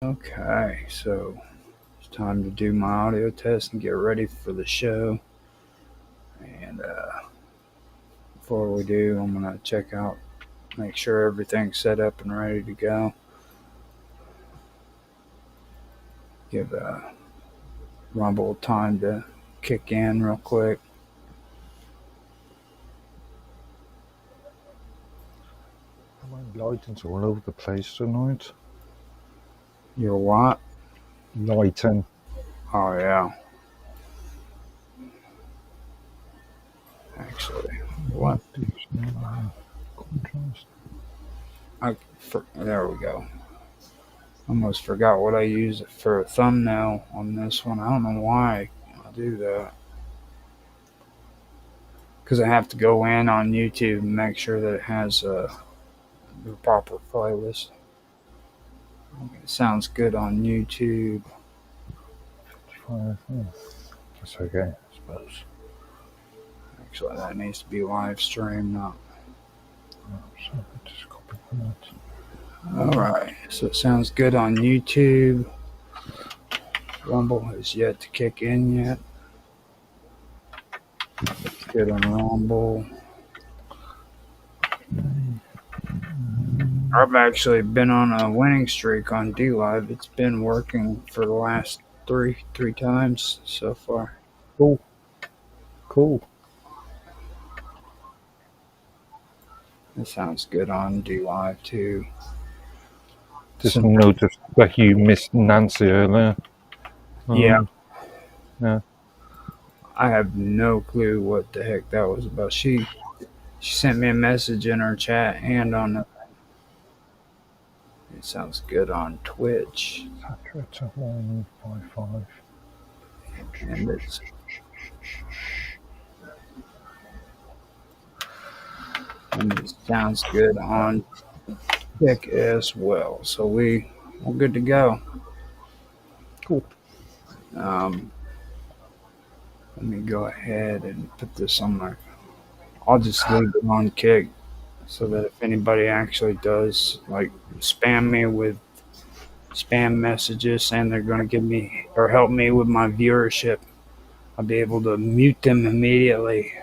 Okay, so it's time to do my audio test and get ready for the show. And before we do, I'm going to check out, make sure everything's set up and ready to go. Give Rumble time to kick in real quick. My lighting's all over the place tonight. Your what? Lighting. Oh, yeah. Actually, what? Contrast. There we go. Almost forgot what I used for a thumbnail on this one. I don't know why I do that. Because I have to go in on YouTube and make sure that it has the proper playlist. It sounds good on YouTube. 55. That's okay, I suppose. Actually, that needs to be live streamed, not. So I just copy that. Alright, so it sounds good on YouTube. Rumble has yet to kick in yet. It's good on Rumble. I've actually been on a winning streak on DLive. It's been working for the last three times so far. Cool. It sounds good on DLive too. Just noticed that you missed Nancy earlier. Yeah. Yeah. I have no clue what the heck that was about. She sent me a message in our chat and on the. It sounds good on Twitch. That's 155. And it's. And it sounds good on Kick as well. So we're good to go. Cool. Let me go ahead and put this on my. I'll just leave it on Kick so that if anybody actually does like spam me with spam messages saying they're going to give me or help me with my viewership, I'll be able to mute them immediately.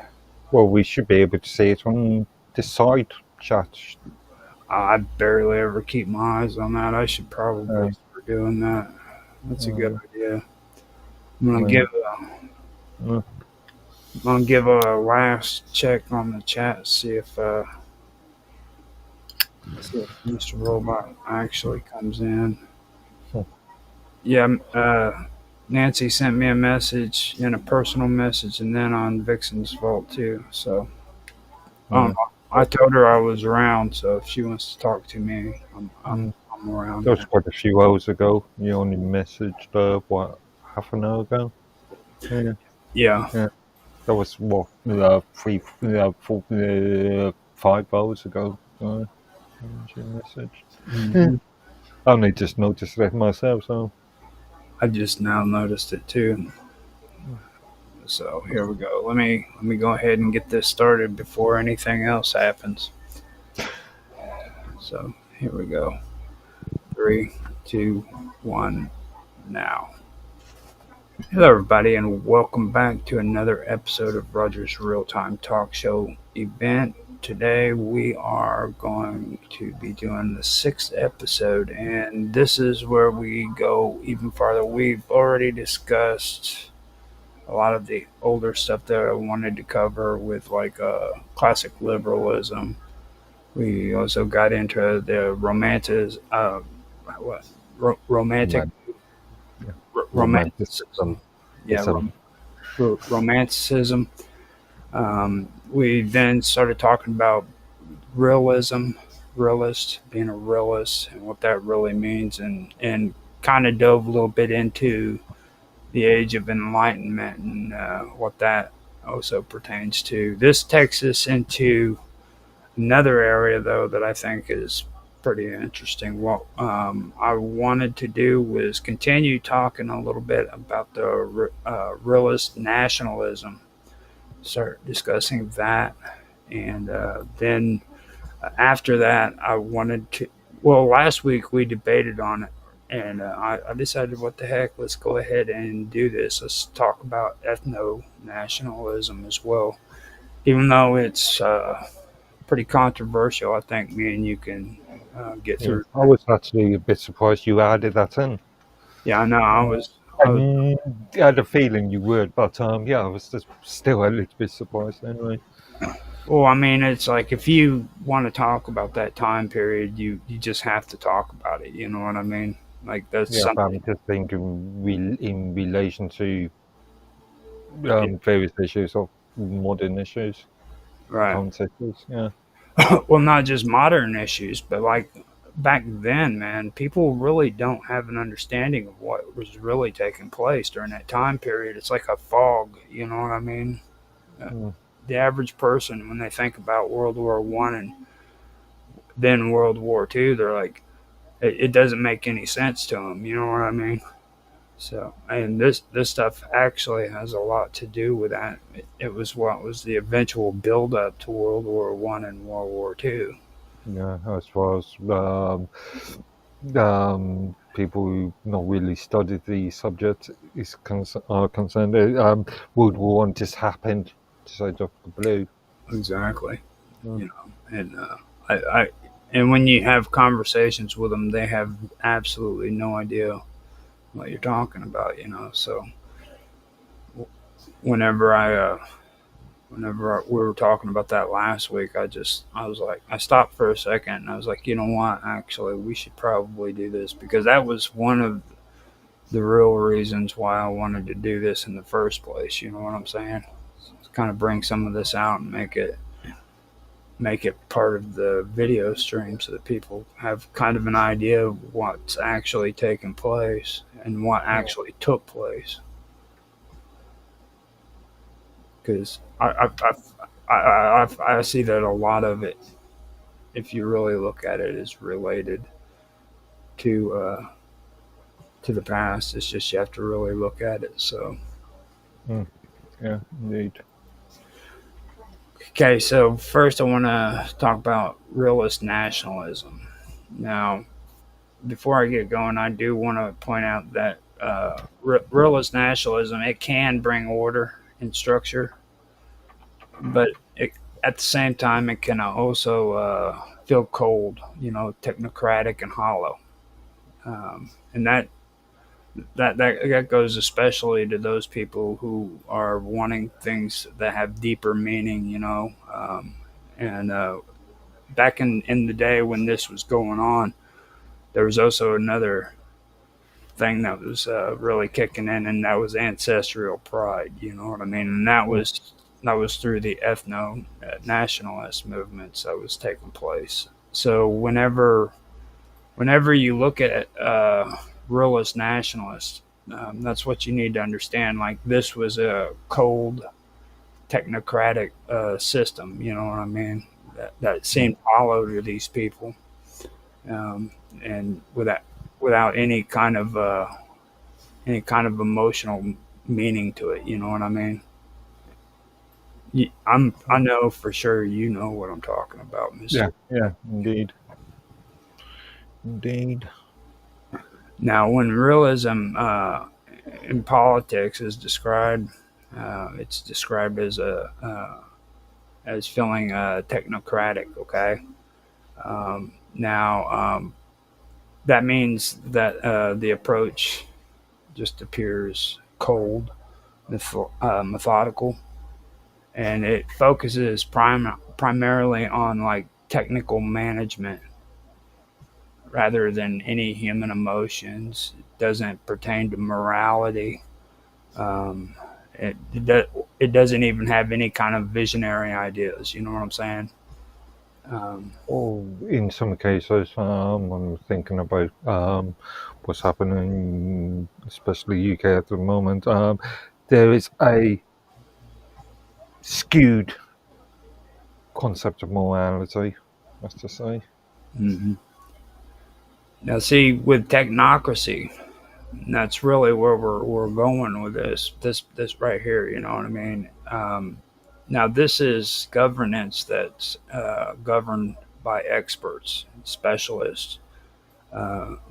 Well, we should be able to see it on the side chat. I barely ever keep my eyes on that. I should probably start doing that. That's a good idea. I'm gonna give a last check on the chat, see if Mr. Robot actually comes in. Yeah, Nancy sent me a message in a personal message, and then on Vixen's Vault too. So, I told her I was around. So if she wants to talk to me, I'm around. That was quite a few hours ago. You only messaged what, half an hour ago? Yeah. That was what 5 hours ago. She messaged. I only just noticed it myself, so I just now noticed it too. So here we go. Let me go ahead and get this started before anything else happens. So here we go. 3, 2, 1, now. Hello, everybody, and welcome back to another episode of Roger's Realtime Talkshow event. Today we are going to be doing the 6th episode, and this is where we go even farther. We've already discussed a lot of the older stuff that I wanted to cover with like classic liberalism. We also got into the romanticism. Yeah, romanticism. We then started talking about realist, being a realist, and what that really means, and kind of dove a little bit into the Age of Enlightenment and what that also pertains to. This takes us into another area, though, that I think is pretty interesting. What I wanted to do was continue talking a little bit about the realist nationalism, start discussing that, and then after that, I wanted to. Well, last week we debated on it And I decided, what the heck, let's go ahead and do this. Let's talk about ethno-nationalism as well. Even though it's pretty controversial, I think me and you can get Yeah, through I that. was actually a bit surprised you added that in. Yeah, I know. I was. I had a feeling you would, but yeah, I was just still a little bit surprised anyway. Well, I mean, it's like if you want to talk about that time period, you just have to talk about it. You know what I mean? Like that's Yeah, but something. I'm just thinking in relation to Yeah, various issues of modern issues, right. current issues. Yeah, Well, not just modern issues, but like back then, man, people really don't have an understanding of what was really taking place during that time period. It's like a fog. You know what I mean? Uh, mm, the average person, when they think about World War I and then World War II, they're like, it doesn't make any sense to them. You know what I mean? So, and this stuff actually has a lot to do with that. It was what was the eventual build up to World War I and World War II. yeah. As far as people who not really studied the subject are concerned, World War One just happened just out of the blue. Exactly. Mm, You know, and I and when you have conversations with them, they have absolutely no idea what you're talking about. You know, so whenever we were talking about that last week, I was like, I stopped for a second and I was like, you know what, actually we should probably do this, because that was one of the real reasons why I wanted to do this in the first place. You know what I'm saying? So kind of bring some of this out and make it part of the video stream so that people have kind of an idea of what's actually taking place and what yeah, actually took place. Because I see that a lot of it, if you really look at it, is related to to the past. It's just you have to really look at it. So mm, yeah, indeed. okay, so first I want to talk about realist nationalism. Now, before I get going, I do want to point out that realist nationalism, it can bring order and structure, but at the same time it can also feel cold, technocratic and hollow. And that goes especially to those people who are wanting things that have deeper meaning, and back in the day when this was going on, there was also another thing that was really kicking in, and that was ancestral pride. You know what I mean? And Mm, that was through the ethno nationalist movements that was taking place. So whenever you look at realist nationalists, that's what you need to understand. Like, this was a cold technocratic system. You know what I mean? That mm. seemed hollow to these people, um, and without any kind of emotional meaning to it. You know what I mean? I know for sure you know what I'm talking about, Yeah, Mister. yeah, indeed, indeed. Now, when realism in politics is described, it's described as feeling technocratic. Okay, now that means that the approach just appears cold, methodical, and it focuses primarily on like technical management rather than any human emotions. It doesn't pertain to morality. Um, it doesn't even have any kind of visionary ideas. You know what I'm saying? Um, Or in some cases, I'm thinking about what's happening, especially UK at the moment. There is a skewed concept of morality, let's just say. mhm. Now, see, with technocracy, that's really where we're going with this right here. You know what I mean? Now, this is governance that's governed by experts, specialists,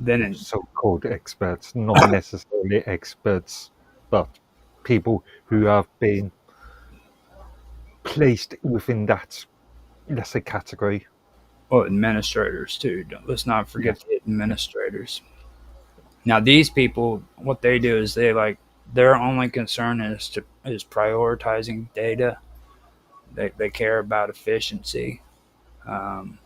Then So-called experts, not necessarily experts, but people who have been placed within that lesser category. administrators too. Let's not forget Yes. the administrators. Now these people, what they do is their only concern is prioritizing data. They care about efficiency, um,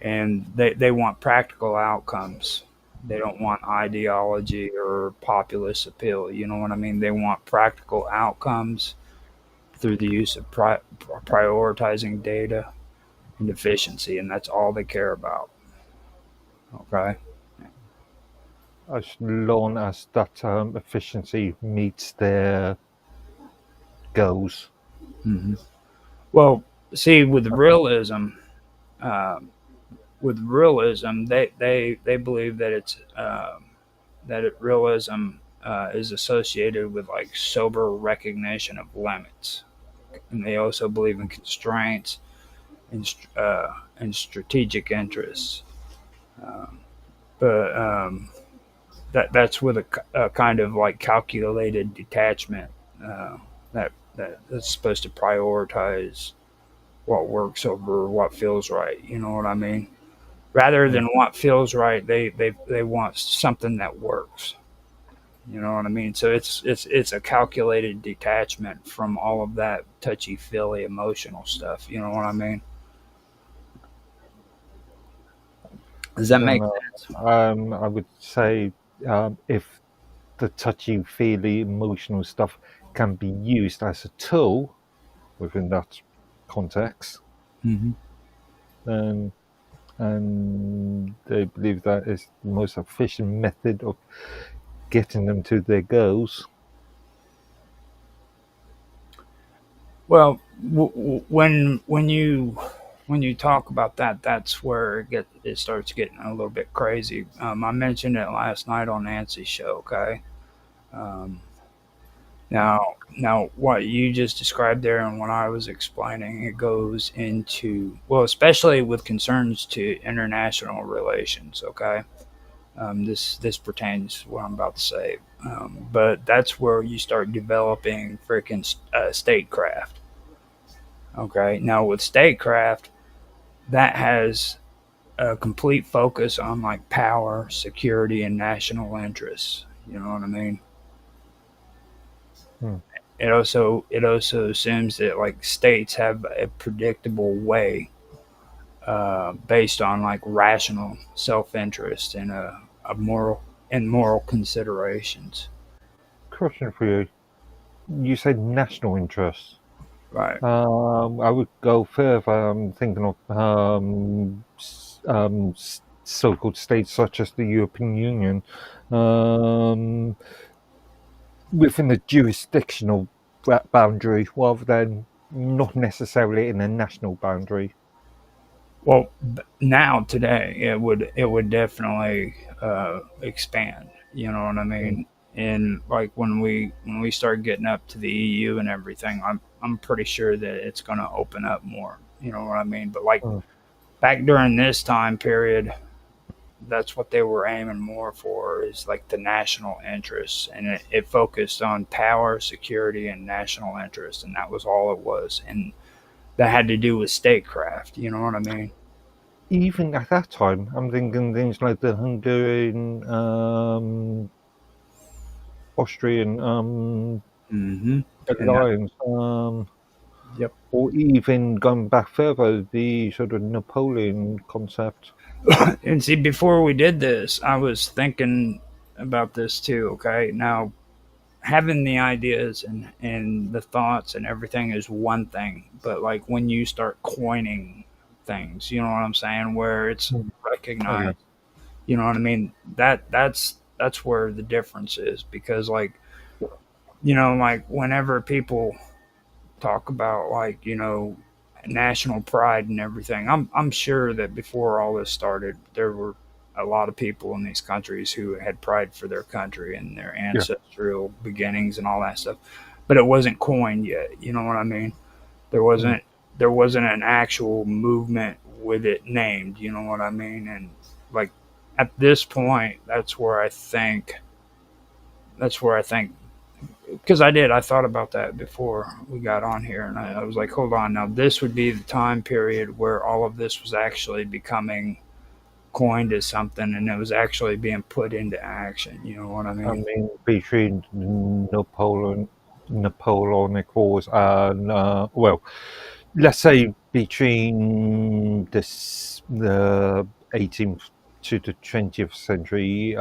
and they want practical outcomes. They don't want ideology or populist appeal. You know what I mean? They want practical outcomes through the use of prioritizing data and efficiency, and that's all they care about. Okay. As long as that efficiency meets their goals. Hmm. Well, see, um, with realism, they believe that realism is associated with like sober recognition of limits, and they also believe in constraints and strategic interests. Um, but that's with a kind of like calculated detachment that's supposed to prioritize what works over what feels right. You know what I mean? Rather Mm. than what feels right, they want something that works. You know what I mean? So it's a calculated detachment from all of that touchy feely emotional stuff. You know what I mean? Does I that don't make know. sense? I would say if the touchy-feely emotional stuff can be used as a tool within that context, Mm-hmm. then and they believe that is the most efficient method of getting them to their goals. Well, when you talk about that, that's where it starts getting a little bit crazy. I mentioned it last night on Nancy's show. Okay. Um, now, what you just described there and what I was explaining, it goes into, well, especially with concerns to international relations. Okay, this pertains to what I'm about to say, but that's where you start developing freaking statecraft. Okay, now with statecraft, that has a complete focus on like power, security, and national interests. You know what I mean? Hmm. It also assumes that like states have a predictable way based on like rational self-interest and a moral considerations. Question for you. You said national interests. Right. I would go further. I'm thinking of so-called states such as the European Union, um, within the jurisdictional boundary rather than not necessarily in a national boundary. Well, now today it would definitely expand. You know what I Mm, mean? And like when we start getting up to the EU and everything, I'm pretty sure that it's going to open up more. You know what I mean? But like mm, back during this time period, that's what they were aiming more for is like the national interests, and it focused on power, security, and national interests, and that was all it was, and that had to do with statecraft. You know what I mean? Even at that time, I'm thinking things like the Hungarian, Austrian Mm-hmm. And that, alliance, yep. or even going back further, the sort of Napoleon concept. And see, before we did this, I was thinking about this too. Okay, now having the ideas and the thoughts and everything is one thing, but like when you start coining things, you know what I'm saying, where it's Mm. Oh yeah. recognized, you know what I mean. That's where the difference is because like like whenever people talk about like national pride and everything. I'm sure that before all this started, there were a lot of people in these countries who had pride for their country and their Yeah. ancestral beginnings and all that stuff, but it wasn't coined yet. You know what I mean? There Mm. wasn't there wasn't an actual movement with it named. You know what I mean? And like at this point, that's where I think because I thought about that before we got on here, and I was like, hold on, now this would be the time period where all of this was actually becoming coined as something, and it was actually being put into action. You know what I I mean? mean, between Napoleonic Wars and well, let's say between the 18th to the 20th century,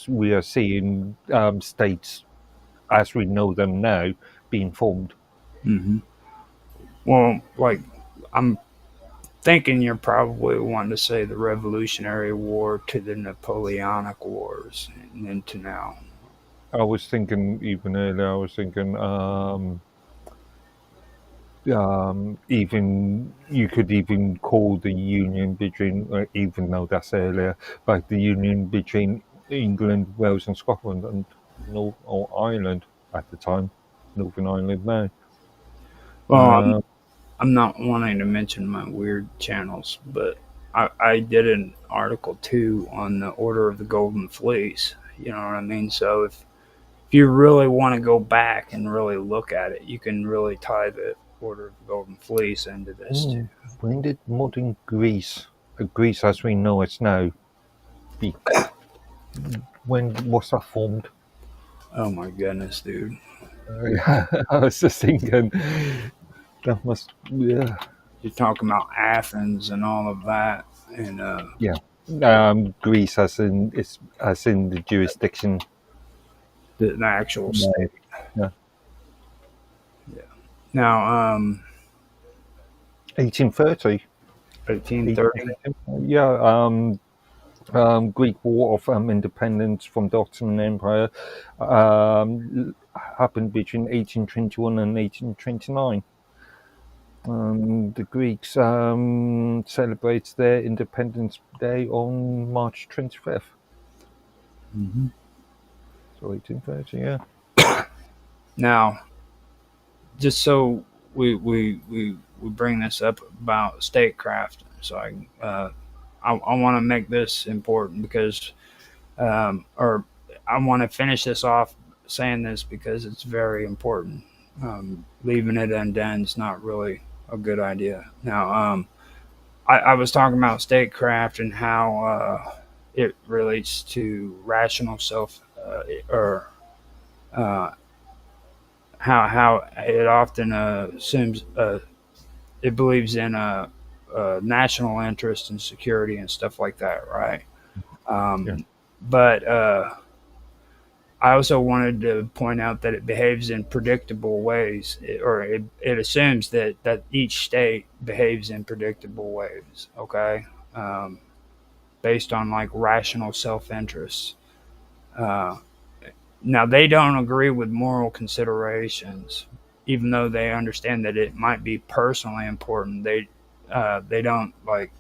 we are seeing states as we know them now being formed. Mm-hmm. Well, like I'm thinking you're probably wanting to say the Revolutionary War to the Napoleonic Wars and into now. I was thinking even earlier. I was thinking even you could even call the union between, even though that's earlier, but the union between England, Wales, and Scotland, and or Ireland at the time, Northern Ireland now. Well, Uh, I'm not wanting to mention my weird channels, but I did an article too on the Order of the Golden Fleece. You know what I mean? So if you really want to go back and really look at it, you can really tie the Order of the Golden Fleece into this too. when did modern Greece, Greece as we know it now, be? When was that formed? Oh my goodness, dude! I was just thinking that must, yeah, You're talking about Athens and all of that, and yeah. Greece as in the jurisdiction. the actual No, state. yeah. Yeah. Now, 1830. 1830. Yeah, Greek War of Independence from the Ottoman Empire happened between 1821 and 1829. The Greeks celebrate their Independence Day on March 25th. Mm-hmm. So 1830, yeah. Now, just so we bring this up about statecraft, so I want to make this important because, or I want to finish this off saying this because it's very important. Leaving it undone is not really a good idea. Now, I was talking about statecraft and how it relates to rational self, or uh, how it often assumes it believes in national interest and security and stuff like that, right? Yeah. But I also wanted to point out that it behaves in predictable ways, it assumes that each state behaves in predictable ways. Okay, um, based on like rational self-interest. Uh, Now they don't agree with moral considerations, even though they understand that it might be personally important. They don't like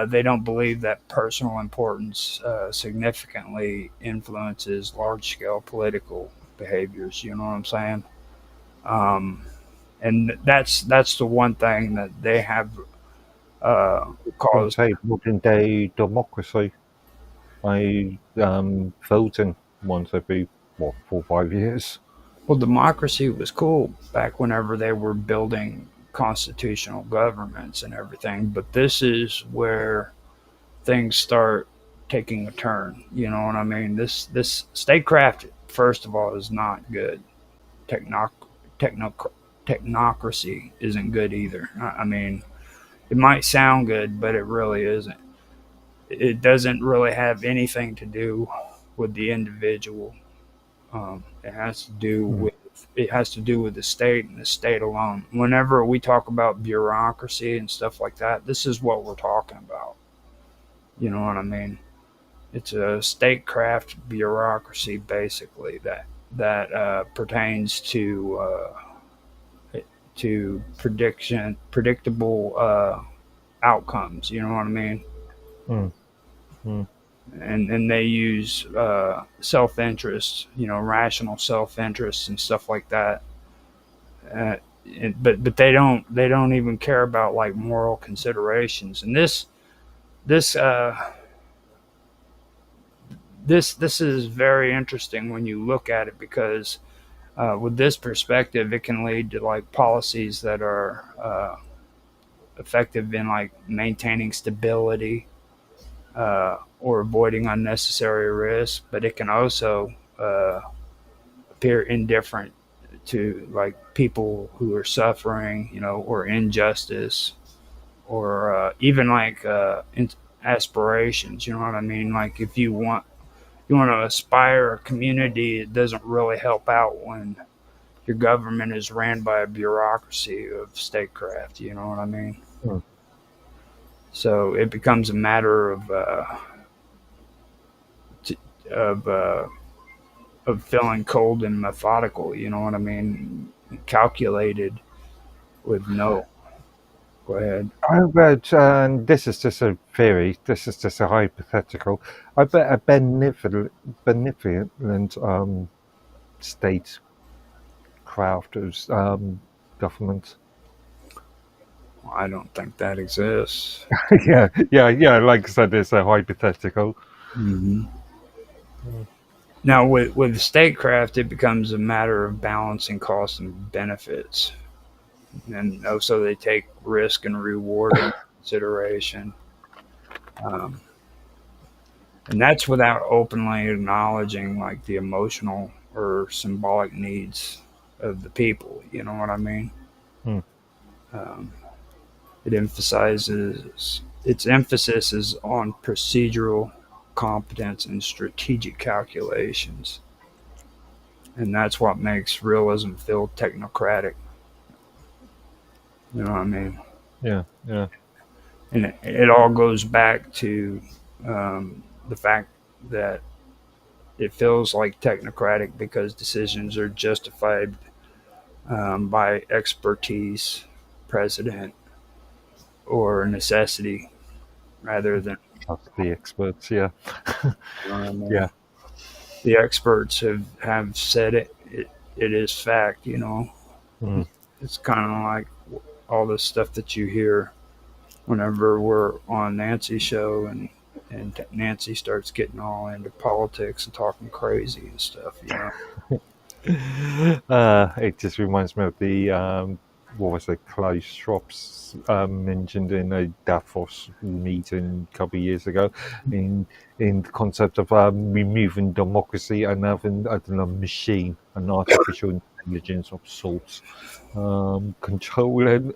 they don't believe that personal importance significantly influences large scale political behaviors. You know what I'm saying? Um, and that's the one thing that they have Going to caused. say modern day democracy by voting once every, what, 4 or 5 years. Well, democracy was cool back whenever they were building constitutional governments and everything, but this is where things start taking a turn. You know what I mean? This statecraft, first of all, is not good. Technoc, technoc, Technocracy isn't good either. I mean, it might sound good, but it really isn't. It doesn't really have anything to do with the individual. Mm. It has to do with the state and the state alone. Whenever we talk about bureaucracy and stuff like that, this is what we're talking about. You know what I mean? It's a statecraft bureaucracy basically that pertains predictable outcomes. You know what I mean? Mm. Mm. And they use self interest, rational self interest and stuff like that. Uh, but they don't even care about like moral considerations. And this this is very interesting when you look at it, because with this perspective, it can lead to like policies that are effective in like maintaining stability or avoiding unnecessary risk, but it can also appear indifferent to like people who are suffering, or injustice, or even like aspirations. You know what I mean? Like if you want to aspire a community, it doesn't really help out when your government is ran by a bureaucracy of statecraft. You know what I mean? Mm. So it becomes a matter t- of uh, of feeling cold and methodical. You know what I mean? Calculated with no. Go ahead. I bet, and this is just a theory, this is just a hypothetical. I bet a benevolent statecraft is government. I don't think that exists. Yeah. Like I said, it's a hypothetical. Hmm. Mm. Now, with statecraft, it becomes a matter of balancing costs and benefits, and also they take risk and reward into consideration. Um, and that's without openly acknowledging like the emotional or symbolic needs of the people. You know what I mean? Mm. Um, it emphasizes its emphasis is on procedural competence and strategic calculations, and that's what makes realism feel technocratic. You know what I mean? Yeah. And it all goes back to the fact that it feels like technocratic because decisions are justified by expertise, precedent, or necessity rather than, Trust the experts, yeah. you know what I Yeah. mean? The experts have said it is fact. Mm. It's kind of like all the stuff that you hear whenever we're on Nancy's show, and Nancy starts getting all into politics and talking crazy and stuff. It just reminds me of the what was it, Klaus Schwab's mentioned in a Davos meeting a couple of years ago, in the concept of removing democracy and having, I don't know, machine, an artificial intelligence of sorts, controlling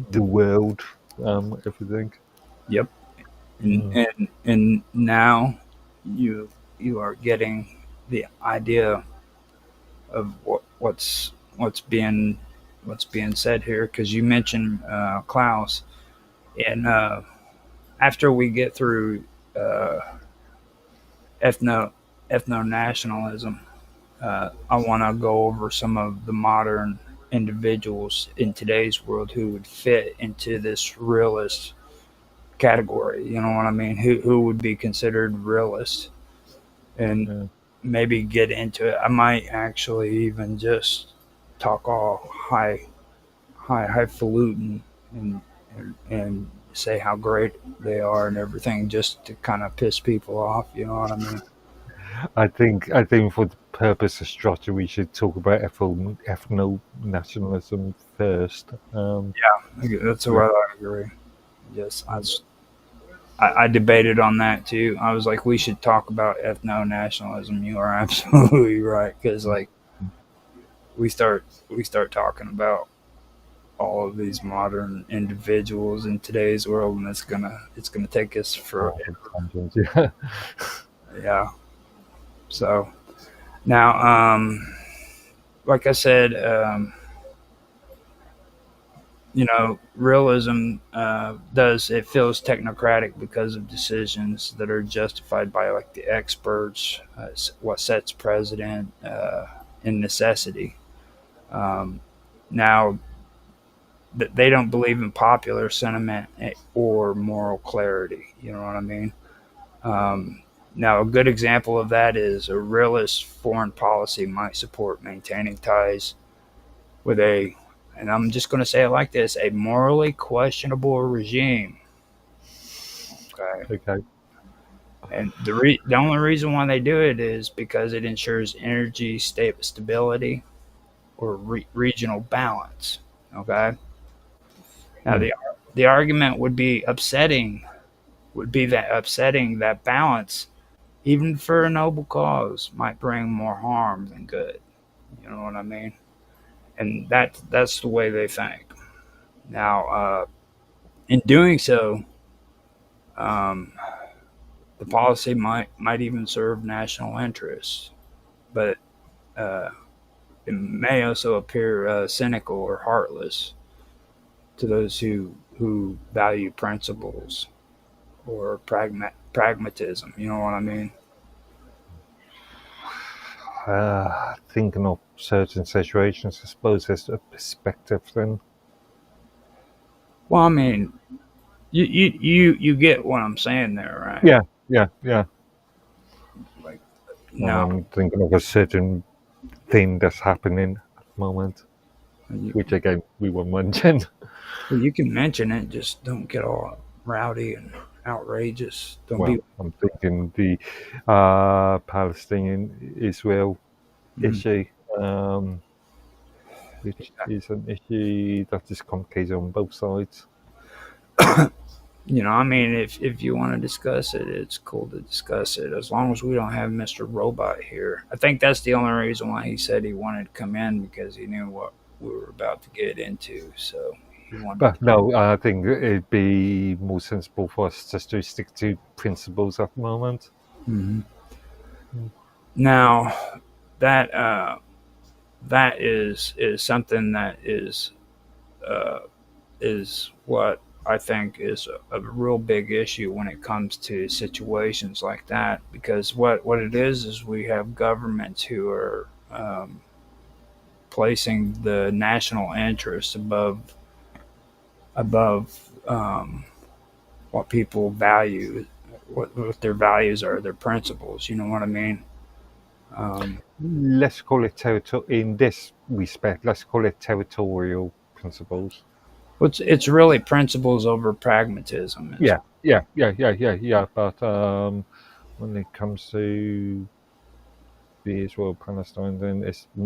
the world, everything. Yep. and Mm. and and now you are getting the idea of what's being said here, because you mentioned Klaus, and after we get through uh, ethno ethno-nationalism, I want to go over some of the modern individuals in today's world who would fit into this realist category. You know what I mean? Who would be considered realist, and Yeah. maybe get into it. I might actually even just talk all highfalutin, and say how great they are and everything, just to kind of piss people off. You know what I mean? I think for the purpose of structure, we should talk about ethno nationalism first. That's Yeah. what I agree. Yes, I debated on that too. I was like, we should talk about ethno nationalism. You are absolutely right, because like we start talking about all of these modern individuals in today's world, and it's gonna take us for, Oh, the tangent, yeah. yeah. So now, like I said, realism does it feels technocratic because of decisions that are justified by like the experts, what sets precedent, and necessity. Um, Now, they don't believe in popular sentiment or moral clarity. You know what I mean? Um, Now, a good example of that is a realist foreign policy might support maintaining ties with and I'm just going to say it like this, a morally questionable regime. Okay. Okay. And the only reason why they do it is because it ensures energy stability or regional balance. Okay. Now Mm. the argument would be that upsetting that balance, even for a noble cause, might bring more harm than good. You know what I mean? And that's the way they think. Now, in doing so, um, the policy might even serve national interests, but uh, it may also appear cynical or heartless to those who value principles or pragmatism. You know what I mean? Thinking of certain situations, I suppose there's a perspective then. Well, I mean, you get what I'm saying there, right? Yeah, yeah, yeah. Like, And no, I'm thinking of a certain thing that's happening at the moment, you, which again we won't mention. well, you can mention it, just don't get all rowdy and outrageous. Don't be. Well, I'm thinking the Palestinian Israel Mm, issue, which is an issue that is complicated on both sides. I mean, if you want to discuss it, it's cool to discuss it as long as we don't have Mr. Robot here. I think that's the only reason why he said he wanted to come in because he knew what we were about to get into. So he wanted. But no, I think it'd be more sensible for us just to stick to principles at the moment. Mhm. Now that that is something that uh, is what I think is a real big issue when it comes to situations like that. Because what it is we have governments who are placing the national interest above what people value, what their values are, their principles. You know what I mean? Um, Let's call it in this respect. Let's call it territorial principles. it's really principles over pragmatism. Is Yeah, yeah, yeah, yeah, yeah, yeah. But when it comes to the Israel Palestine, then it's I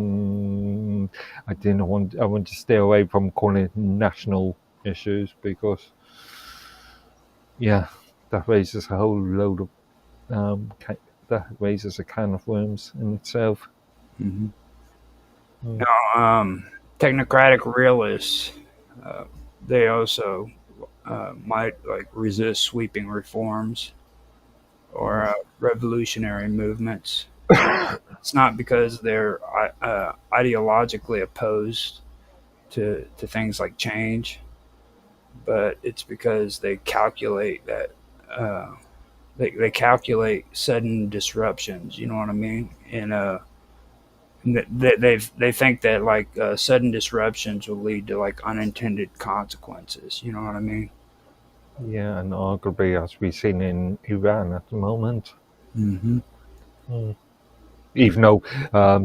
want to stay away from calling it national issues because yeah, that raises a whole load of that raises a can of worms in itself. Mhm. Mm. Now, technocratic realists, uh, they also might like resist sweeping reforms or revolutionary movements. It's not because they're ideologically opposed to things like change, but it's because they calculate that they calculate sudden disruptions. You know what I mean? And they think that like sudden disruptions will lead to like unintended consequences. You know what I mean? Yeah, and arguably, as we've seen in Iran at the moment, Mm-hmm. mm. Even though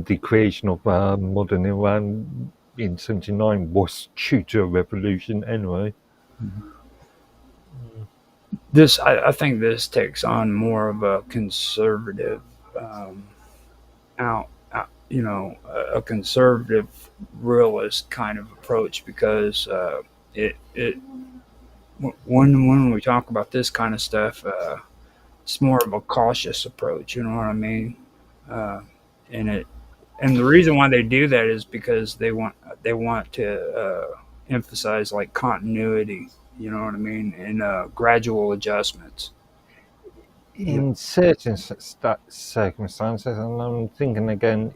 the creation of modern Iran in '79 was due to a revolution anyway. I think this takes on more of a conservative um, a conservative realist kind of approach because it when we talk about this kind of stuff, it's more of a cautious approach. You know what I mean? Uh, and it and the reason why they do that is because they want to emphasize like continuity. You know what I mean? And gradual adjustments. Yeah. In certain circumstances, and I'm thinking again,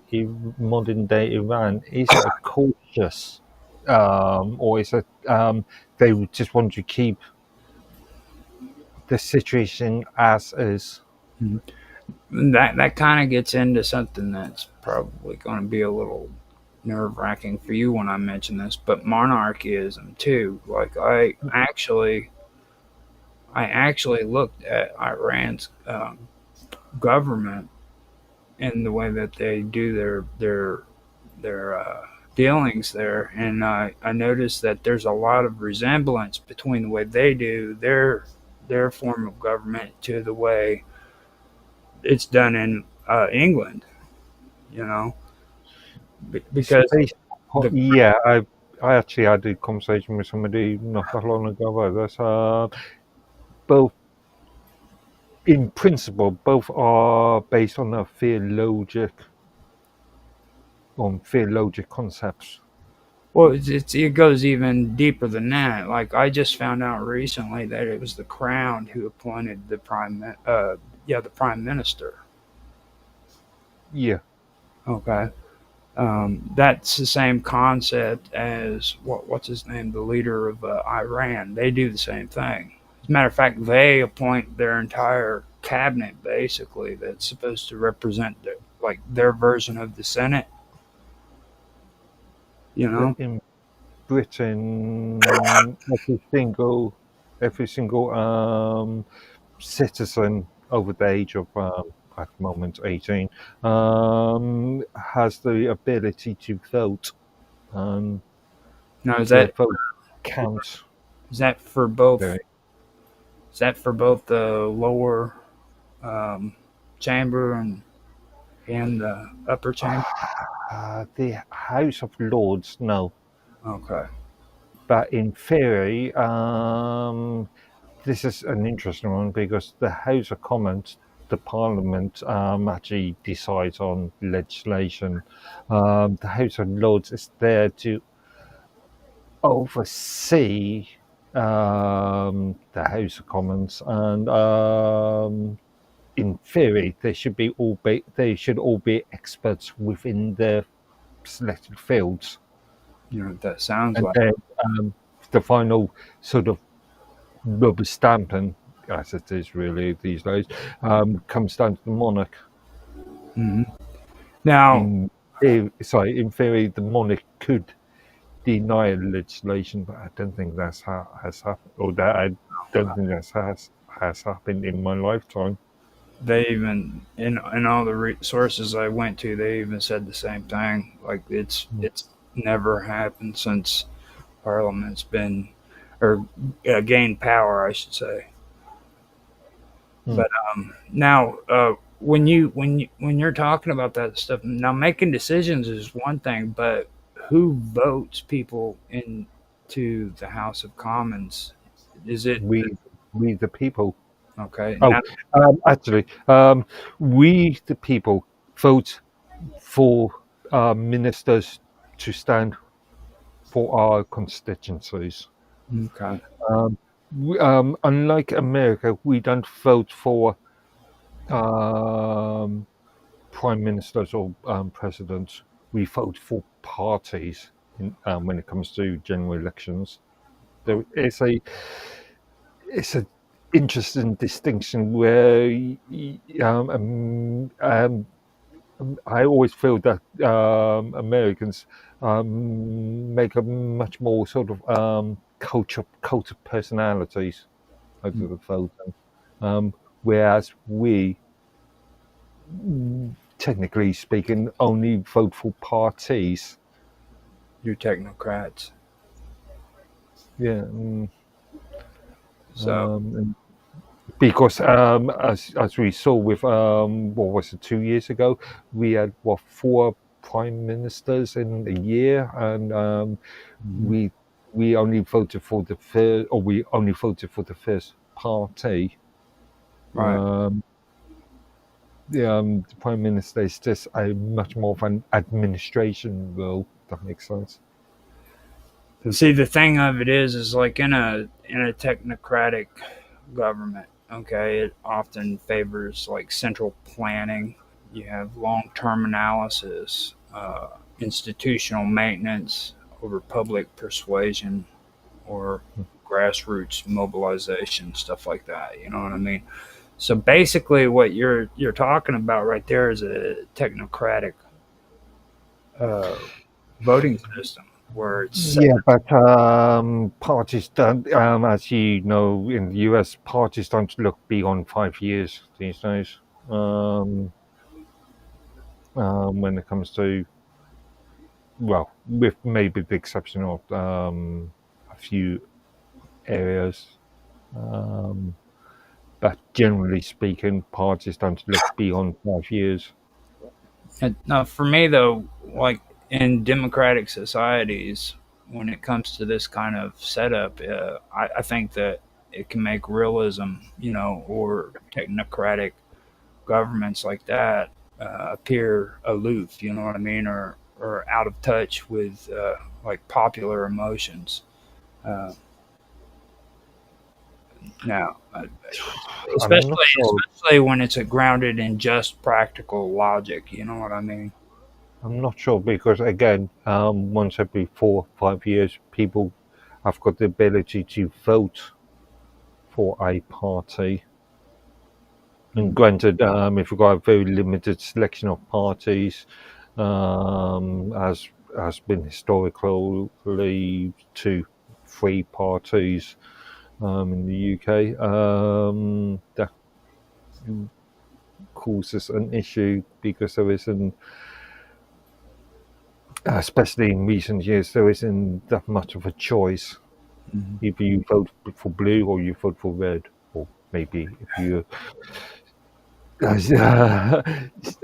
modern day Iran, is it a cautious, or is it they just want to keep the situation as is? Mhm. That kind of gets into something that's probably going to be a little nerve wracking for you when I mention this, but monarchism too. Like I actually looked at Iran's government and the way that they do their dealings there, and I noticed that there's a lot of resemblance between the way they do their form of government to the way it's done in England, you know, because Space, the yeah, I actually had a conversation with somebody not that long ago about this. Both, in principle, both are based on theologic concepts. well, it goes even deeper than that. Like I just found out recently that it was the Crown who appointed the prime minister. Yeah, Okay, that's the same concept as what's his name, the leader of Iran. They do the same thing. As a matter of fact, they appoint their entire cabinet basically that's supposed to represent their version of the Senate. You but know, in Britain, every single citizen over the age of at the moment 18 has the ability to vote, and now their vote counts. is that for both? There. Is that for both the lower um, chamber and the upper chamber? The House of Lords, no, Okay. but in theory, this is an interesting one because the House of Commons, the Parliament, actually decides on legislation. The House of Lords is there to oversee the House of Commons, and in theory, they should all be experts within their selected fields, You know what that sounds and like? then the final sort of rubber stamping, as it is really these days, comes down to the monarch. Hmm. Now, In theory, the monarch could deny legislation, but I don't think that's how has happened, or that I don't think that has happened in my lifetime. they even in all the sources I went to, they even said the same thing. Like it's never happened since Parliament's been or gained power, I should say. Hmm. But now, when you're talking about that stuff, now making decisions is one thing, but who votes people into the House of Commons? Is it We the people. okay? Oh, Now, actually, we the people vote for ministers to stand for our constituencies. okay, Unlike America, we don't vote for um, prime ministers or presidents. We vote for parties when it comes to general elections. There is it's a interesting distinction where I always feel that Americans make a much more sort of cult of personalities out of the voting, whereas we, technically speaking, only vote for parties. you technocrats. Yeah, So and because as we saw with what was it 2 years ago, we had what four prime ministers in a year, and mhm. we we only voted for the first, or we only voted for the first party. Right. The prime minister is just a much more of an administration role. If that makes sense. See, the thing of it is like in a technocratic government. Okay, it often favors like central planning. You have long term analysis, institutional maintenance over public persuasion or grassroots mobilization, stuff like that. You know what I mean? So basically, what you're talking about right there is a technocratic uh, voting system where it's set. Yeah, but parties don't, as you know, in the US, parties don't look beyond 5 years these days. Um, when it comes to, well, with maybe the exception of a few areas. Um, but generally speaking, parties don't look beyond 5 years. Now, for me though, like in democratic societies, when it comes to this kind of setup, I think that it can make realism, or technocratic governments like that appear aloof. You know what I mean, or out of touch with like popular emotions. Uh, now, I'm not especially sure. especially when it's grounded in just practical logic. You know what I mean? I'm not sure because again, once every 4 or 5 years, people have got the ability to vote for a party. And granted, if you've got a very limited selection of parties, as has been historically two, three parties in the UK, that causes an issue because there isn't, especially in recent years, there isn't that much of a choice. Mhm. Either you vote for blue or you vote for red, or maybe if you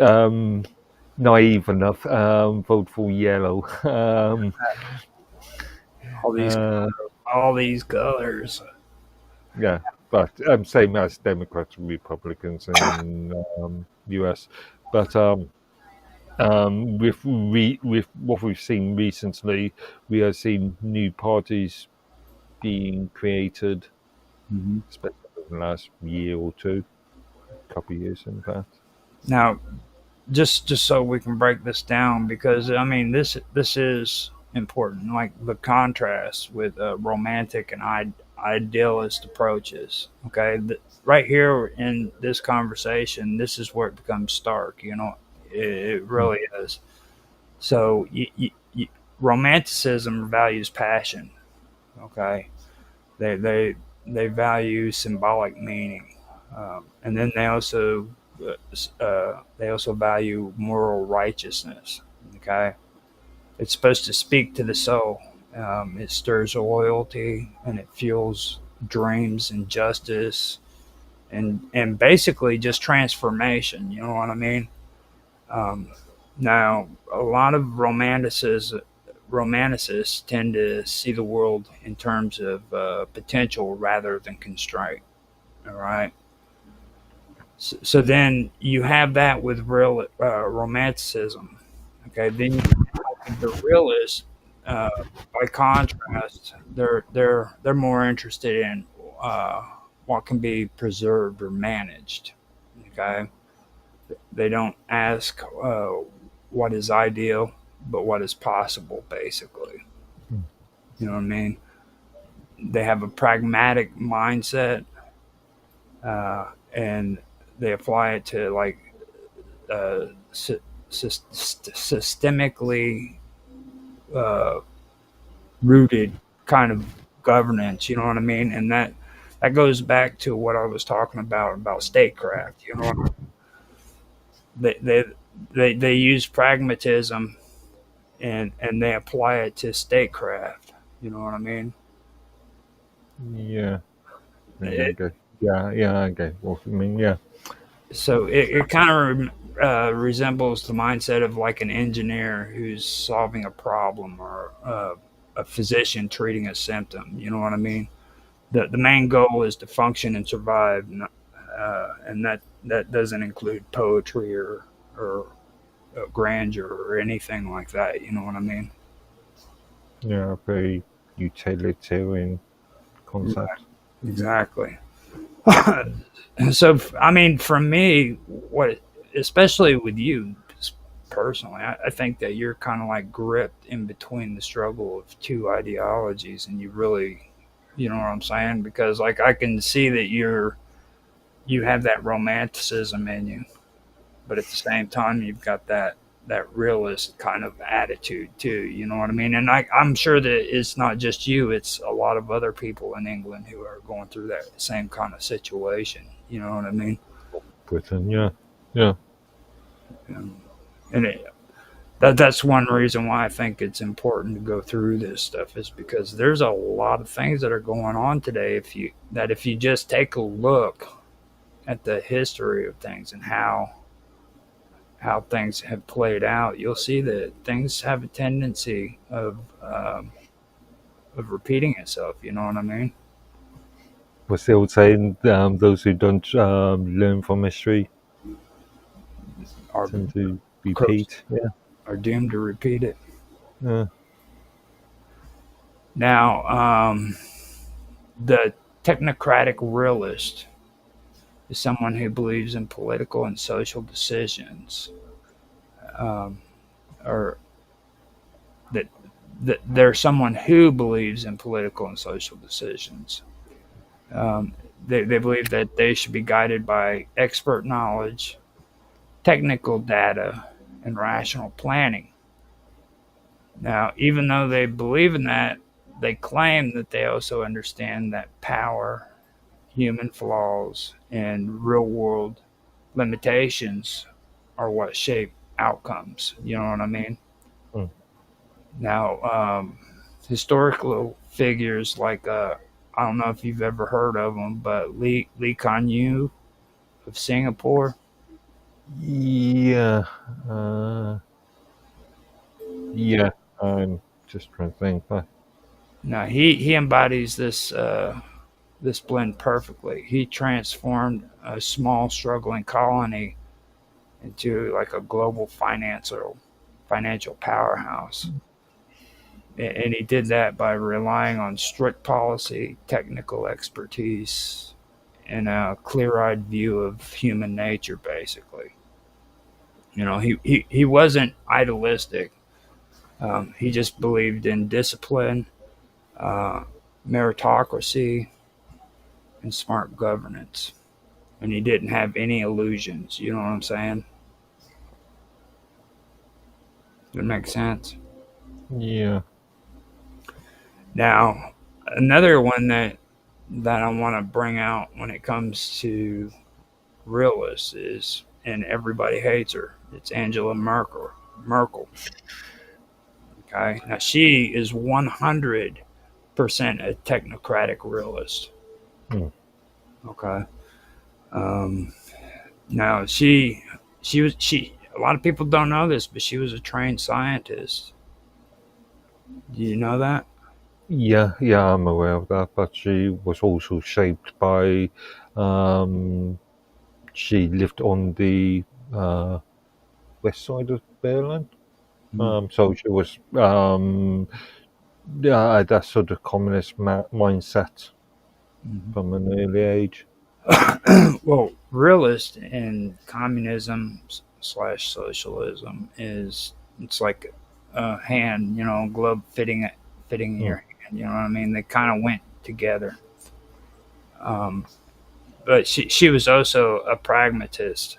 um, naive enough, vote for yellow. All these Uh, all these colors. yeah, but same as Democrats and Republicans in US. But with what we've seen recently, we have seen new parties being created, Mhm. especially in the last year or two, couple of years in fact. Now, just so we can break this down, because I mean this is important, like the contrast with romantic and idealist approaches. Okay, right here in this conversation, this is where it becomes stark. It really is. So romanticism values passion. Okay, they they value symbolic meaning, and then they also value moral righteousness. Okay, it's supposed to speak to the soul. It stirs loyalty and it fuels dreams and justice and basically just transformation. You know what I mean? Um, Now, a lot of romanticists tend to see the world in terms of potential rather than constraint. All right. So then you have that with real romanticism. Okay. Then the realists, uh, by contrast, they're more interested in what can be preserved or managed. Okay. They don't ask what is ideal, but what is possible, basically. You know what I mean? They have a pragmatic mindset, and they apply it to like uh, systemically uh, rooted kind of governance. You know what I mean? And that goes back to what I was talking about statecraft. You know, they they they use pragmatism and they apply it to statecraft. You know what I mean? Yeah, yeah, It, okay. Yeah, okay. What you mean? Yeah, so it kind of resembles the mindset of like an engineer who's solving a problem or a physician treating a symptom. You know what I mean? The main goal is to function and survive, and that doesn't include poetry or grandeur or anything like that. You know what I mean? yeah, very utilitarian Right. concept. Exactly. So I mean, for me, what especially with you personally, I think that you're kind of like gripped in between the struggle of two ideologies, and you really, you know what I'm saying? Because like I can see that you have that romanticism in you, but at the same time, you've got that realist kind of attitude too. You know what I mean? And I'm sure that it's not just you; it's a lot of other people in England who are going through that same kind of situation. You know what I mean? Britain, yeah, yeah, And, and that's one reason why I think it's important to go through this stuff is because there's a lot of things that are going on today. If you just take a look, at the history of things and how things have played out, you'll see that things have a tendency of repeating itself. You know what I mean? Was the old saying, those who don't learn from history Are tend to curse repeat? Yeah. are doomed to repeat it. Yeah. Now, the technocratic realist is someone who believes in political and social decisions, um, or that they're someone who believes in political and social decisions. Um, they believe that they should be guided by expert knowledge, technical data, and rational planning. Now, even though they believe in that, they claim that they also understand that power, human flaws, and real world limitations are what shape outcomes. You know what I mean? Mm. Now, historical figures like I don't know if you've ever heard of them, but Lee Kuan Yew of Singapore. Yeah. Uh, yeah. I'm just trying to think. Now he embodies this blend perfectly. He transformed a small struggling colony into like a global financial powerhouse. And he did that by relying on strict policy, technical expertise, and a clear-eyed view of human nature. Basically, you know, he wasn't idealistic. He just believed in discipline, uh, meritocracy, and smart governance. And he didn't have any illusions. You know what I'm saying? Does it make sense? Yeah. Now, another one that I want to bring out when it comes to realists is, and everybody hates her. It's Angela Merkel. Merkel. Okay. Now she is 100% a technocratic realist. Mm. Okay. Um, now she. A lot of people don't know this, but she was a trained scientist. Do you know that? Yeah, yeah, I'm aware of that, but she was also shaped by, um, she lived on the west side of Berlin. So she was, yeah, had that sort of communist mindset Mm-hmm. from an early age. Well, realist in communism slash socialism is it's like a hand, you know, glove fitting in Mm. your hand. You know what I mean? They kind of went together. Um, but she was also a pragmatist.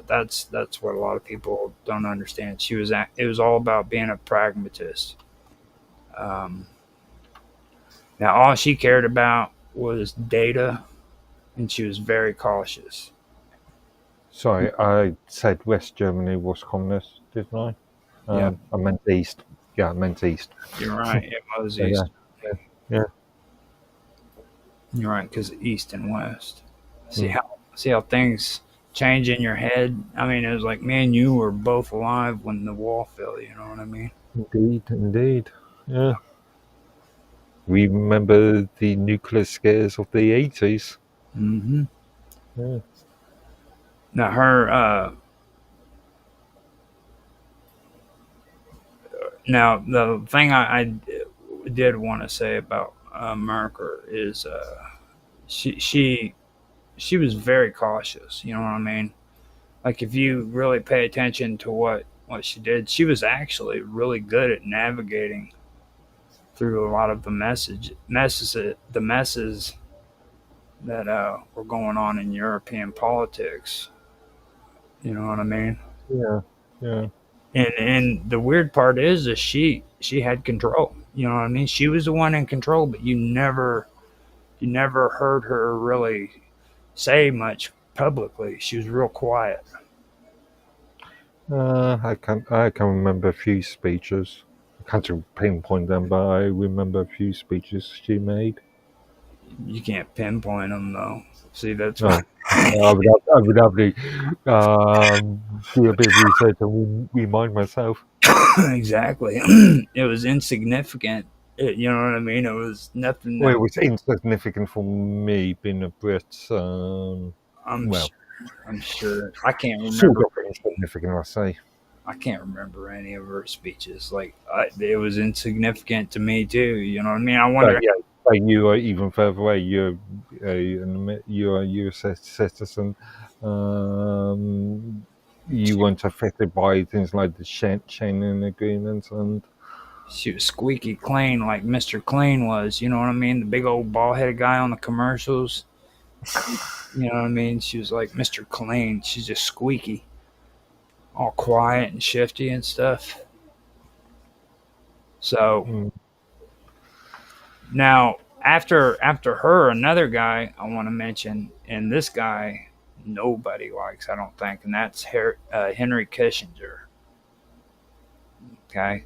That's what a lot of people don't understand. It was all about being a pragmatist. Um, Now all she cared about was data, and she was very cautious. Sorry, I said West Germany was communist, didn't I? Yeah, I meant East. Yeah, I meant East. you're right. It was So, yeah, East. yeah, yeah. You're right because East and West. Mm. See how things change in your head. I mean, it was like me and you were both alive when the wall fell. You know what I mean? Indeed, indeed. Yeah. We remember the nuclear scares of the 80s. Mm-hmm. Yeah. Now her. Now the thing I did want to say about Merker is she she she was very cautious. You know what I mean? Like if you really pay attention to what she did, she was actually really good at navigating through a lot of the messes that were going on in European politics. You know what I mean? Yeah. Yeah. And the weird part is that she had control. You know what I mean? She was the one in control, but you never heard her really say much publicly. She was real quiet. I can remember a few speeches. I can't pinpoint them, but I remember a few speeches she made. You can't pinpoint them though. See, that's why. No, I would have to do a bit of research and remind myself. Exactly. It was insignificant. You know what I mean? It was nothing Well, that it was insignificant for me being a Brit. I'm Well, sure. I'm sure. I can't sort remember. of insignificant, I say. I can't remember any of her speeches. Like it was insignificant to me too. You know what I mean? I But wonder. yeah, but you are even further away. You're a US citizen. Um, you weren't affected by things like the Schengen Agreement, and She was squeaky clean, like Mr. Clean was. You know what I mean? The big old bald headed guy on the commercials. You know what I mean? She was like Mr. Clean. She's just squeaky, all quiet and shifty and stuff. So mm, now after her, another guy I want to mention, and this guy nobody likes, I don't think, and that's Henry Kissinger. Okay,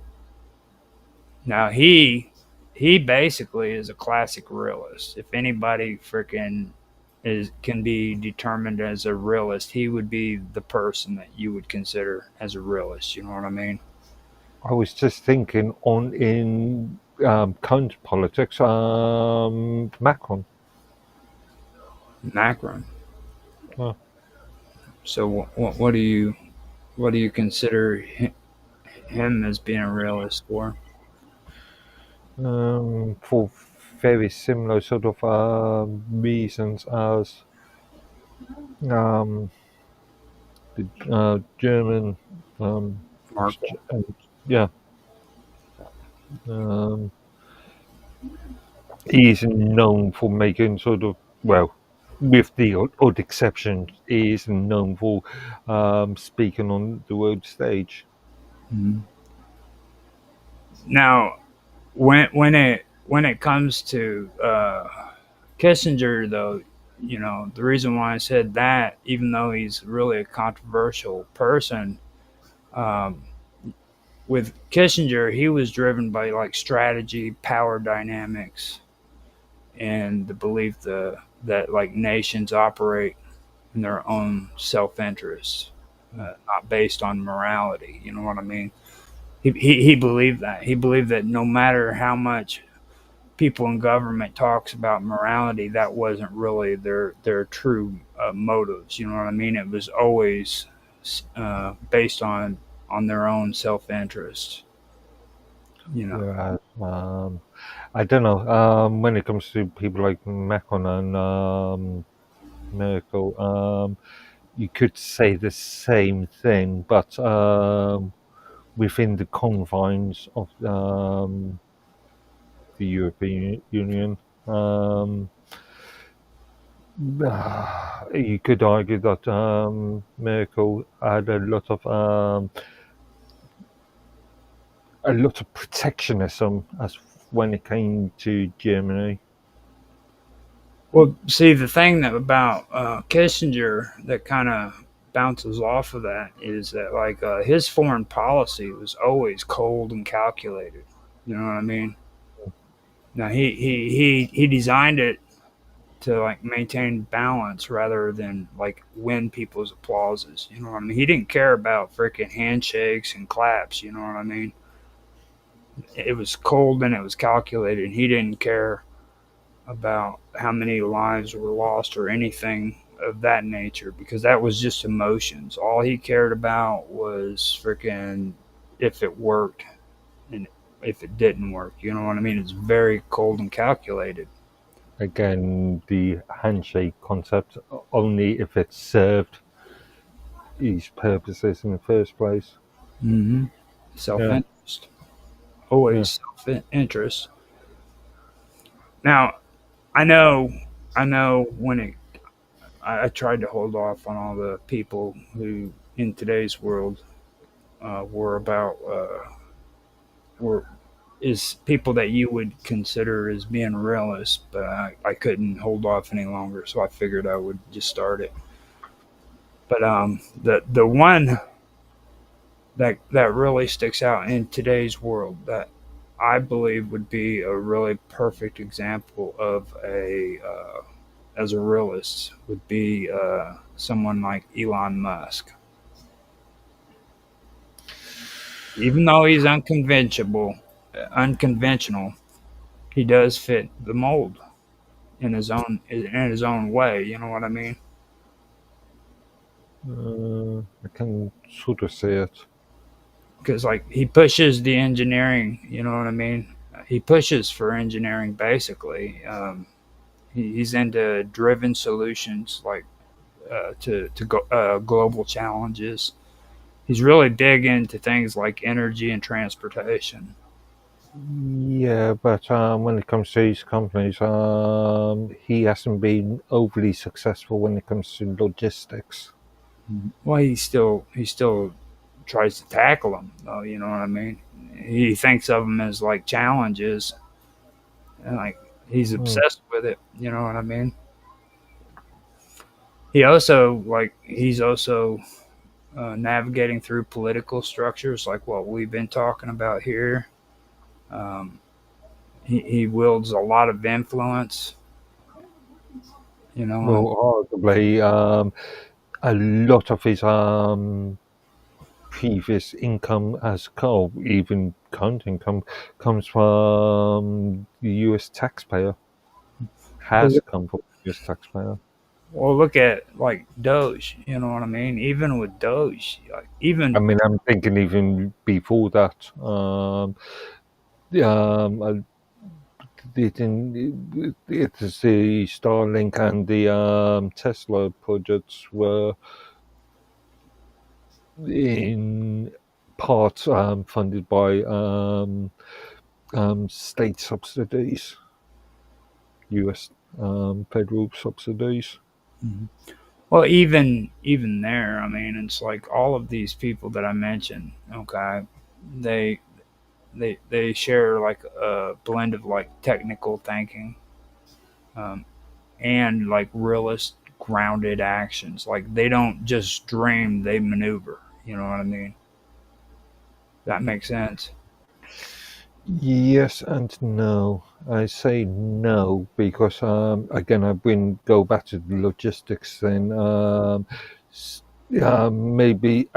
now he basically is a classic realist. If anybody freaking is can be determined as a realist, he would be the person that you would consider as a realist. You know what I mean? I was just thinking on in current politics, Macron. Macron. Uh, So what do you consider him as being a realist for? for very similar sort of reasons as um, the German, um, Markle. yeah, um, he is known for making sort of, well, with the odd exceptions, he is known for speaking on the world stage. Mhm. Now, when it comes to Kissinger, though, you know the reason why I said that, even though he's really a controversial person, um, with Kissinger, he was driven by like strategy, power dynamics, and the belief that like nations operate in their own self interest, not based on morality. You know what I mean? He believed that. He believed that no matter how much people in government talks about morality, that wasn't really their true motives. You know what I mean? It was always based on their own self interest. You know. Whereas, I don't know, when it comes to people like Macron and Merkel, you could say the same thing, but within the confines of the European Union. Um, you could argue that Merkel had a lot of protectionism as when it came to Germany. Well, see, the thing that about Kissinger that kind of bounces off of that is that like his foreign policy was always cold and calculated. You know what I mean? Now he designed it to like maintain balance rather than like win people's applauses. You know what I mean? He didn't care about freaking handshakes and claps. You know what I mean? It was cold and it was calculated. He didn't care about how many lives were lost or anything of that nature because that was just emotions. All he cared about was freaking if it worked and if it didn't work. You know what I mean? It's very cold and calculated. Again, the handshake concept only if it served these purposes in the first place. Mm-hmm. Self Yeah, interest. yeah. Always self interest. Now, I know, I know when it, I tried to hold off on all the people who in today's world were about were is people that you would consider as being realists, but I couldn't hold off any longer, so I figured I would just start it. But the one that really sticks out in today's world that I believe would be a really perfect example of as a realist would be someone like Elon Musk. Even though he's unconventional, he does fit the mold in his own way. You know what I mean? I can sort of see it. Because like he pushes the engineering. You know what I mean? He pushes for engineering basically. He's into driven solutions like global challenges. He's really big into things like energy and transportation. Yeah, but when it comes to these companies, he hasn't been overly successful when it comes to logistics. Well, he still tries to tackle them, though. You know what I mean? He thinks of them as like challenges, and like he's Mm. obsessed with it. You know what I mean? He's also navigating through political structures like what we've been talking about here. Um, he wields a lot of influence. You know, and Well, arguably, a lot of his previous income as coal, even current income, comes from the US taxpayer, has come from the US taxpayer. well, look at like Doge. You know what I mean? Even with Doge, like I even mean, I'm thinking even before that, uh, it's the Starlink and the Tesla projects were in part funded by state subsidies, US federal subsidies. Mhm. Well, even there, I mean, it's like all of these people that I mentioned. Okay, they they share like a blend of like technical thinking um, and like realist grounded actions. Like they don't just dream, they maneuver. You know what I mean? That makes sense. Yes and no. I say no because again I go back to the logistics then. Maybe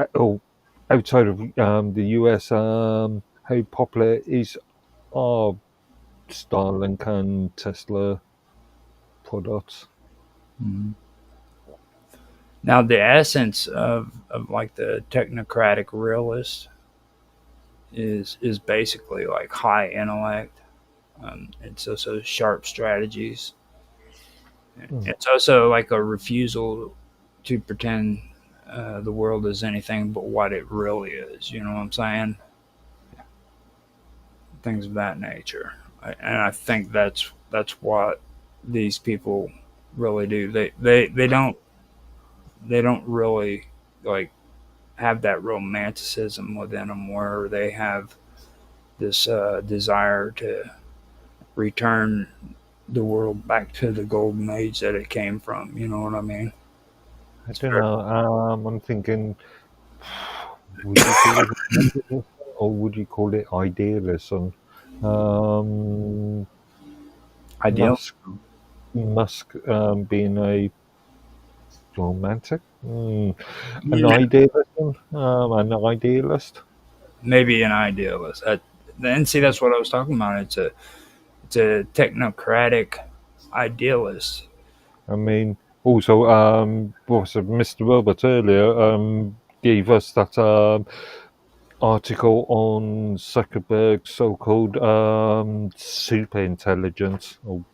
outside of the US, how popular is our Starlink and Tesla products? Mhm. Now, the essence of like the technocratic realist is basically like high intellect. It's also sharp strategies. Mm. It's also like a refusal to pretend the world is anything but what it really is. You know what I'm saying? Things of that nature. And I think that's what these people really do. They don't really like have that romanticism within them where they have this desire to return the world back to the golden age that it came from. You know what I mean? I It's don't very know. I'm thinking, would you call it romanticism or would you call it idealism? Um, ideal. Musk Musk being a romantic, an Yeah, idealism, an idealist. maybe an idealist. And see, that's what I was talking about. It's a technocratic idealist. I mean, also, Mr. Robert earlier gave us that article on Zuckerberg's so-called super intelligence, or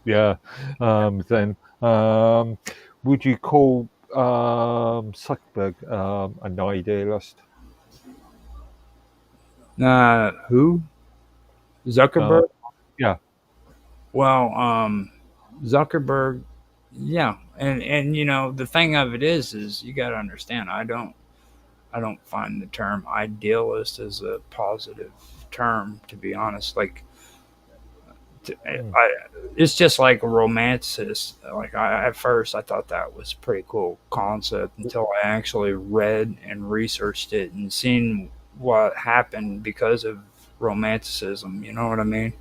yeah. Then, would you call Zuckerberg an idealist? Who? Uh, Zuckerberg? yeah. Well, Zuckerberg, yeah, and you know the thing of it is you got to understand. I don't find the term idealist as a positive term, to be honest. Like, Mm. it's just like a romanticist. Like, at first, I thought that was a pretty cool concept until I actually read and researched it and seen what happened because of romanticism. You know what I mean?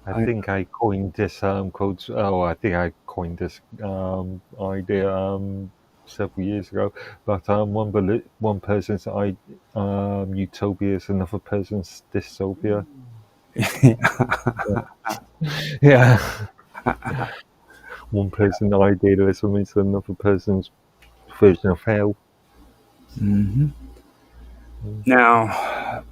I think I coined this quote. Oh, I think I coined this idea several years ago. But one person's utopia is another person's dystopia. Yeah. One person's idealism is another person's version of hell. Now,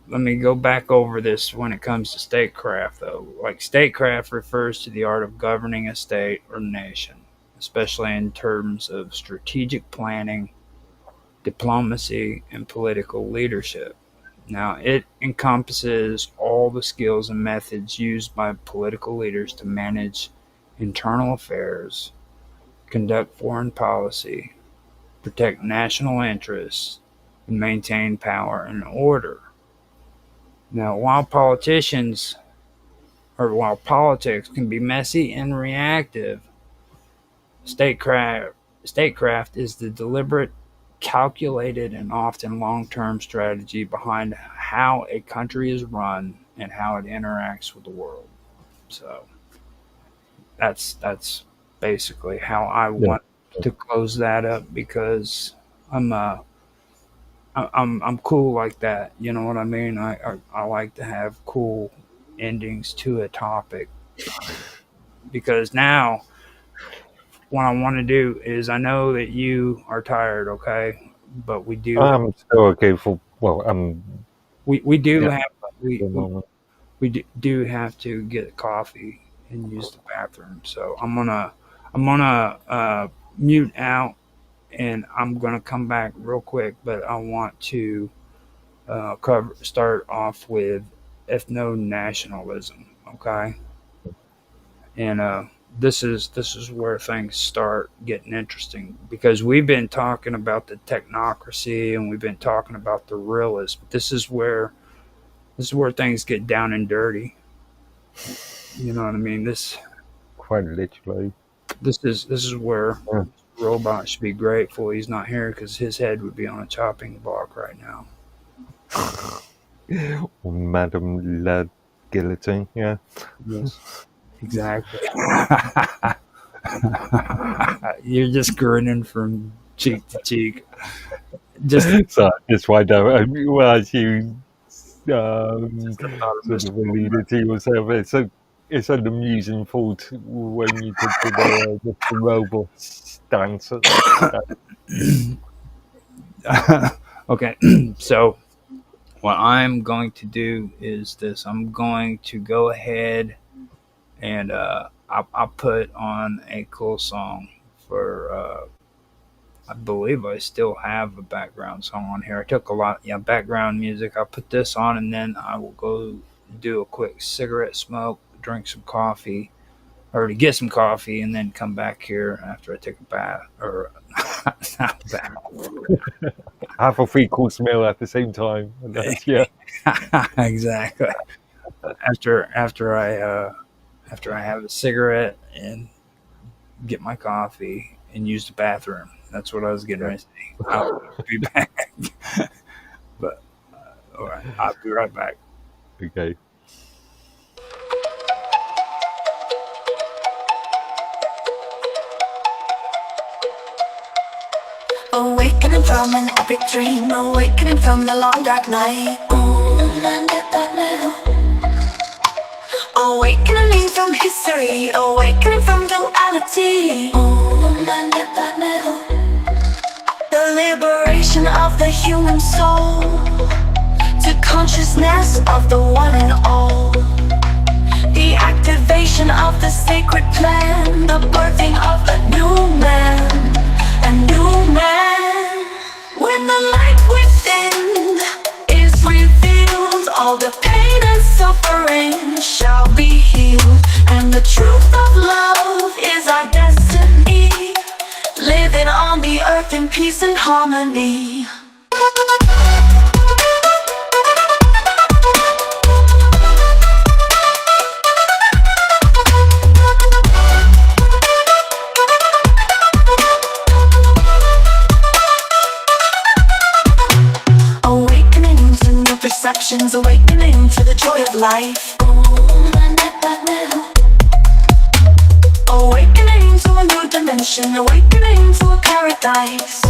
let me go back over this when it comes to statecraft, though. Like, statecraft refers to the art of governing a state or nation, especially in terms of strategic planning, diplomacy, and political leadership. Now, it encompasses all the skills and methods used by political leaders to manage internal affairs, conduct foreign policy, protect national interests, and maintain power and order. Now, while politics can be messy and reactive, statecraft is the deliberate, calculated, and often long-term strategy behind how a country is run and how it interacts with the world. So that's basically how I want to close that up, because I'm cool like that. You know what I mean? I like to have cool endings to a topic, because now what I want to do is, I know that you are tired, okay, but we do. I'm still okay for we do have we do have to get coffee and use the bathroom. So I'm gonna mute out, and I'm gonna come back real quick. But I want to start off with ethnonationalism, okay? And this is where things start getting interesting, because we've been talking about the technocracy and we've been talking about the realist, but this is where things get down and dirty. You know what I mean? Quite literally. This is where Robot should be grateful he's not here, because his head would be on a chopping block right now. Madame La Guillotine, yeah. Yes, exactly. You're just grinning from cheek to cheek. So that's why I realize you sort of alluded to yourself. It's an amusing thought when you consider the robot stance. Okay, so what I'm going to do is this. I'm going to go ahead and I'll put on a cool song for, I believe I still have a background song on here. I took a lot, background music. I'll put this on, and then I will go do a quick cigarette smoke, drink some coffee, or to get some coffee, and then come back here after I take a bath, or not bath. Have a 3-course meal at the same time. Yeah, exactly. After I have a cigarette and get my coffee and use the bathroom. That's what I was getting ready to say. I'll be back. But all right, I'll be right back. Okay. Awakening from an epic dream, awakening from the long dark night. Awakening from history, awakening from duality. The liberation of the human soul to consciousness of the one and all. The activation of the sacred plan, the birthing of a new man. A new man. When the light within is revealed, all the pain and suffering shall be healed, and the truth of love is our destiny, living on the earth in peace and harmony. options, awakening to the joy of life. Awakening to a new dimension, awakening to a paradise.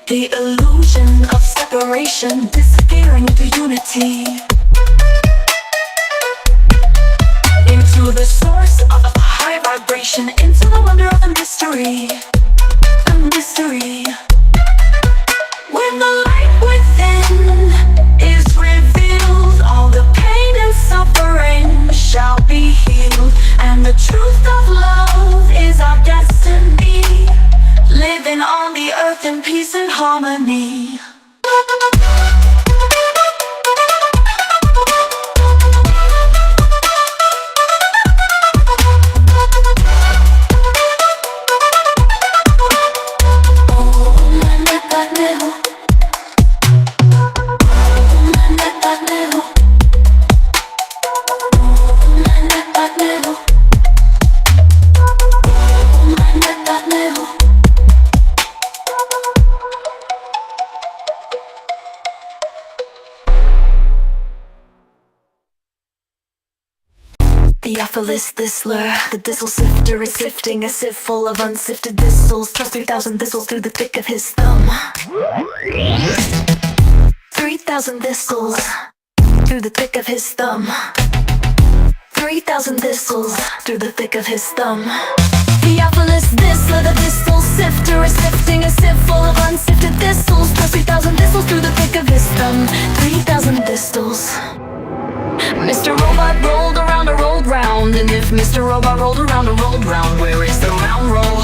The illusion of separation disappearing into unity, into the source of a high vibration, into the wonder of the mystery. The mystery. When the light within is revealed, all the pain and suffering shall be healed, and the truth of love is our destiny, living on the earth in peace and harmony. Theophilus Thistler, the thistle sifter is sifting a sieve full of unsifted thistles. Thrust 3,000 thistles through the thick of his thumb. 3,000 thistles through the thick of his thumb. 3,000 thistles through the thick of his thumb. Theophilus Thistler, the thistle sifter is sifting a sieve full of unsifted thistles. Thrust 3,000 thistles through the thick of his thumb. 3,000 thistles. Mr. Robot rolled around and rolled round, and if Mr. Robot rolled around and rolled round, where is the round roll?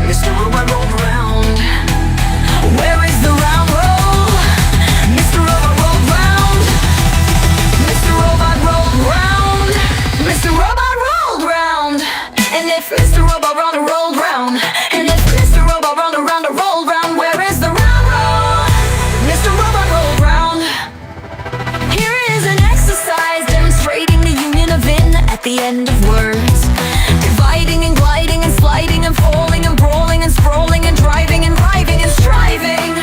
Mr. Robot rolled round. Where is the round roll? Mr. Robot rolled round. Mr. Robot rolled round. Mr. Robot rolled round. And if Mr. Robot rolled and rolled round, and if Mr. Robot rolled around and rolled round, where is the round roll? Mr. Robot rolled round. Here is an exercise demonstrating the union of in at the end of words, dividing and gliding and sliding and falling and brawling and sprawling and driving and driving and striving,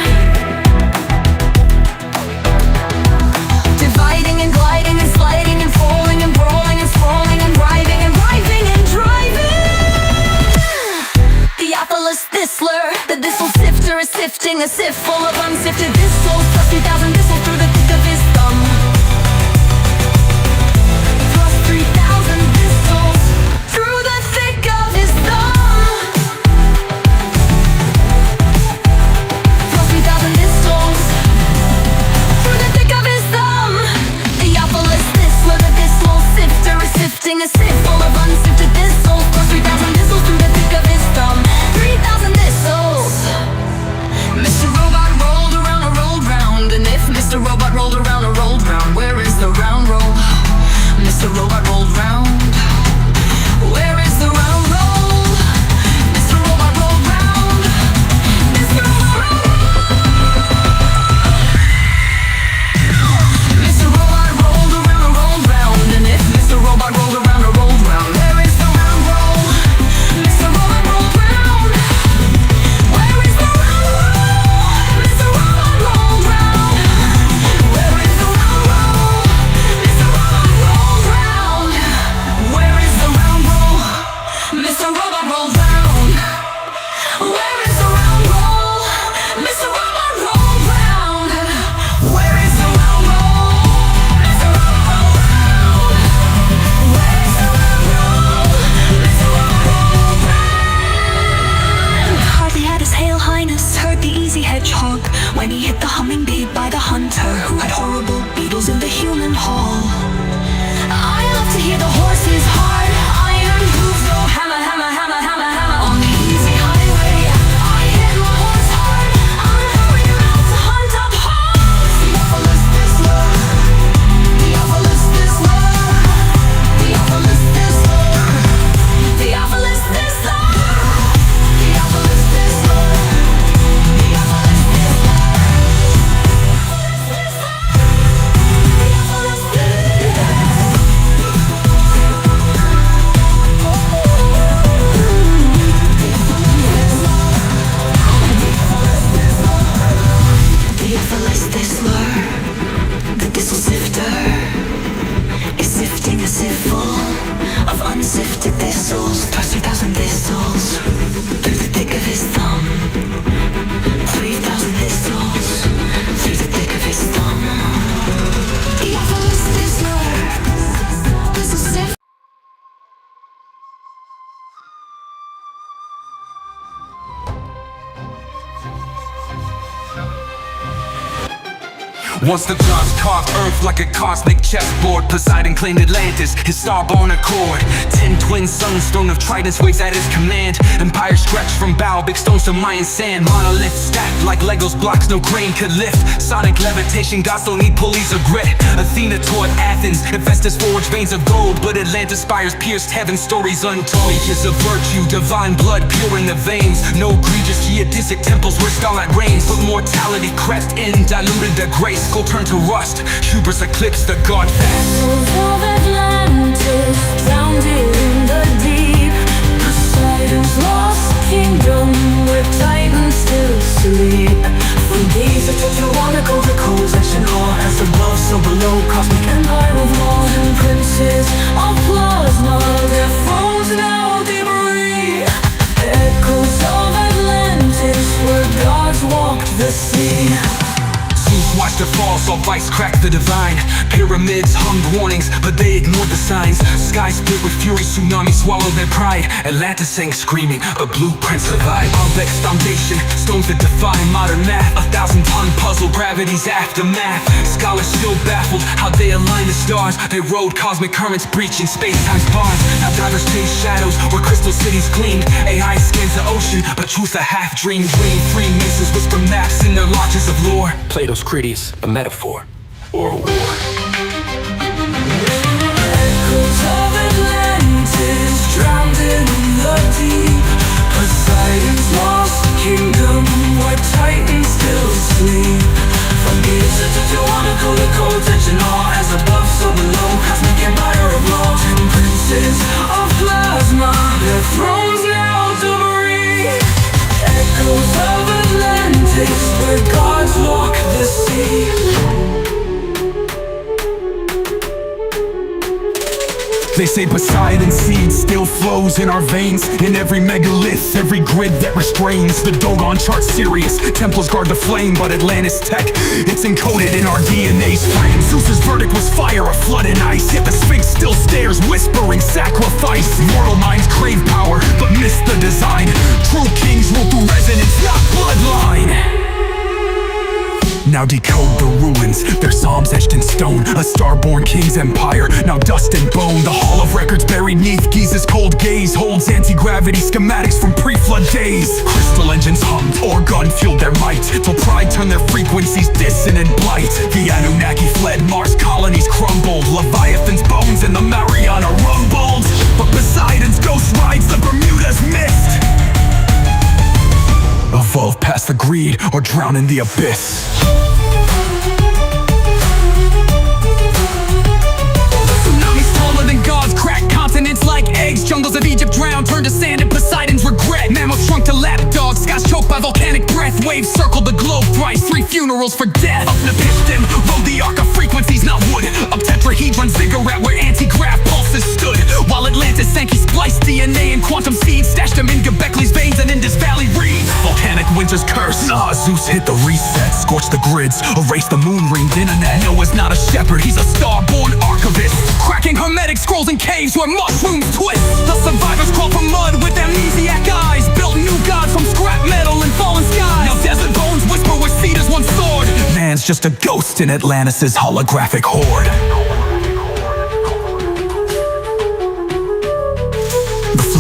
dividing and gliding and sliding and falling and brawling and sprawling and driving and driving and driving. Theophilus Thistler, the thistle sifter is sifting a sieve full of unsifted thistles. Plus 3,000 thistles through the thick of his thumb. 3,000 thistles through the thick of his thumb. 3,000 thistles through the thick of his thumb. Theophilus Thistler, the thistle sifter is sifting a sieve full of unsifted thistles. Plus 3,000 thistles through the thick of his thumb. 3,000 thistles. Mr. Robot rolled around and rolled round, and if Mr. Once the gods carved earth like a cosmic chessboard, Poseidon claimed Atlantis, his star-born accord. 10 twin suns, throne of tridents waves at his command. Empire stretched from bow, big stones to Mayan sand. Monoliths stacked like Legos blocks no crane could lift. Sonic levitation, gods don't need pulleys or grit. Athena taught Athens, Hephaestus forged veins of gold, but Atlantis spires pierced heaven, stories untold. Is of virtue, divine blood pure in the veins. No egregious geodesic temples where starlight reigns, but mortality crept in, diluted the grace. Gold turned to rust, hubris eclipsed the god fast. Of Atlantis, drowned in the deep. Poseidon's lost kingdom, where titans still sleep. From Giza to Tiwanaku, the coalition all as above, so below. Cosmic empire of modern princes of plasma, their thrones now debris. Echoes of Atlantis, where gods walked the sea. Zeus watched the fall, saw vice crack the divine. Pyramids hummed warnings, but they ignored the signs. Sky split with fury, tsunami swallowed their pride. Atlantis sang screaming, but blueprints survived. Baalbek's foundation, stones that defy modern math. 1,000-ton puzzle, gravity's aftermath. Scholars still baffled how they align the stars. They rode cosmic currents, breaching space-time's bars. Now divers chase shadows where crystal cities gleamed. AI scans the ocean, but truth a half-dream. Dream Freemasons whisper maps in their lodges of lore. Plato's Critias, a metaphor or a war. Echoes of Atlantis, drowned in the deep. Poseidon's lost kingdom, where titans still sleep. From Giza to Tiwanaku, the coalition all as above, so below. Cosmic empire of law, 10 princes of plasma, their thrones now debris. Echoes of Atlantis, where gods walk the sea. They say Poseidon's seed still flows in our veins. In every megalith, every grid that restrains. The Dogon chart Sirius, temples guard the flame. But Atlantis tech, it's encoded in our DNA's frame. Zeus's verdict was fire, a flood and ice. Yet the Sphinx still stares, whispering sacrifice. Mortal minds crave power, but miss the design. True kings rule through resonance, not bloodline. Now decode the ruins, their psalms etched in stone. A star-born king's empire, now dust and bone. The hall of records buried neath Giza's cold gaze holds anti-gravity schematics from pre-flood days. Crystal engines hummed, organ fueled their might, till pride turned their frequencies dissonant blight. The Anunnaki fled, Mars colonies crumbled. Leviathan's bones and the Mariana rumbled. But Poseidon's ghost rides the Bermuda's mist. Evolve past the greed or drown in the abyss. Tsunamis taller than gods, crack continents like eggs. Jungles of Egypt drowned, turned to sand in Poseidon's regret. Mammals shrunk to lapdogs, skies choked by volcanic breath. Waves circled the globe thrice, 3 funerals for death. Up Nepistim, rode the arc of frequencies, not wood. Up tetrahedron ziggurat where anti-grav pulses stood. While Atlantis sank, he spliced DNA and quantum seeds, stashed them in Göbekley's veins and Indus Valley reeds. Volcanic winter's curse, Zeus hit the reset, scorched the grids, erased the moon-ringed internet. Noah's not a shepherd, he's a star-born archivist, cracking hermetic scrolls in caves where mushrooms twist. The survivors crawl from mud with amnesiac eyes, built new gods from scrap metal and fallen skies. Now desert bones whisper where cedars once soared. Man's just a ghost in Atlantis' holographic horde.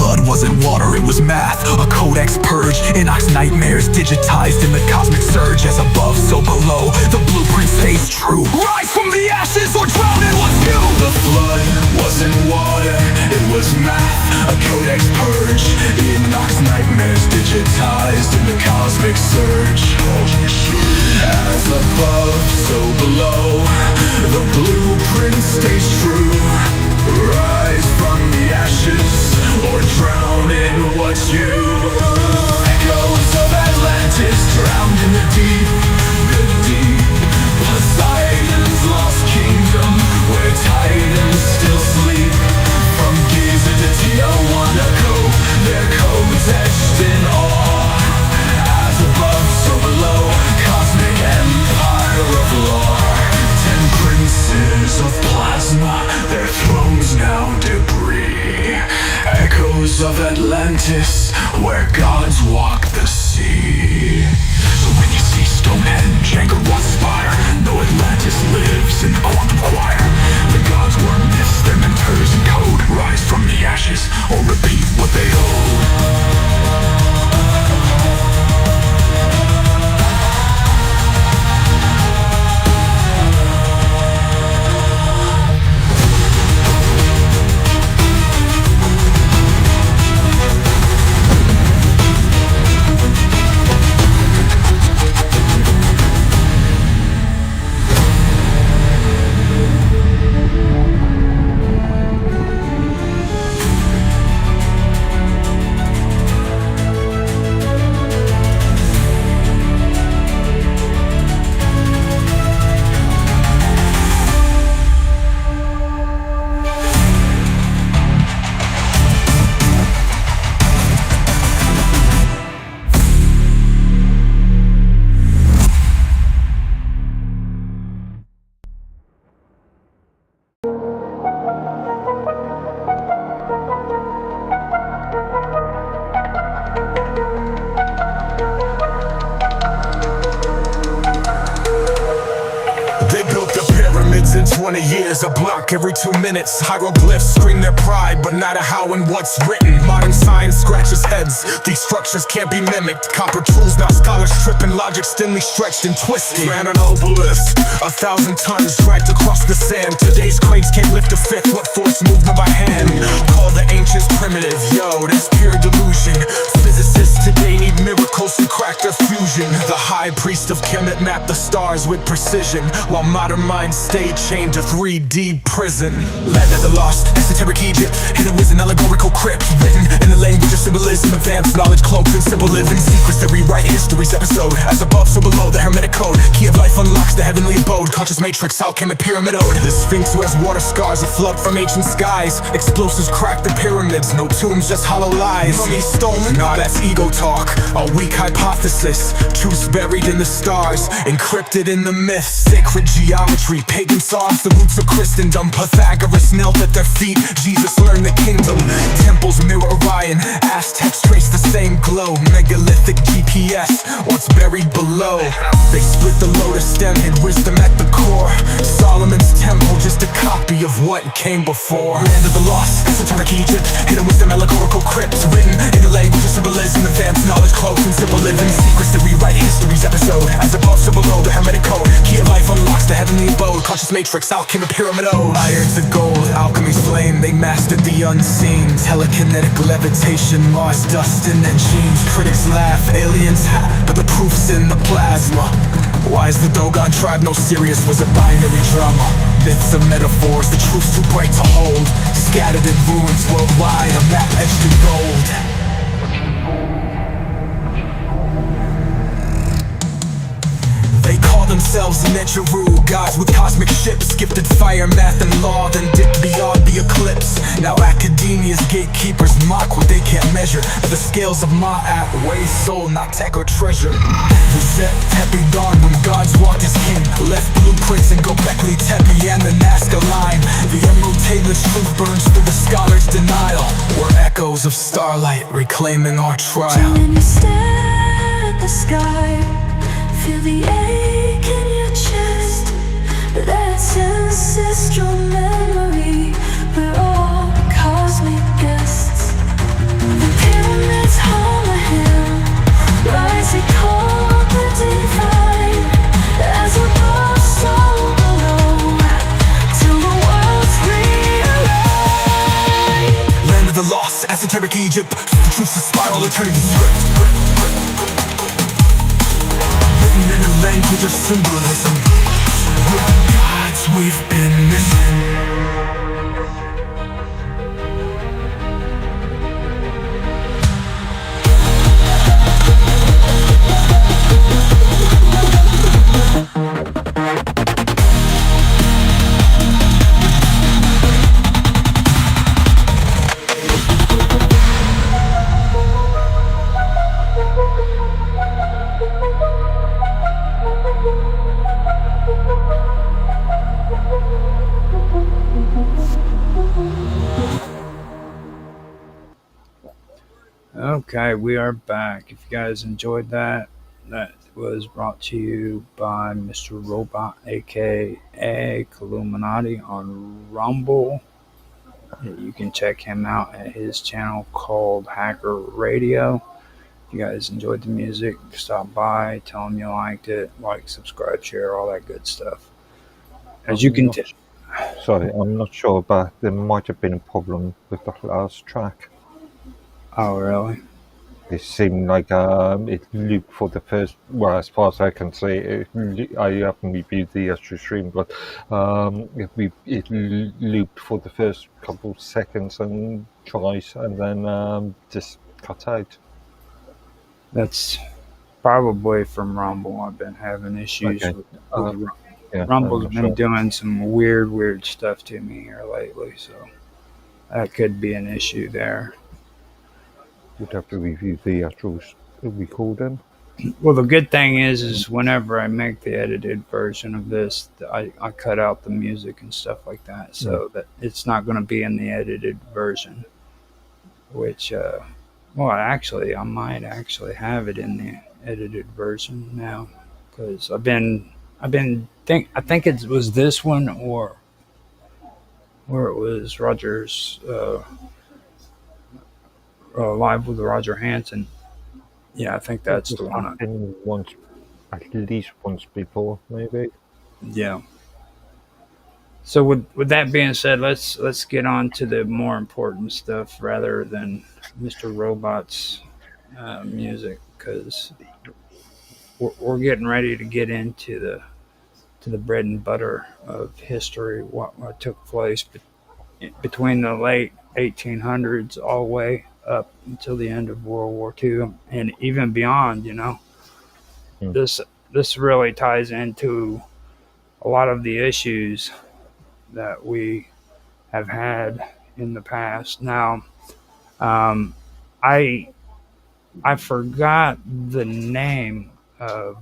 Blood wasn't water, it was math. A codex purged, Enoch's nightmares digitized in the cosmic surge. As above, so below, the blueprint stays true. Rise from the ashes or drown in what's new. The flood wasn't water, it was math. A codex purged, Enoch's nightmares digitized in the cosmic surge. As above, so below, the blueprint stays true. Rise from the ashes or drown in what's you. Echoes of Atlantis drowned in the deep, the deep. Poseidon's lost kingdom, where titans still sleep. From Giza to Tiwanaku, their codes etched in awe. As above, so below, cosmic empire of law. 10 princes of plasma, their thrones now debris. Echoes of Atlantis, where gods walk the sea. So when you see Stonehenge, Angkor Wat spire, know Atlantis 20 years, a block every 2 minutes. Hieroglyphs scream their pride, but not a how and what's written. Modern science scratches heads, these structures can't be mimicked. Copper tools, now scholars tripping, logic thinly stretched and twisted. Ran an obelisk, 1,000 tons dragged across the sand. Today's crates can't lift a fifth, what force moved them by hand? Call the ancients primitive, yo, that's pure delusion. Physicists today need miracles to crack their fusion. The high priest of Kemet mapped the stars with precision, while modern minds stay chained to 3D prison. Land of the lost, esoteric Egypt, hidden with an allegorical crypt. Written in the language of symbolism, advanced knowledge cloaked in simple living. Secrets that rewrite history's episode. As above, so below, the hermetic code. Key of life unlocks the heavenly abode. Conscious matrix, alchemic pyramid ode. The sphinx who has water scars, a flood from ancient skies. Explosives crack the pyramids, no tombs, just hollow lies. Mummies stolen, nah, that's ego talk. A weak hypothesis, truths buried in the stars, encrypted in the myths. Sacred geometry, pagan songs, the roots of Christendom. Pythagoras knelt at their feet, Jesus learned the kingdom. Temples mirror Orion, Aztecs trace the same glow. Megalithic GPS, what's buried below. They split the lotus stem, hid wisdom at the core. Solomon's temple, just a copy of what came before. Land of the lost, esoteric Egypt, hidden wisdom, allegorical crypts. Written in the language of symbolism, advanced knowledge cloaked in simple living. Secrets that rewrite history's episode. As above, so below, the hermetic code. Key of life unlocks the heavenly abode. Conscious matrix, alchemy pyramid ode. Iron to gold, alchemy's flame, they mastered the unseen. Telekinetic levitation, Mars dust and genes. Critics laugh, aliens but the proof's in the plasma. Why is the Dogon tribe no serious? Was a binary drama. Myths and metaphors, the truth's too bright to hold. Scattered in ruins worldwide, a map etched in gold. They call themselves Negeru, gods with cosmic ships. Gifted fire, math and law, then dipped beyond the eclipse. Now academia's gatekeepers mock what they can't measure. The scales of Ma'at weigh soul, not tech or treasure. The Zet Tepe dawned when gods walked as king. Left blueprints in Gobekli Tepe and the Nazca line. The Emerald Taylor's truth burns through the scholar's denial. We're echoes of starlight reclaiming our trial. When you stare at the sky, feel the ache in your chest. That's ancestral memory. We're all cosmic guests. The pyramids hum a hymn, rising cold the divine. As above, so below, till the world's realigned. Land of the lost, esoteric Egypt, truth's a spiral, eternity script. In the language of symbolism, we're the gods we've been missing. Okay, we are back. If you guys enjoyed that, that was brought to you by Mr. Robot, aka Illuminati, on Rumble. You can check him out at his channel called Hacker Radio. If you guys enjoyed the music, stop by, tell him you liked it, like, subscribe, share, all that good stuff. As you can tell. Sorry, I'm not sure, but there might have been a problem with the last track. Oh, really? It seemed like it looped for the first, well, as far as I can see, I haven't reviewed the extra stream, but it looped for the first couple seconds and twice, and then just cut out. That's probably from Rumble. I've been having issues with Yeah, Rumble's been sure. doing some weird stuff to me here lately, so that could be an issue there. You'd have to review the actual recording. Well, the good thing is whenever I make the edited version of this, I cut out the music and stuff like that, so that it's not going to be in the edited version. Which, well, actually, I might actually have it in the edited version now, because I think it was this one or where it was Roger's Live with Roger Hansen. Yeah, I think that's This the one. happened once, at least once before, maybe. Yeah. So with that being said, let's get on to the more important stuff rather than Mr. Robot's music, because we're getting ready to get into the bread and butter of history, what took place between the late 1800s all the way up until the end of World War II, and even beyond. Mm. This really ties into a lot of the issues that we have had in the past. Now, um, I I forgot the name of,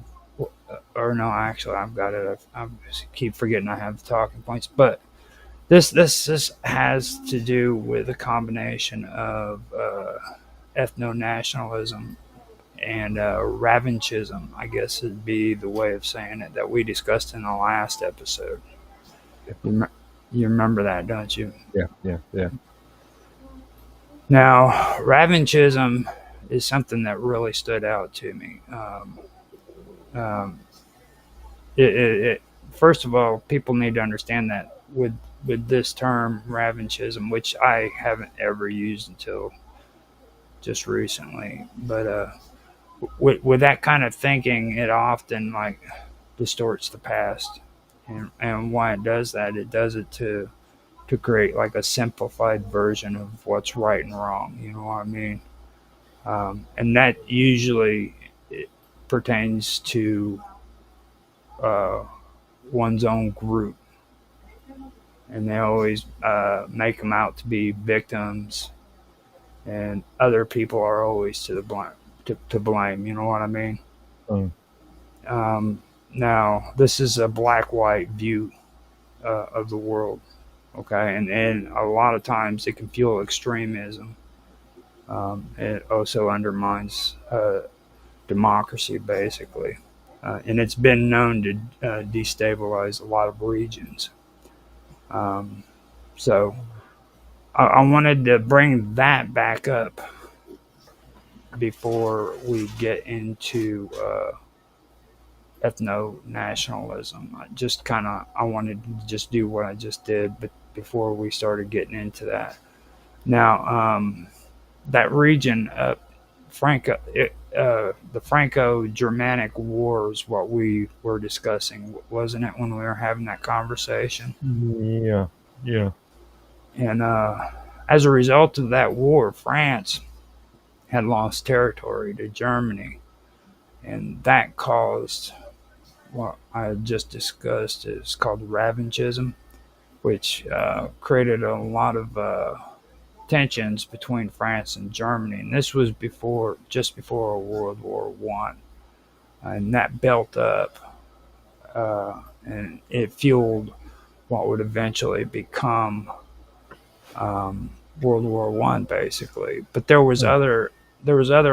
or no, actually, I've got it. I keep forgetting I have the talking points, but this has to do with a combination of ethno-nationalism and revanchism, I guess would be the way of saying it, that we discussed in the last episode. You, you remember that, don't you? Yeah. Now, revanchism is something that really stood out to me. Um, First of all, people need to understand that with this term revanchism, which I haven't ever used until just recently, but with that kind of thinking, it often like distorts the past, and why it does that, it does it to create like a simplified version of what's right and wrong. You know what I mean? And that usually it pertains to uh, one's own group, and they always make them out to be victims, and other people are always to the blame. To blame, you know what I mean? Mm. Now, this is a black-white view of the world, okay, and a lot of times it can fuel extremism. It also undermines democracy, basically. And it's been known to destabilize a lot of regions. So I wanted to bring that back up before we get into ethno-nationalism. I wanted to just do what I just did, but before we started getting into that. Now, that region up the Franco-Germanic War is what we were discussing, wasn't it, when we were having that conversation? Yeah. And as a result of that war, France had lost territory to Germany, and that caused what I just discussed is called revanchism, which created a lot of tensions between France and Germany, and this was just before World War One, and that built up, and it fueled what would eventually become World War One, basically. But there was other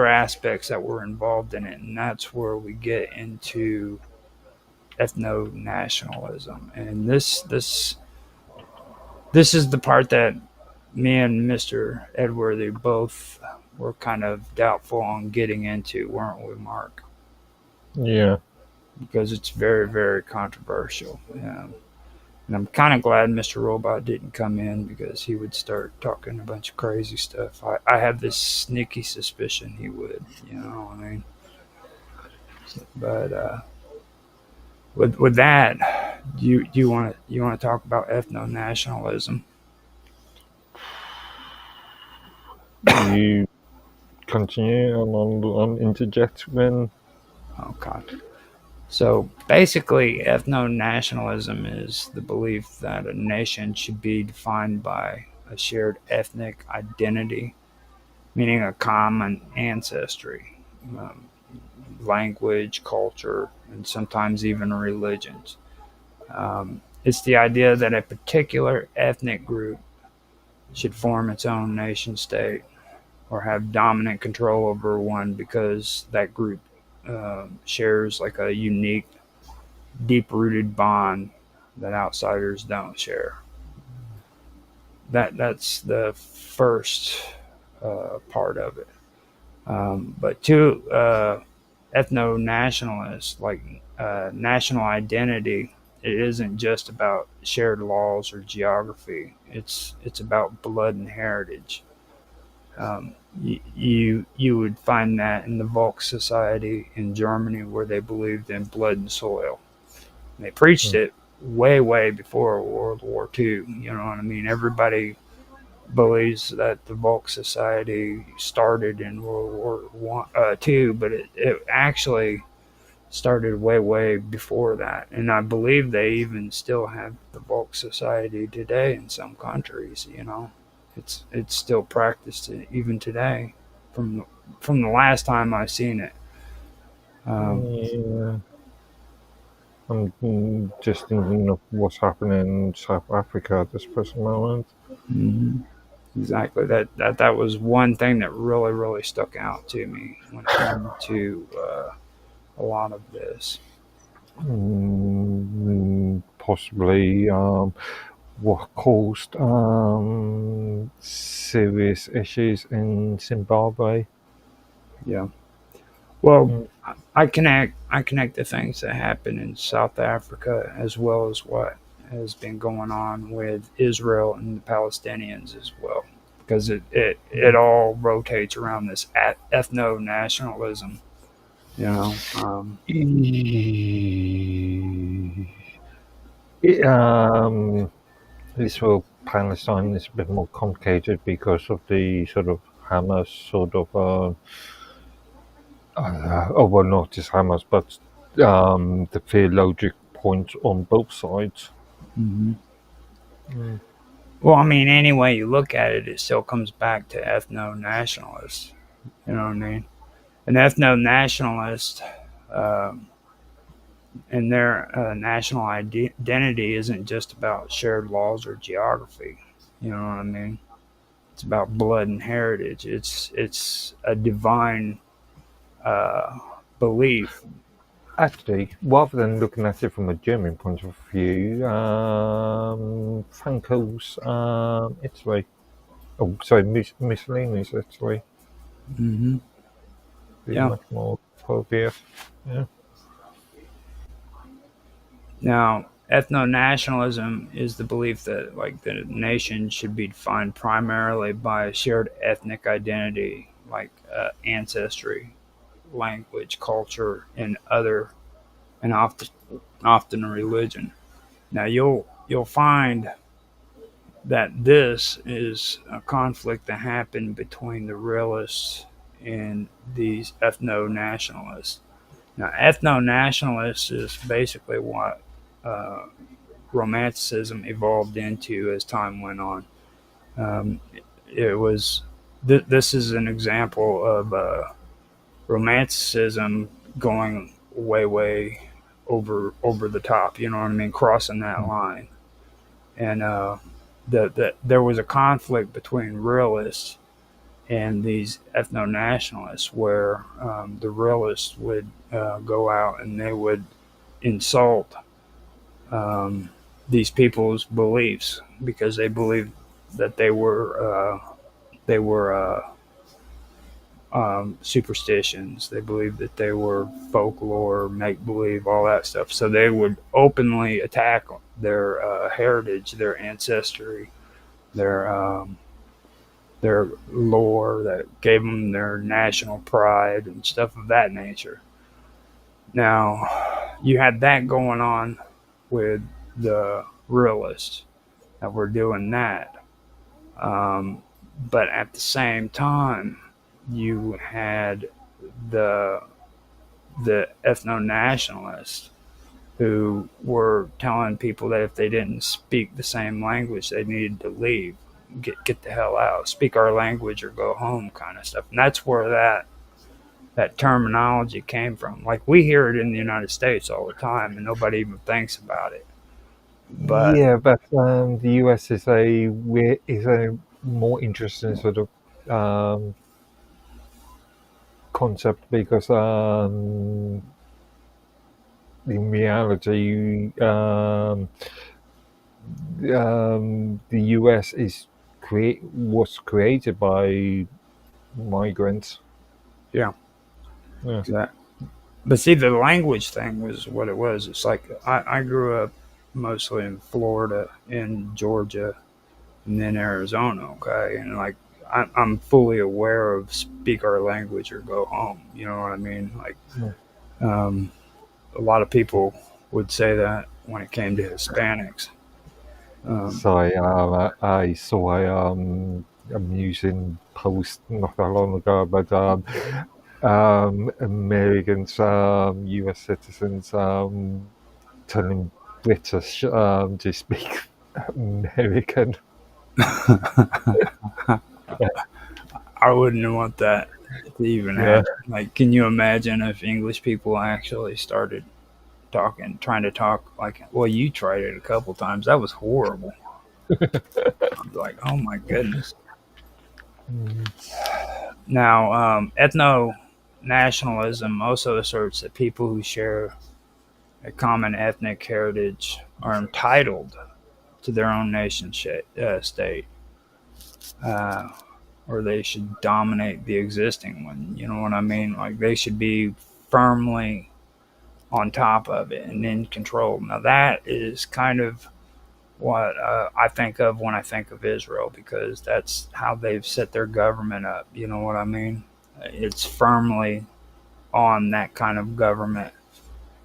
aspects that were involved in it, and that's where we get into ethno-nationalism, and this is the part that me and Mr. Edworthy both were kind of doubtful on getting into, weren't we, Mark? Yeah. Because it's very, very controversial. And I'm kind of glad Mr. Robot didn't come in, because he would start talking a bunch of crazy stuff. I have this sneaky suspicion he would, you know what I mean? But with that, do you want to talk about ethno-nationalism? You continue on interject when. Okay. So basically, ethno-nationalism is the belief that a nation should be defined by a shared ethnic identity, meaning a common ancestry, language, culture, and sometimes even religions. It's the idea that a particular ethnic group should form its own nation state or have dominant control over one, because that group shares like a unique, deep-rooted bond that outsiders don't share. that's the first part of it. But two, ethno-nationalists, like national identity, it isn't just about shared laws or geography. It's about blood and heritage. You would find that in the Volk Society in Germany, where they believed in blood and soil. They preached Mm. it way before World War II. You know what I mean? Everybody believes that the Volk Society started in World War II, but it actually started way before that. And I believe they even still have the Volk Society today in some countries. You know, it's still practiced even today. From from the last time I seen it. Um, Yeah. I'm just thinking of what's happening in South Africa at this present moment. mhm. Exactly. That was one thing that really stuck out to me when it came to a lot of this. Possibly what caused serious issues in Zimbabwe. Yeah. Well, Mm. I connect the things that happen in South Africa as well as what has been going on with Israel and the Palestinians as well, because it all rotates around this ethno nationalism. You know. It, Israel Palestine is a bit more complicated because of the sort of Hamas sort of well, not just Hamas, but the theologic point on both sides. Mhm. Mm. Well, I mean, any way you look at it, it still comes back to ethno nationalists. You know what I mean? An ethno nationalist and their national identity isn't just about shared laws or geography. You know what I mean? It's about blood and heritage. It's a divine uh, belief. Actually, rather than looking at it from a German point of view, Franco's Italy. Oh, sorry, Mussolini's Italy. Hmm. Be Yeah. much more appropriate. Yeah. Now, ethno nationalism is the belief that like the nation should be defined primarily by a shared ethnic identity, like ancestry, language, culture, and often a religion. Now you'll find that this is a conflict that happened between the realists and these ethno nationalists. Now, ethno nationalists is basically what uh, Romanticism evolved into as time went on. Um, it was this is an example of Romanticism going way over the top. You know what I mean? Crossing that line, and there was a conflict between realists and these ethno nationalists, where the realists would go out and they would insult um, these people's beliefs because they believed that they were superstitions. They believed that they were folklore, make believe, all that stuff. So they would openly attack their heritage, their ancestry, their their lore that gave them their national pride and stuff of that nature. Now, you had that going on with the realists that were doing that. Um, but at the same time, you had the the ethno nationalists who were telling people that if they didn't speak the same language, they needed to leave, get the hell out, speak our language or go home, kind of stuff. And that's where that terminology came from. Like we hear it in the United States all the time, and nobody even thinks about it. But Yeah, but the US is a more interesting sort of concept because in reality, the US is was created by migrants. Yeah. Yeah. Exactly. But see, the language thing was what it was. It's like I grew up mostly in Florida, in Georgia, and then Arizona. Okay, and like I'm fully aware of speak our language or go home. You know what I mean? Like Yeah. um, a lot of people would say that when it came to Hispanics. So I saw a amusing post not that long ago, but Americans, U.S. citizens, telling British to speak American. I wouldn't want that to even Yeah. happen. Like, can you imagine if English people actually started talking, trying to talk like, well, you tried it a couple times. That was horrible. I'm like, oh my goodness. Mm. Now, ethno-nationalism also asserts that people who share a common ethnic heritage are entitled to their own nation state, uh, or they should dominate the existing one. You know what I mean? Like they should be firmly on top of it and in control. Now, that is kind of what I think of when I think of Israel, because that's how they've set their government up. You know what I mean? It's firmly on that kind of government.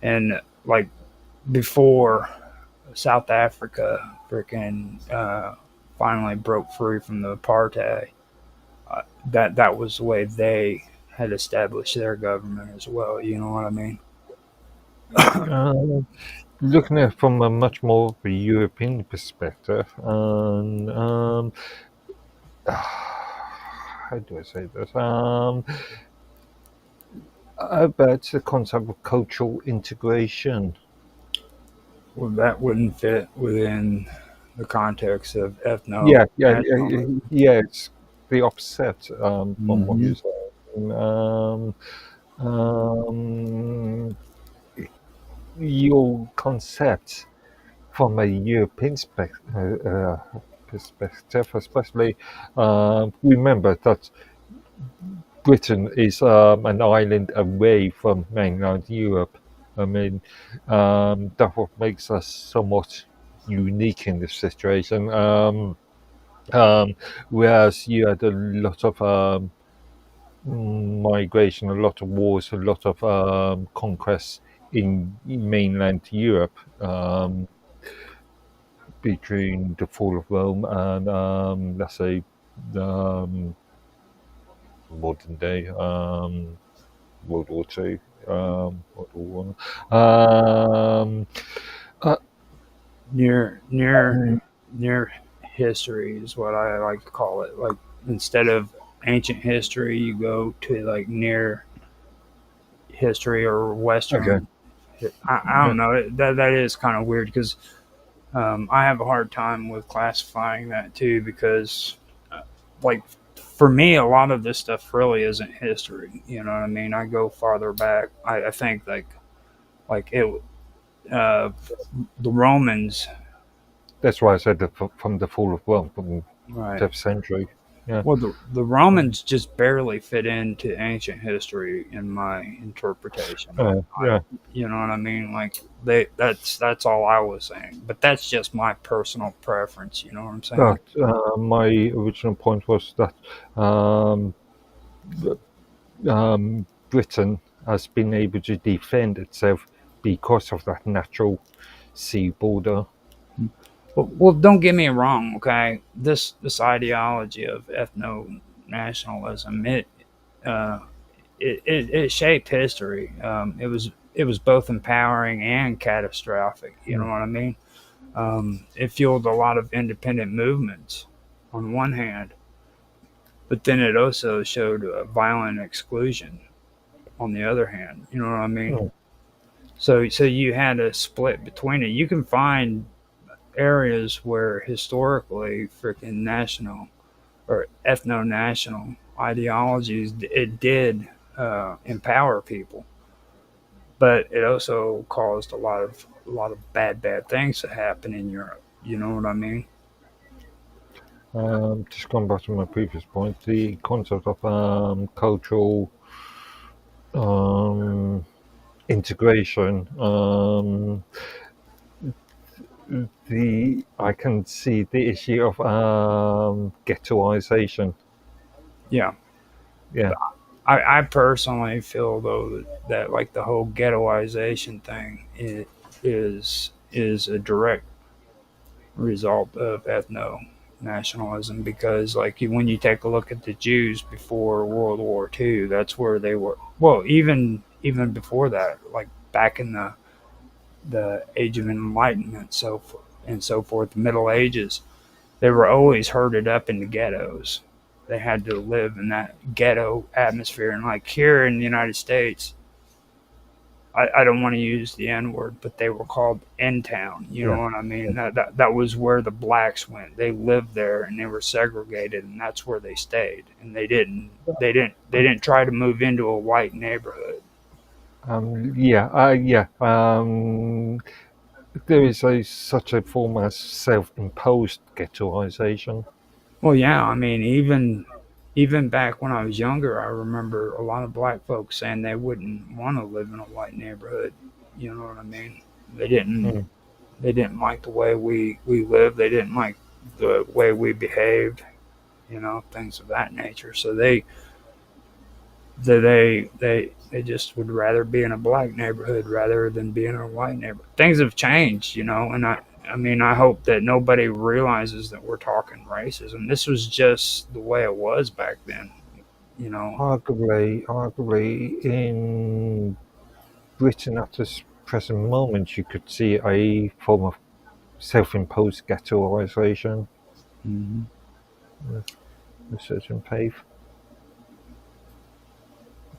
And like before South Africa freaking finally broke free from the apartheid, that was the way they had established their government as well. You know what I mean? Uh, Looking at it from a much more of a European perspective, and how do I say this? About the concept of cultural integration. Well, that wouldn't fit within the context of ethno nationalism. Yeah. It's the opposite from what Mm-hmm. you're saying. Um, your concept from a European perspective, especially remember that Britain is an island away from mainland Europe. I mean, that what makes us somewhat unique in this situation. Um, Whereas you had a lot of migration, a lot of wars, a lot of conquests in mainland Europe between the fall of Rome and, let's say, um, modern day World War Two, World War One. Uh, near near near history is what I like to call it. Like instead of ancient history, you go to like near history or okay. Western. I Yeah. don't know. That is kind of weird because I have a hard time with classifying that too because, like, for me, a lot of this stuff really isn't history. You know what I mean? I go farther back. I think like it uh, the Romans, That's why I said that from the fall of Rome, from right? 10th century. Yeah. Well, the Romans just barely fit into ancient history in my interpretation. Yeah. You know what I mean? Like that's all I was saying. But that's just my personal preference. You know what I'm saying? But my original point was that um, Britain has been able to defend itself because of that natural sea border. Well, don't get me wrong. Okay, this ideology of ethno nationalism uh, it shaped history. It was both empowering and catastrophic. You know Mm. what I mean? It fueled a lot of independent movements on one hand, but then it also showed violent exclusion on the other hand. You know what I mean? Mm. So you had a split between it. You can find areas where historically freaking national or ethno-national ideologies it did empower people, but it also caused a lot of bad things to happen in Europe. You know what I mean? Just going back to my previous point, the concept of cultural um, integration. I can see the issue of ghettoization. Yeah. Yeah, I personally feel though that like the whole ghettoization thing is a direct result of ethno nationalism because like when you take a look at the Jews before World War II, that's where they were. Well, even before that, like back in the Age of Enlightenment, and so forth, the Middle Ages, they were always herded up in the ghettos. They had to live in that ghetto atmosphere, and like here in the United States, I don't want to use the N word, but they were called N town. You know yeah. what I mean? That was where the blacks went. They lived there and they were segregated, and that's where they stayed. And they didn't try to move into a white neighborhood. Yeah. There is such a form as self-imposed ghettoization. Well, yeah, I mean, even back when I was younger, I remember a lot of black folks saying they wouldn't want to live in a white neighborhood. You know what I mean? They didn't Mm. they didn't like the way we lived. They didn't like the way we behaved. Things of that nature. So they just would rather be in a black neighborhood rather than be in a white neighborhood. Things have changed, and I mean I hope that nobody realizes that we're talking racism. This was just the way it was back then, you know. Arguably, in Britain at this present moment, you could see a form of self-imposed ghettoization hmm with a certain pace.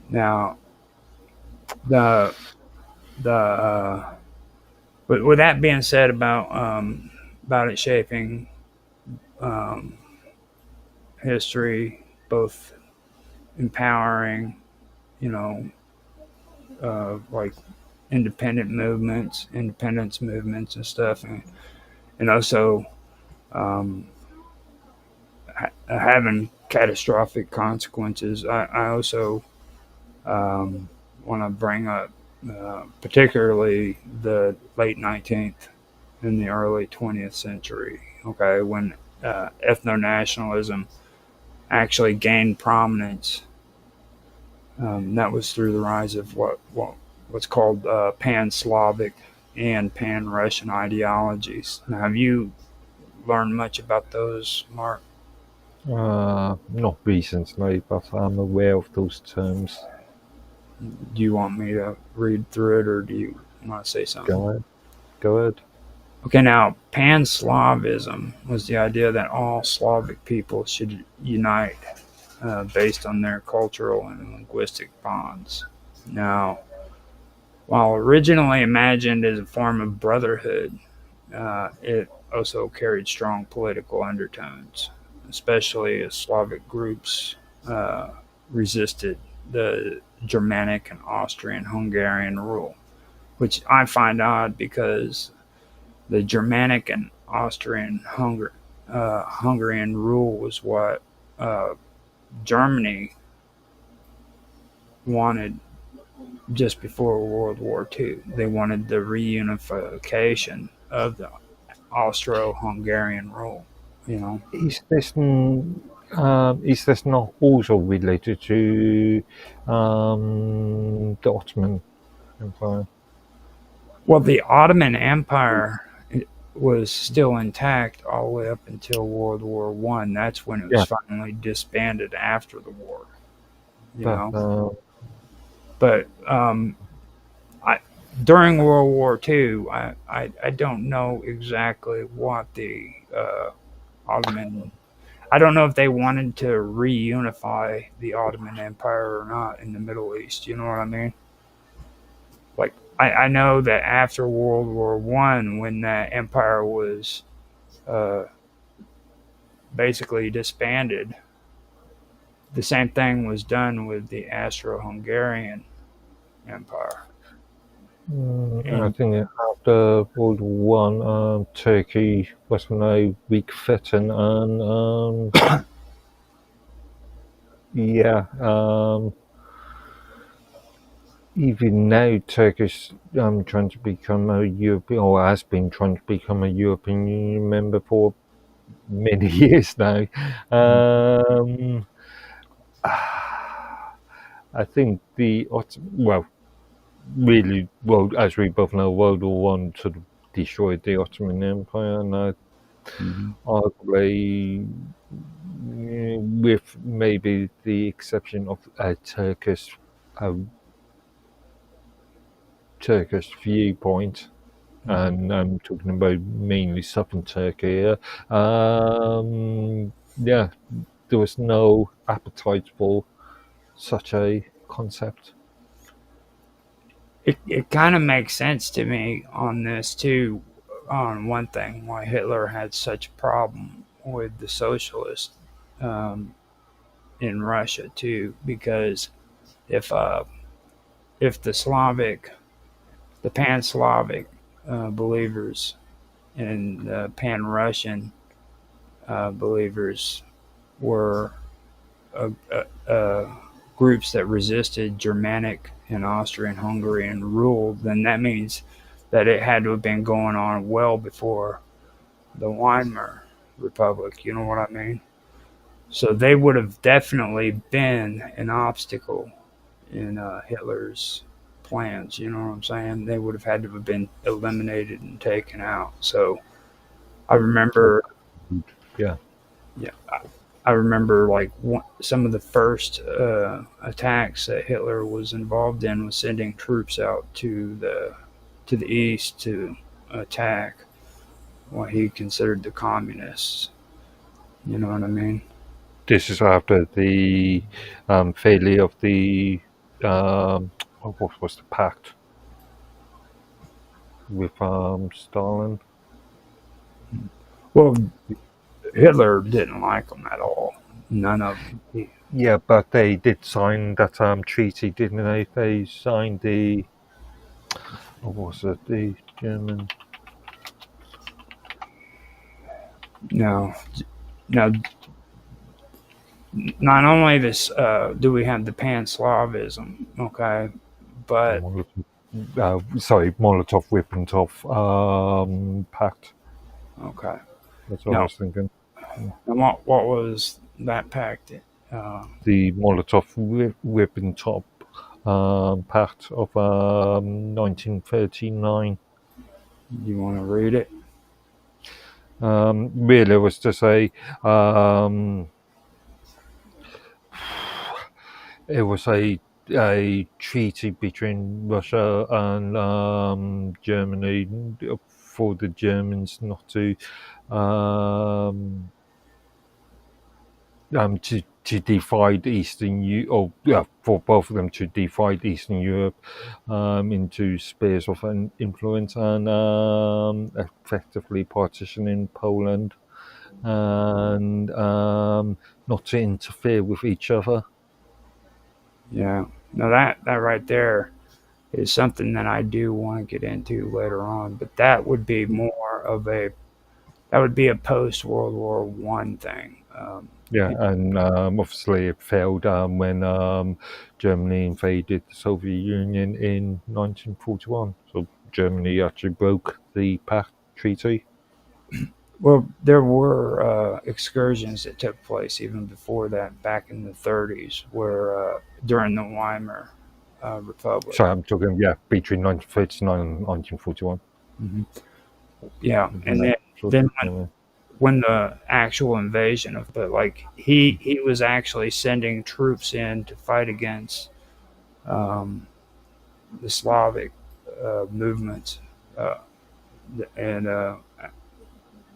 Now the with that being said about it shaping um, history, both empowering, you know, like independence movements and stuff, and also um, having catastrophic consequences. I also want to bring up particularly the late 19th and the early 20th century. Okay, when ethno-nationalism actually gained prominence. That was through the rise of what's called pan-Slavic and pan-Russian ideologies. Now, have you learned much about those, Mark? Not recently, but I'm aware of those terms. Do you want me to read through it, or do you want to say something? Go ahead. Go ahead. Okay, now pan-Slavism was the idea that all Slavic people should unite based on their cultural and linguistic bonds. Now, while originally imagined as a form of brotherhood, it also carried strong political undertones, especially as Slavic groups uh, resisted the Germanic and Austrian Hungarian rule, which I find odd because the Germanic and Austrian Hungarian rule was what uh, Germany wanted just before World War II. They wanted the reunification of the Austro-Hungarian rule. You know, Is this not also related to the Ottoman Empire? well, the Ottoman Empire was still intact all the way up until World War One. That's when it was Yeah, finally disbanded after the war. You but know, but I, during World War II, I don't know exactly what the Ottoman. I don't know if they wanted to reunify the Ottoman Empire or not in the Middle East. You know what I mean? Like I know that after World War One, when that empire was uh, basically disbanded, the same thing was done with the Austro-Hungarian Empire. I And think after World War One, Turkey was no weak threaten, and yeah, even now Turkey's trying to become a European, or has been trying to become a European Union member for many years now. Um, I think well, as we both know, World War One sort of destroyed the Ottoman Empire, and arguably, with maybe the exception of a Turkish viewpoint, and I'm talking about mainly southern Turkey here. Yeah, there was no appetite for such a concept. It kind of makes sense to me on this too. On one thing, why Hitler had such a problem with the socialists um, in Russia too, because if uh, if the pan-Slavic believers and the pan-Russian believers were uh, uh, groups that resisted Germanic and Austrian Hungarian rule, then that means that it had to have been going on well before the Weimar Republic. You know what I mean? So they would have definitely been an obstacle in Hitler's plans. You know what I'm saying? They would have had to have been eliminated and taken out. So I remember, Yeah. yeah, I remember like some of the first attacks that Hitler was involved in was sending troops out to the east to attack what he considered the communists. You know what I mean? This is after the failure of the what was the pact with Stalin? Well, Hitler didn't like them at all. None of them. Yeah, but they did sign that treaty, didn't they? They signed the what was it? The German. No, no. Not only this, do we have the pan-Slavism, okay, but Molotov-Ribbentrop pact. okay. That's what I No, was thinking. and what was that pact? The Molotov-Ribbentrop pact of 1939. You want to read it? Really was to say it was a treaty between Russia and Germany for the Germans not to divide Eastern Europe, for both of them to divide Eastern Europe into spheres of influence, and effectively partitioning Poland, and not to interfere with each other. Yeah. Now that right there is something that I do want to get into later on, but that would be more of a post World War One thing. Yeah, and obviously it failed when Germany invaded the Soviet Union in 1941. So Germany actually broke the pact treaty. Well, there were excursions that took place even before that, back in the 30s, where during the Weimar Republic. So I'm talking, between 1939 and 1941. Mhm. Yeah, and then when the actual invasion of, but like he was actually sending troops in to fight against the Slavic movements, and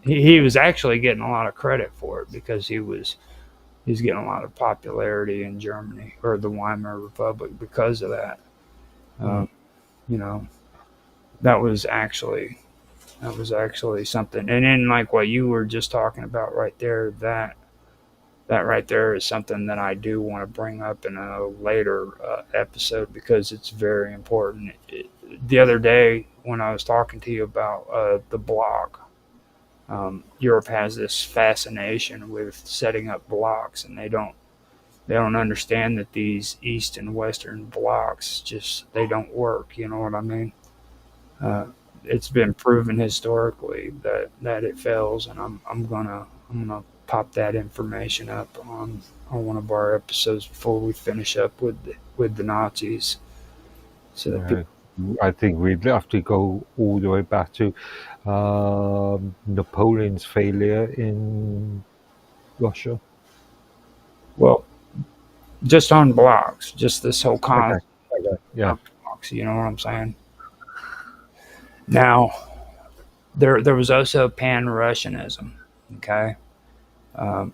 he was actually getting a lot of credit for it because he's getting a lot of popularity in Germany or the Weimar Republic because of that. You know, that was actually something. And then like what you were just talking about right there, that right there is something that I do want to bring up in a later episode because it's very important. The other day when I was talking to you about the bloc. Europe has this fascination with setting up blocks, and they don't understand that these east and western blocks just they don't work. You know what I mean? Uh, it's been proven historically that it fails, and I'm gonna pop that information up on one of our episodes before we finish up with the Nazis, so that Uh, people. I think we'd have to go all the way back to Napoleon's failure in Russia. Well, just on blocks, just this whole Okay. concept Okay. Yeah. of blocks. You know what I'm saying? Now, there was also Pan-Russianism. Okay.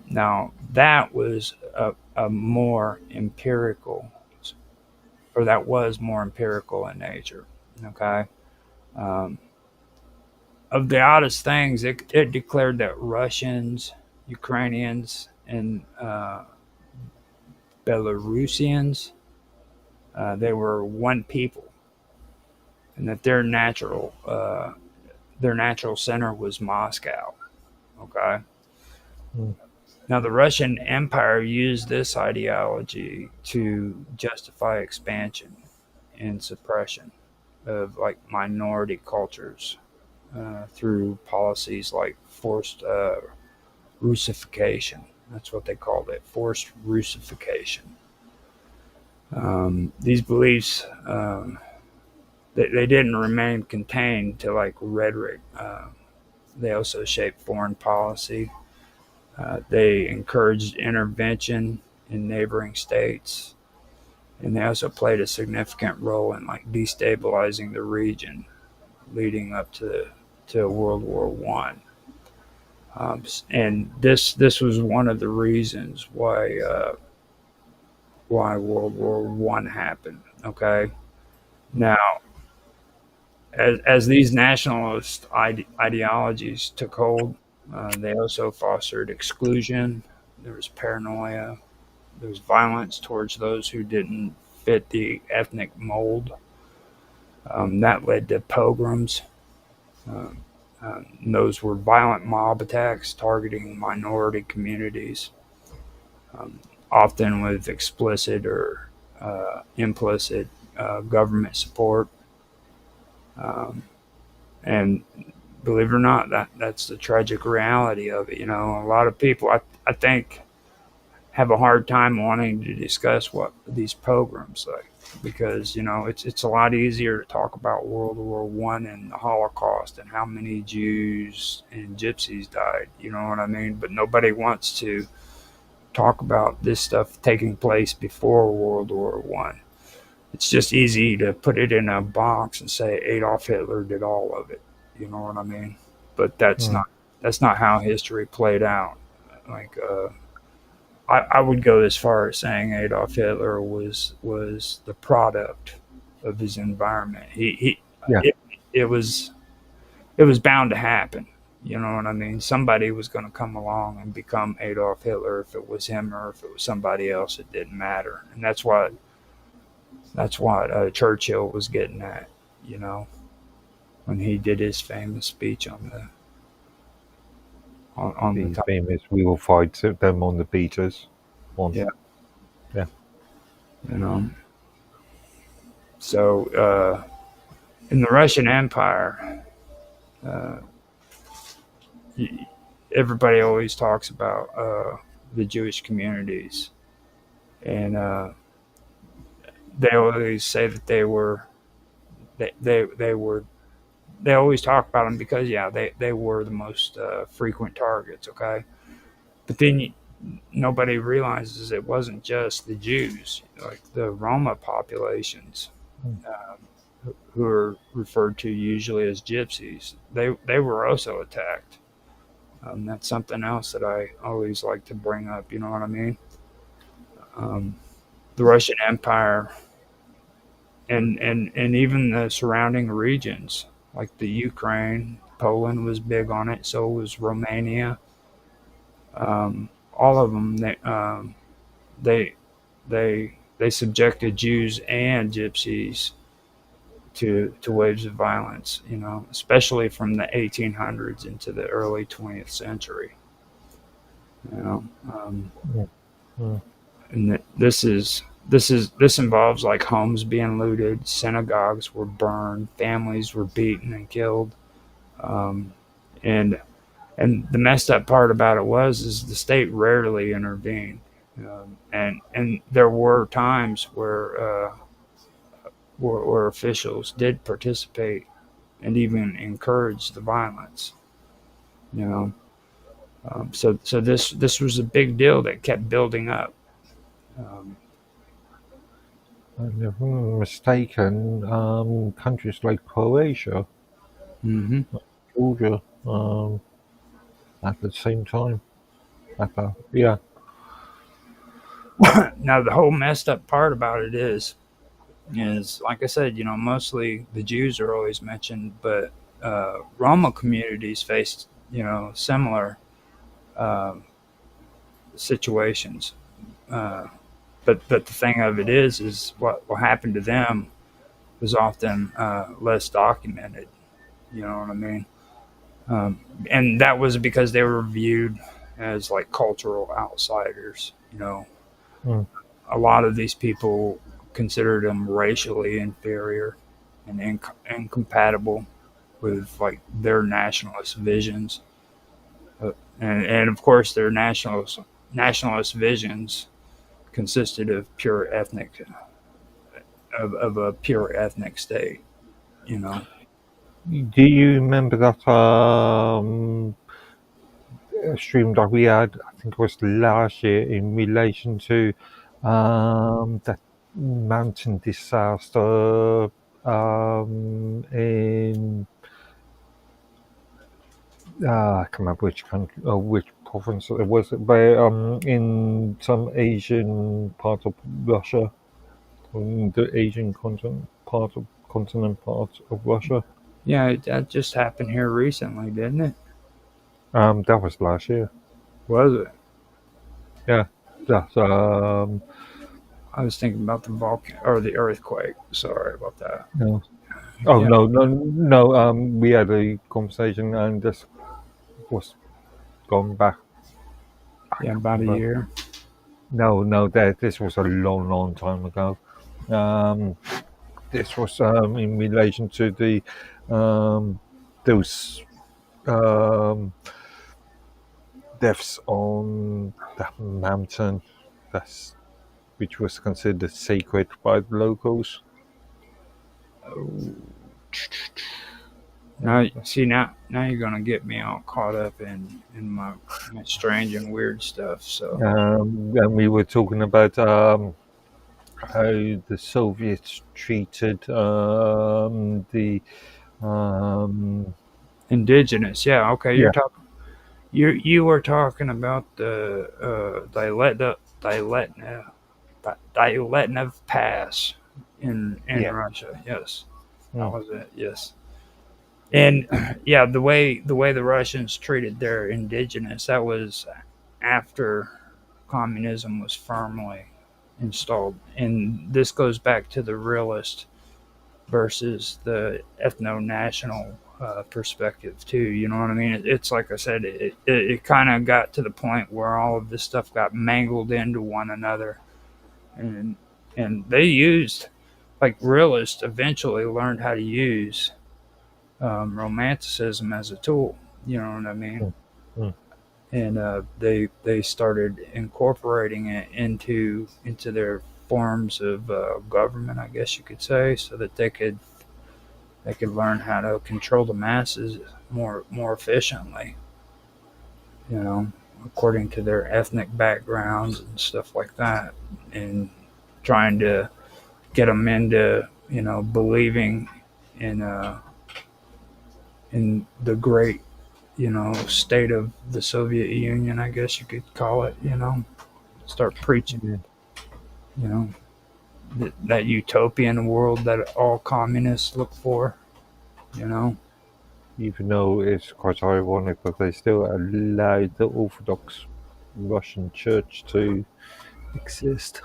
Now that was a more empirical, or that was more empirical in nature. Okay. Um, of the oddest things, it declared that Russians, Ukrainians, and Belarusians, they were one people, and that their natural center was Moscow. Okay. Mm. Now, the Russian Empire used this ideology to justify expansion and suppression of like minority cultures through policies like forced Russification. That's what they called it, forced Russification. These beliefs they didn't remain contained to like rhetoric. They also shaped foreign policy. They encouraged intervention in neighboring states, and they also played a significant role in like destabilizing the region, leading up to World War One. And this was one of the reasons why World War One happened. Okay, now as these nationalist ideologies took hold, they also fostered exclusion. There was paranoia. There was violence towards those who didn't fit the ethnic mold. That led to pogroms. Um, those were violent mob attacks targeting minority communities, um, often with explicit or implicit government support. Um, and believe it or not, that's the tragic reality of it. You know, a lot of people, I think, have a hard time wanting to discuss what these programs like because it's a lot easier to talk about World War One and the Holocaust and how many Jews and Gypsies died. You know what I mean? But nobody wants to talk about this stuff taking place before World War One. It's just easy to put it in a box and say Adolf Hitler did all of it. You know what I mean? But Mm. that's not how history played out. Like I would go as far as saying Adolf Hitler was the product of his environment. He Yeah. it, it was it was bound to happen. You know what I mean? Somebody was going to come along and become Adolf Hitler. If it was him or if it was somebody else, it didn't matter. And that's what Churchill was getting at. You know, when he did his famous speech on the The top. famous "We will fight them on the beaches" one. Yeah, Yeah. you know. So in the Russian Empire, uh, everybody always talks about the Jewish communities, and they always say that they were they always talk about them because yeah they were the most frequent targets. Okay, but then nobody realizes it wasn't just the Jews, like the Roma populations. Mm. Who are referred to usually as gypsies, they were also attacked. That's something else that I always like to bring up. You know what I mean? Um, the Russian Empire and even the surrounding regions, like the Ukraine, Poland was big on it. So was Romania. All of them, they they subjected Jews and Gypsies to waves of violence, especially from the 1800s into the early 20th century. You know, mm, mm, and this involves like homes being looted, synagogues were burned, families were beaten and killed, um, and and the messed up part about it is the state rarely intervened, and there were times where officials did participate and even encourage the violence. You know, so this was a big deal that kept building up. Um, and if I'm not mistaken, countries like Croatia, mhm. Georgia, at the same time. Yeah. Now the whole messed up part about it is like I said, mostly the Jews are always mentioned, but Roma communities faced similar um, situations. Uh, but the thing of it is what happened to them was often less documented. You know what I mean? And that was because they were viewed as like cultural outsiders. Mm, A lot of these people considered them racially inferior and incompatible with like their nationalist visions, and of course their nationalist visions consisted of a pure ethnic state. You know. Do you remember that stream that we had? I think it was last year in relation to that mountain disaster in I can't remember which country or which province it was, but in some Asian part of Russia, in the Asian continent part of Russia. Yeah, that just happened here recently, didn't it? That was last year. Was it? Yeah, that's I was thinking about the volcano or the earthquake. Sorry about that. no. Oh Yeah, no. We had a conversation, and this was gone back. I yeah, can't about a remember. year. No. This was a long time ago. Um, this was in relation to the those um, deaths on that mountain, that's which was considered sacred by the locals. Now, see now you're gonna get me all caught up in my strange and weird stuff. So And we were talking about how the Soviets treated the um, indigenous, yeah, okay. yeah, You were talking about the Diletnev Pass in yeah, Russia. Yes, that mm, was it. Yes. And yeah, the way the Russians treated their indigenous, that was after communism was firmly installed. And this goes back to the realist versus the ethno-national perspective too. You know what I mean? It's like I said, it kind of got to the point where all of this stuff got mangled into one another, and they used like realists eventually learned how to use romanticism as a tool. You know what I mean? mm, mm, And they started incorporating it into their forms of government, I guess you could say, so that they could learn how to control the masses more efficiently. You know, according to their ethnic backgrounds and stuff like that, and trying to get them into believing in the great state of the Soviet Union, I guess you could call it. Start preaching, yeah. you know, that utopian world that all communists look for. You know, Even though it's quite ironic that they still allowed the Orthodox Russian Church to exist.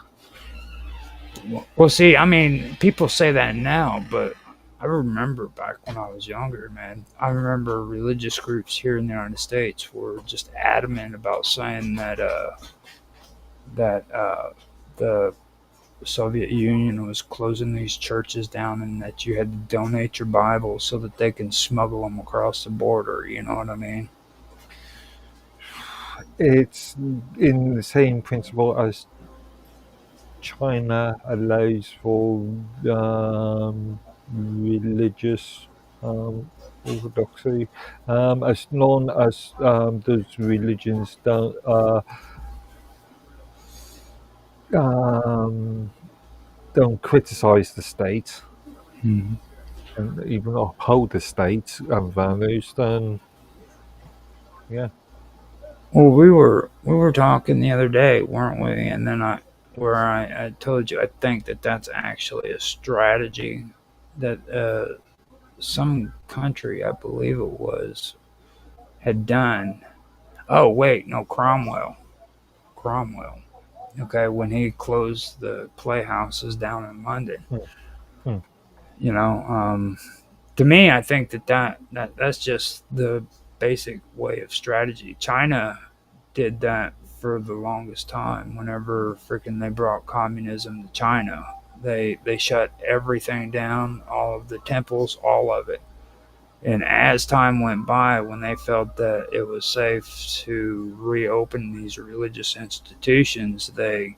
well, see, I mean, people say that now, but I remember back when I was younger, man. I remember religious groups here in the United States were just adamant about saying that the Soviet Union was closing these churches down, and that you had to donate your Bible so that they can smuggle them across the border. You know what I mean? It's in the same principle as China allows for religious orthodoxy, as long as those religions um, don't criticize the state Mm-hmm. and even uphold the state and values, then yeah. Well, we were talking the other day, weren't we? And then I told you I think that that's actually a strategy that some country, I believe it was, had done. Oh wait, no, Cromwell. Cromwell. Okay, when he closed the playhouses down in London. Hmm. Hmm. You know, to me, I think that's just the basic way of strategy. China did that for the longest time. Whenever freaking they brought communism to China, they shut everything down, all of the temples, all of it. And as time went by, when they felt that it was safe to reopen these religious institutions, they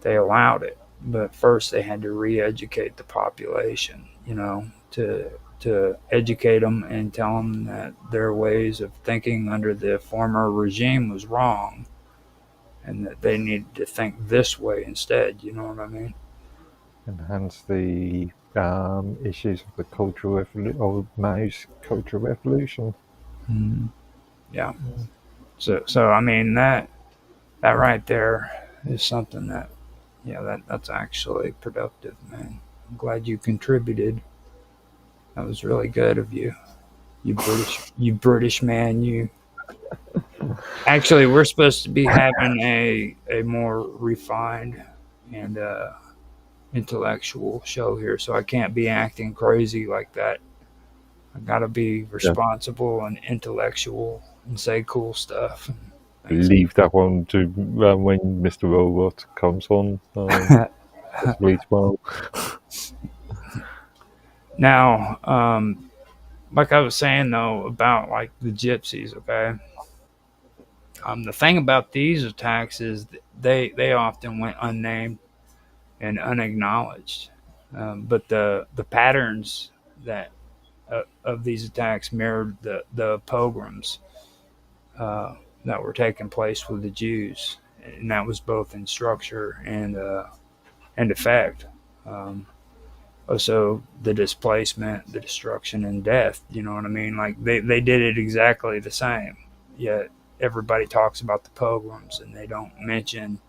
allowed it. But first, they had to re-educate the population, to educate them and tell them that their ways of thinking under the former regime was wrong, and that they needed to think this way instead. You know what I mean? And hence the issues of the cultural or Mao's cultural revolution. Mm-hmm. Yeah. So I mean that right there is something that, yeah, that's actually productive, man. I'm glad you contributed. That was really good of you. You British man, you. Actually, we're supposed to be having a more refined and intellectual show here, so I can't be acting crazy like that. I gotta be responsible and intellectual and say cool stuff. Leave that one to when Mr. Robot comes on. Possibly tomorrow. Now, like I was saying though about like the gypsies, okay. The thing about these attacks is they often went unnamed and unacknowledged, but the patterns that of these attacks mirrored the pogroms that were taking place with the Jews, and that was both in structure and effect. Also, the displacement, the destruction, and death. You know what I mean? Like they did it exactly the same. Yet everybody talks about the pogroms, and they don't mention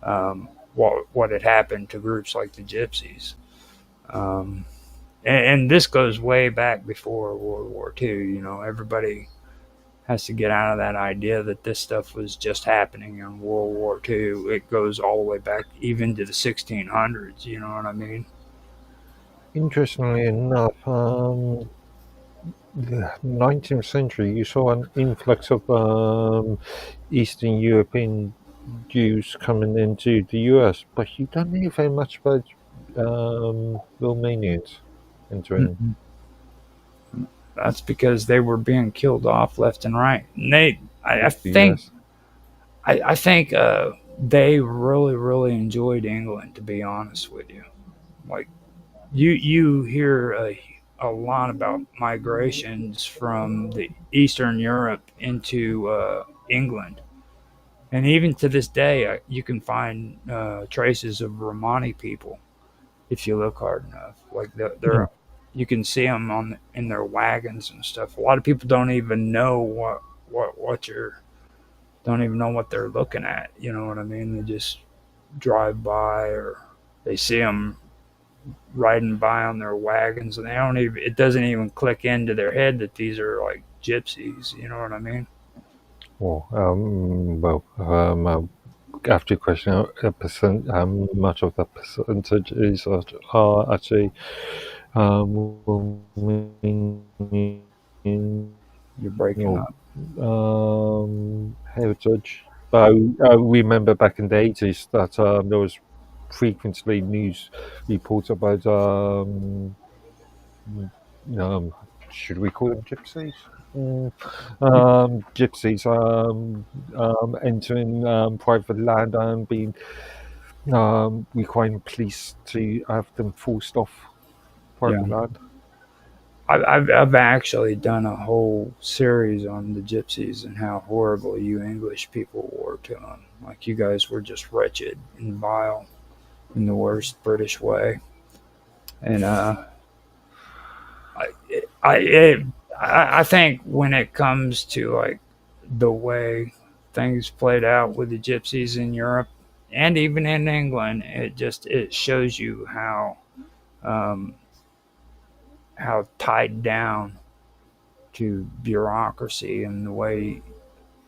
what had happened to groups like the Gypsies. Um, and this goes way back before World War II. You know, everybody has to get out of that idea that this stuff was just happening in World War II. It goes all the way back even to the 1600s. You know what I mean? Interestingly enough, the 19th century, you saw an influx of Eastern European Jews coming into the US, but you don't hear very much about Romanians entering. Mm-hmm. That's because they were being killed off left and right. And I think, US. I think they really, really enjoyed England. To be honest with you, like you hear a lot about migrations from the Eastern Europe into England, and even to this day, you can find traces of Romani people if you look hard enough. Like they're you can see them in their wagons and stuff. A lot of people don't even know what you're don't even know what they're looking at. You know what I mean? They just drive by, or they see them riding by on their wagons, and they don't even. It doesn't even click into their head that these are like gypsies. You know what I mean? After your question, much of that percentage is are actually Romanian You're breaking up. heritage. I remember back in the 80s that there was frequently news reports about um, should we call them gypsies? Mm, gypsies entering private land and being requiring police to have them forced off Yeah. private land. I've actually done a whole series on the gypsies and how horrible you English people were to them. Like, you guys were just wretched and vile in the worst British way. And I I it, I think when it comes to like the way things played out with the gypsies in Europe and even in England, it shows you um, how tied down to bureaucracy and the way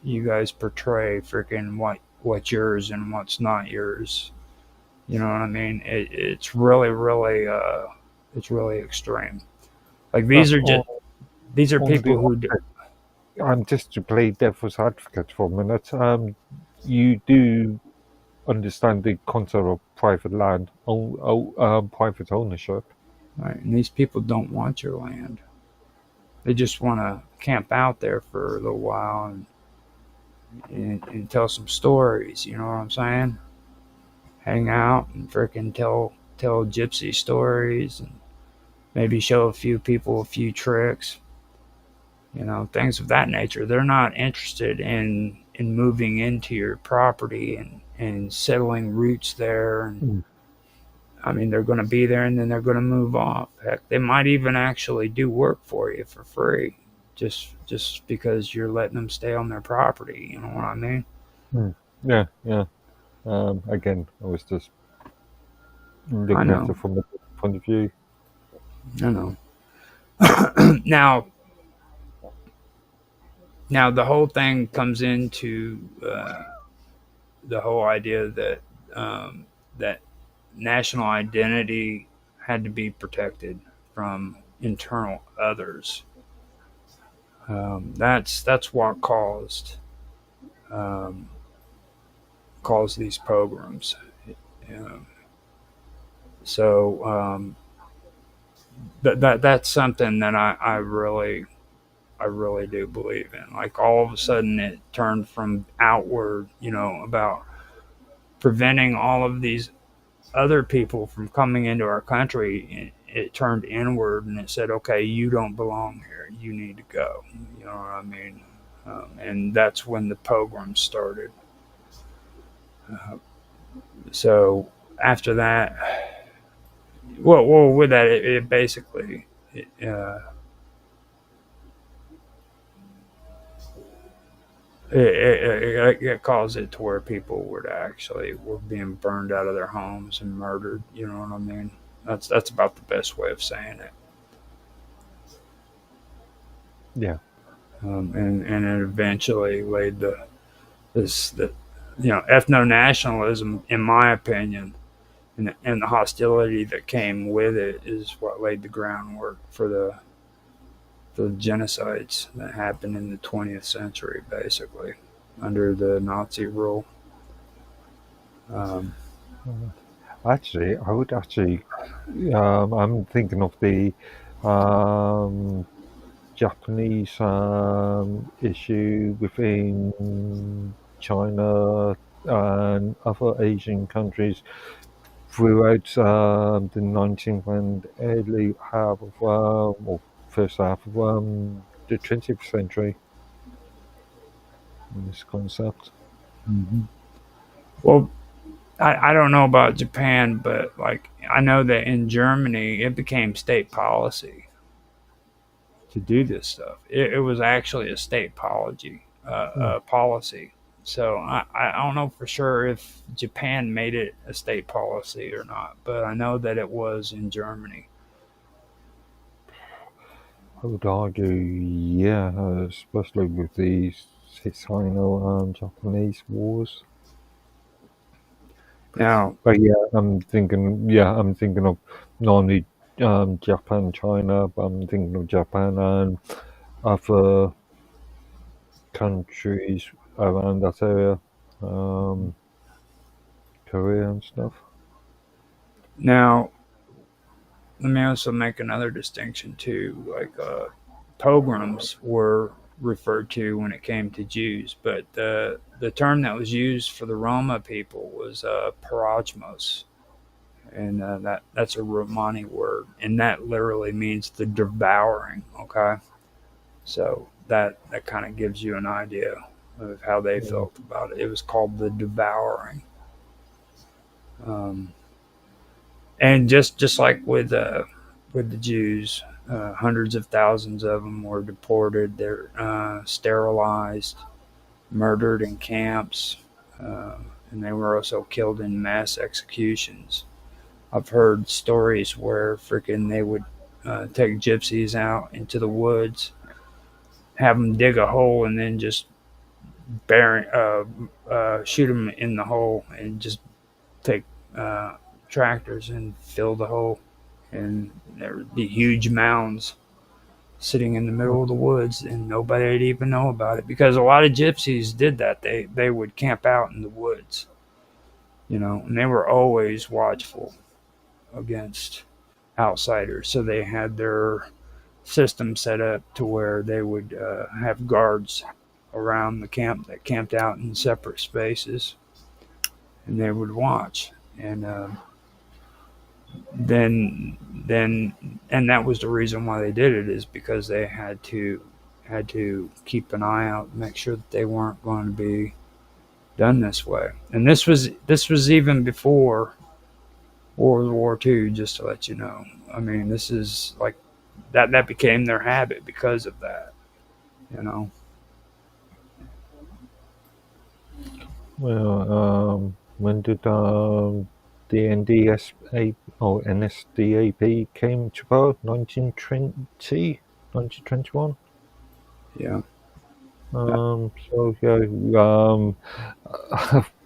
you guys portray freaking what's yours and what's not yours. You know what I mean? It's really it's really extreme. Like, But these are on the people who just to play devil's advocate for a minute, you do understand the concept of private land, private ownership. right, and these people don't want your land. They just want to camp out there for a little while and tell some stories. You know what I'm saying? Hang out and freaking tell gypsy stories and maybe show a few people a few tricks. You know, things of that nature. They're not interested in moving into your property and settling roots there. And Mm. I mean, they're going to be there and then they're going to move off. Heck, they might even actually do work for you for free, just because you're letting them stay on their property. You know what I mean? Mm. Yeah, yeah. Again, I was just I looking at know. it from a different point of view. I know. now, now the whole thing comes into the whole idea that that national identity had to be protected from internal others. That's what um, caused these pogroms. Um, so that's something that I really do believe in. Like, all of a sudden, it turned from outward, you know, about preventing all of these other people from coming into our country. It turned inward and it said, okay, you don't belong here. You need to go. You know what I mean? And that's when the pogroms started. Uh, so after that, well, with that, it basically, it, uh, it caused it to where people were being burned out of their homes and murdered. You know what I mean? That's about the best way of saying it. Yeah. And it eventually laid the ethno-nationalism, in my opinion, and the hostility that came with it is what laid the groundwork for the genocides that happened in the 20th century, basically under the Nazi rule. Um, Actually, I would actually. I'm thinking of the Japanese issue within China and other Asian countries throughout the 19th and early half of, or first half of the 20th century. In this concept. well, I don't know about Japan, but like, I know that in Germany it became state policy to do this stuff. It was actually a state Mm. policy. So I don't know for sure if Japan made it a state policy or not, but I know that it was in Germany. I would argue, yeah, especially with the Sino-Japanese wars. Now, But yeah, I'm thinking of not only Japan, China. I'm thinking of Japan and other countries around that area, Korea and stuff. Now, let me also make another distinction too. Like pogroms were referred to when it came to Jews, but the term that was used for the Roma people was parajmos, and that's a Romani word, and that literally means the devouring. Okay, so that kind of gives you an idea of how they Yeah. felt about it. It was called the devouring. Um, and just like with the Jews, hundreds of thousands of them were deported. They're sterilized, murdered in camps, uh, and they were also killed in mass executions. I've heard stories where freaking they would take gypsies out into the woods, have them dig a hole, and then just shoot them in the hole, and just take uh, tractors and fill the hole, and there would be huge mounds sitting in the middle of the woods, and nobody'd even know about it because a lot of gypsies did that. They would camp out in the woods, and they were always watchful against outsiders. So they had their system set up to where they would have guards around the camp that camped out in separate spaces, and they would watch. And then and that was the reason why they did it, is because they had to keep an eye out, make sure that they weren't going to be done this way. And this was even before World War II, just to let you know. I mean, this is like that became their habit because of that, you know. Well, when did the NDSA or NSDAP came to power? 1920, 1921. Yeah. So yeah,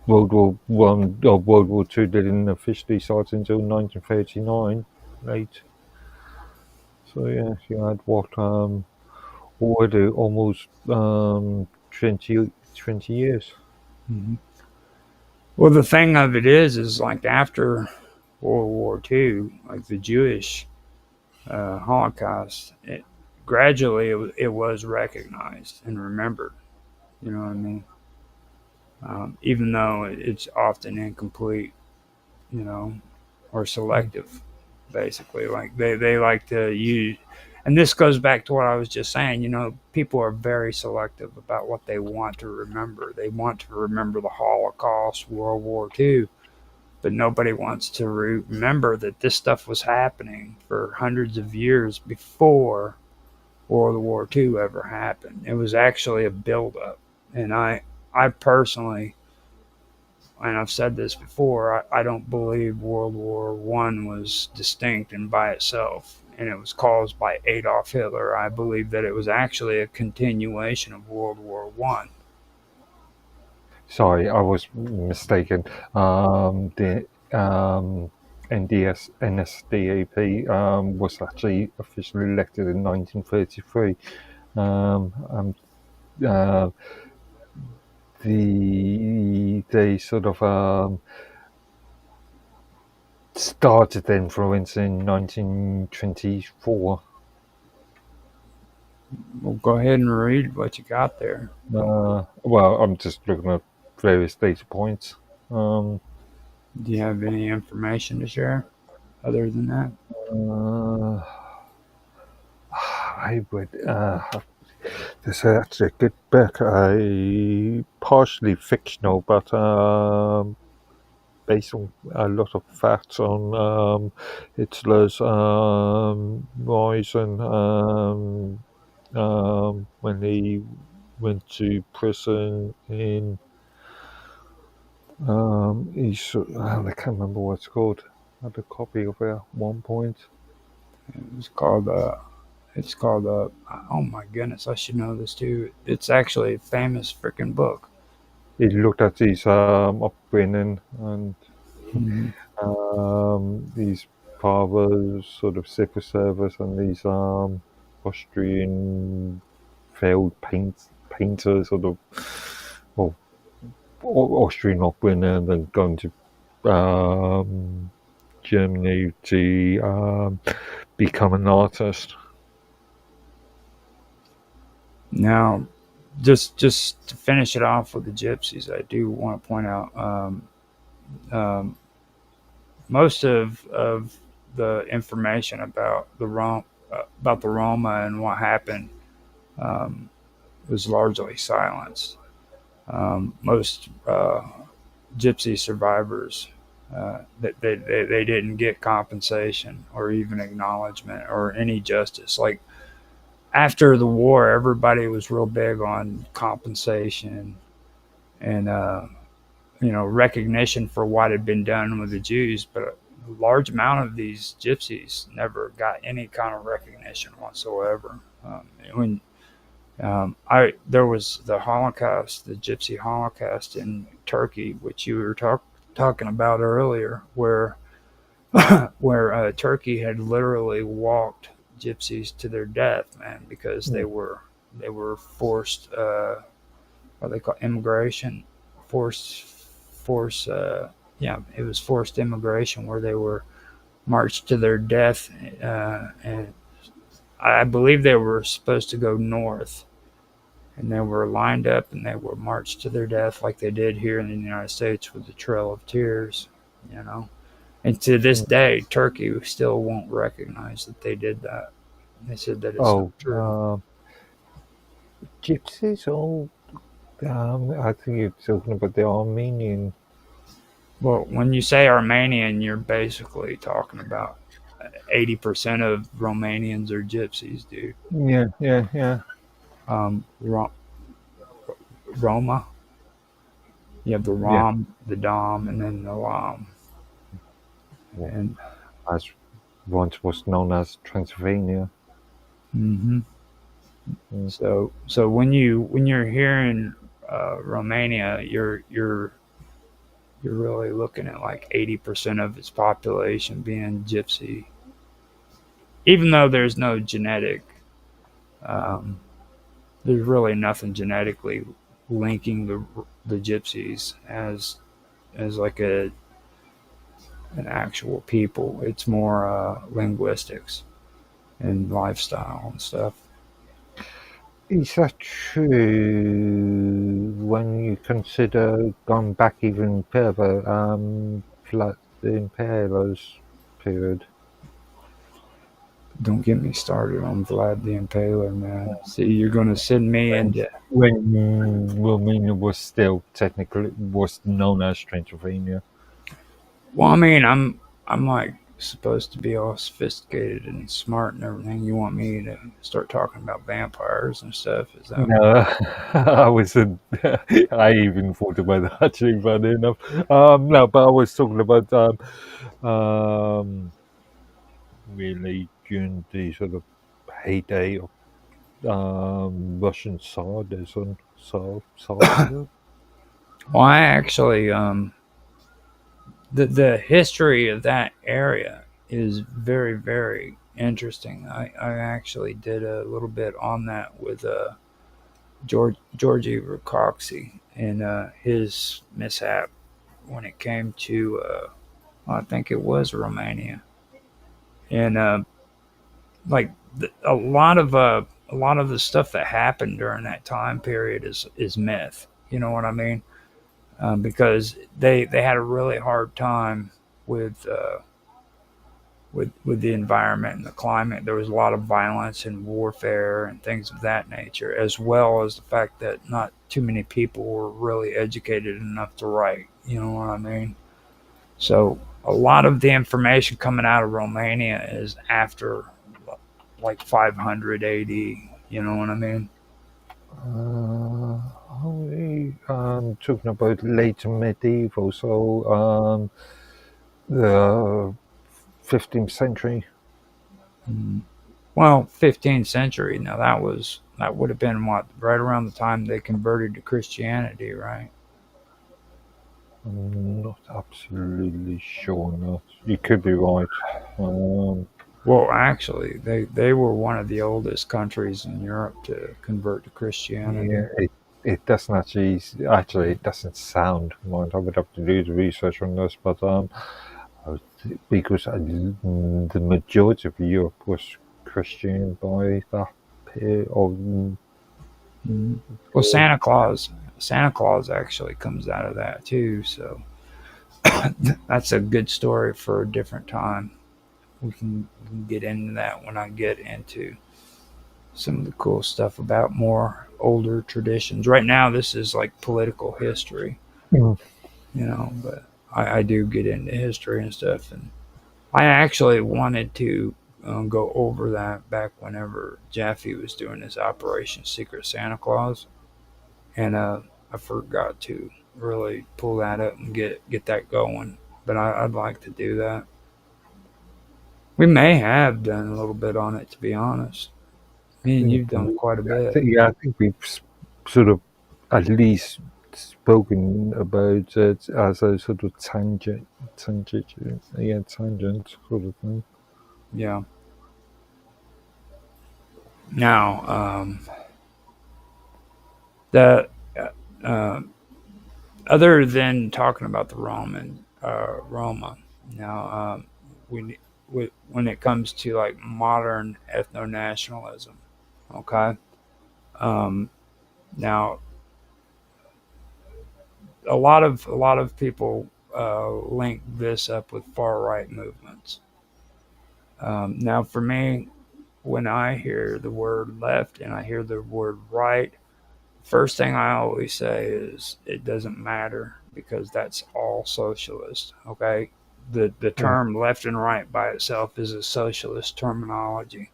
World War One or World War Two didn't officially start until 1939, late. So yeah, you had what already almost 20 years. Hmm. Well, the thing of it is like after World War II, like the Jewish Holocaust, gradually it was recognized and remembered. You know what I mean? Even though it's often incomplete, you know, or selective, basically. Like they like to use, and this goes back to what I was just saying. People are very selective about what they want to remember. They want to remember the Holocaust, World War II, but nobody wants to remember that this stuff was happening for hundreds of years before World War II ever happened. It was actually a buildup, and I personally, and I've said this before, I don't believe World War One was distinct and by itself, and it was caused by Adolf Hitler. I believe that it was actually a continuation of World War One. Sorry, I was mistaken. The NSDAP was actually officially elected in 1933. Uh, they sort of started their influence in 1924. Well, go ahead and read what you got there. Well, I'm just looking at various data points. Do you have any information to share other than that? Uh, I would. There's actually a good book, partially fictional, but based on a lot of facts on Hitler's rise and when he went to prison in. I can't remember what it's called. I had a copy of it at one point. It's called. It's called. Oh my goodness, I should know this too. It's actually a famous freaking book. He looked at his upbringing and Mm-hmm. his father's sort of civil service, and these Austrian failed painter sort of, well, Austrian upbringing, and then going to Germany to become an artist. Now, just to finish it off with the gypsies, I do want to point out most of the information about the Roma and what happened was largely silenced. Most gypsy survivors that they didn't get compensation or even acknowledgement or any justice. Like after the war, everybody was real big on compensation and recognition for what had been done with the Jews, but a large amount of these gypsies never got any kind of recognition whatsoever. There was the Holocaust, the Gypsy Holocaust in Turkey, which you were talking about earlier, where Turkey had literally walked gypsies to their death, man, because they were forced, what they call immigration, it was forced immigration where they were marched to their death, and I believe they were supposed to go north, and they were lined up and they were marched to their death like they did here in the United States with the Trail of Tears, And to this day, Turkey still won't recognize that they did that. They said that it's not true. Gypsies, I think you're talking about the Armenian. Well, when you say Armenian, you're basically talking about 80% of Romanians are gypsies, dude. Yeah. Roma. You have the Rom, the Dom, and then the Lam. Yeah. And as once was known as Transylvania. So when you're hearing Romania, you're really looking at like 80% of its population being gypsy, even though there's no genetic. There's really nothing genetically linking the gypsies as like an actual people. It's more linguistics and lifestyle and stuff. Is that true when you consider going back even further, like the Imperialist period? Don't get me started on Vlad the Impaler, man. See, you're going to send me into when Romania was still technically was known as Transylvania. Well, I mean, I'm like supposed to be all sophisticated and smart and everything. You want me to start talking about vampires and stuff? Is that No, I even thought about that actually, funny enough. No, but I was talking about really during the sort of heyday of Russian Tsardism. Well, I actually the history of that area is very, very interesting. I actually did a little bit on that with Georgi Rakoczy and his mishap when it came to I think it was Romania, and like a lot of the stuff that happened during that time period is myth. You know what I mean? Because they had a really hard time with the environment and the climate. There was a lot of violence and warfare and things of that nature, as well as the fact that not too many people were really educated enough to write. You know what I mean? So a lot of the information coming out of Romania is after like 500 AD. You know what I mean? Talking about late medieval, so the 15th century. Well, 15th century. Now that would have been what, right around the time they converted to Christianity, right? I'm not absolutely sure on that. You could be right. Well, actually, they were one of the oldest countries in Europe to convert to Christianity. Yeah, it doesn't actually it doesn't sound right. I would have to do the research on this, but because the majority of Europe was Christian by that period of Well, Santa Claus actually comes out of that too. So that's a good story for a different time. We can get into that when I get into some of the cool stuff about more older traditions. Right now, this is like political history, Mm. but I do get into history and stuff. And I actually wanted to go over that back whenever Jaffe was doing his Operation Secret Santa Claus. And I forgot to really pull that up and get that going. But I'd like to do that. We may have done a little bit on it, to be honest. Me and you've done quite a bit. I think we've sort of at least spoken about it as a sort of tangent sort of thing. Yeah. Now, the uh, other than talking about the Roma, now when it comes to like modern ethno-nationalism, okay. Um, Now, a lot of people link this up with far right movements. Now, for me, when I hear the word left and I hear the word right, first thing I always say is it doesn't matter because that's all socialist. Okay, the Mm. term left and right by itself is a socialist terminology.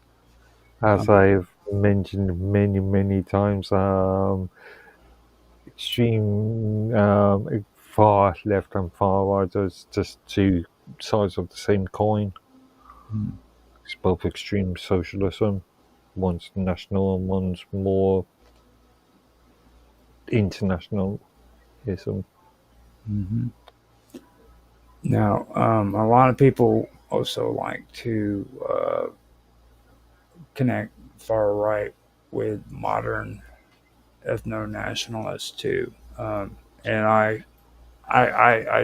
As Um, I've mentioned many times, extreme far left and far right is just two sides of the same coin. It's both extreme socialism. One's national and one's more internationalism. mhm. Now, a lot of people also like to connect far right with modern ethno nationalists too, and I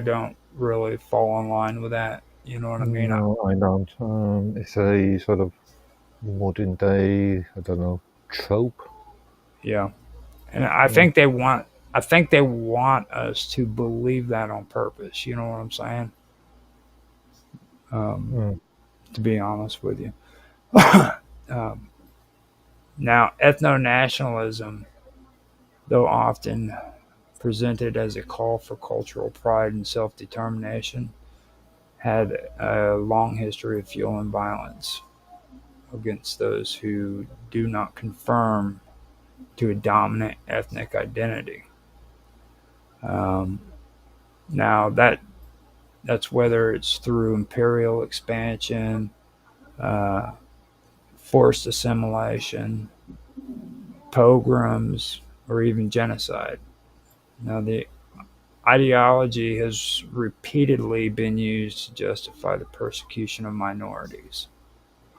don't really fall in line with that. You know what I mean? No, I don't. It's a sort of modern day, I don't know, trope. Yeah, and I Yeah. think they want. I think they want us to believe that on purpose. You know what I'm saying? Um, Mm. to be honest with you. um, Now, ethno nationalism, though often presented as a call for cultural pride and self determination, had a long history of fueling violence against those who do not conform to a dominant ethnic identity. Um, Now, that's whether it's through imperial expansion, uh, forced assimilation, pogroms, or even genocide. Now, the ideology has repeatedly been used to justify the persecution of minorities.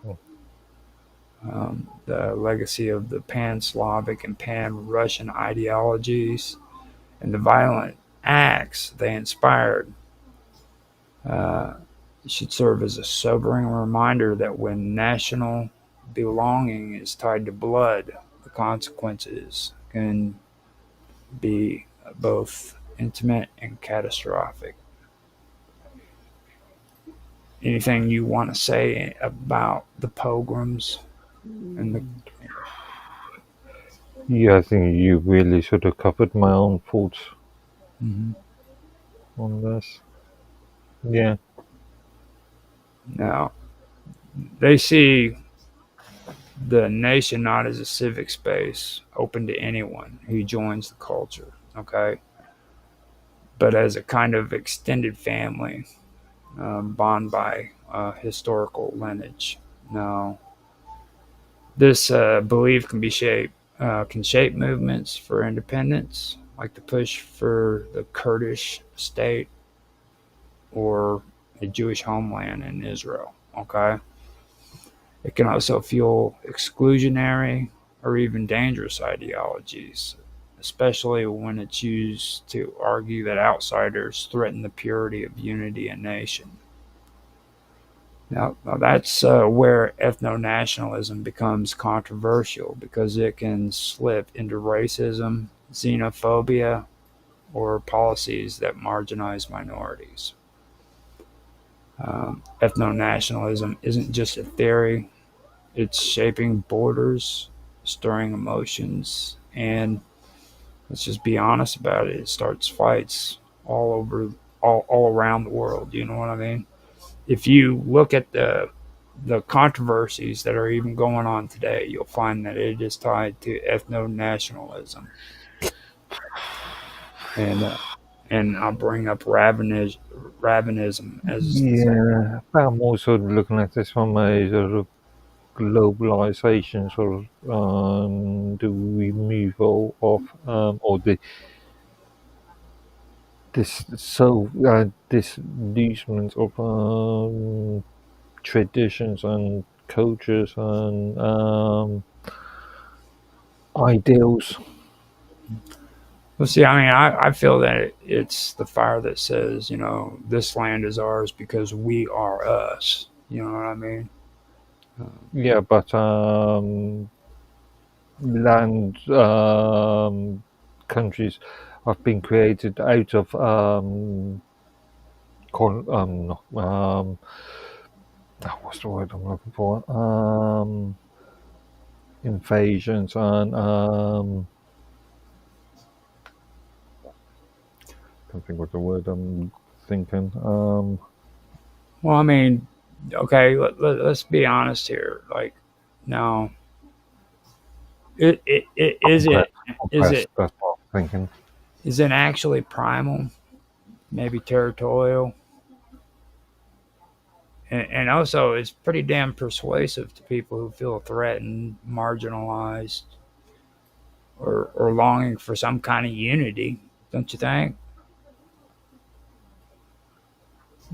Oh. The legacy of the pan Slavic and pan Russian ideologies and the violent acts they inspired uh, should serve as a sobering reminder that when national belonging is tied to blood, the consequences can be both intimate and catastrophic. Anything you want to say about the pogroms and the Yeah, I think you really sort of covered my own thoughts Mhm. on this. Yeah. Now they see the nation not as a civic space open to anyone who joins the culture, okay, but as a kind of extended family bond by historical lineage. Now, this belief can shape movements for independence, like the push for the Kurdish state or a Jewish homeland in Israel. Okay, it can also fuel exclusionary or even dangerous ideologies, especially when it's used to argue that outsiders threaten the purity of unity and nation. Now that's where ethno-nationalism becomes controversial because it can slip into racism, xenophobia, or policies that marginalize minorities. Ethno-nationalism isn't just a theory, it's shaping borders, stirring emotions, and let's just be honest about it, it starts fights all around the world. You know what I mean? If you look at the controversies that are even going on today, you'll find that it is tied to ethno nationalism, and and I'll bring up ravenism as the second one. Yeah, but I'm also looking at this from a sort of globalization sort of the removal of or the this looseness of traditions and cultures and ideals. Well, see, I mean, I feel that it's the fire that says, this land is ours because we are us. You know what I mean? Yeah, but land countries have been created out of what's the word I'm looking for? Invasions and can't think what the word I'm thinking. Well, I mean, okay, let's be honest here. Like, now, is it is Conquest, it that's what I'm thinking. is it actually primal? Maybe territorial, and also it's pretty damn persuasive to people who feel threatened, marginalized, or longing for some kind of unity. Don't you think?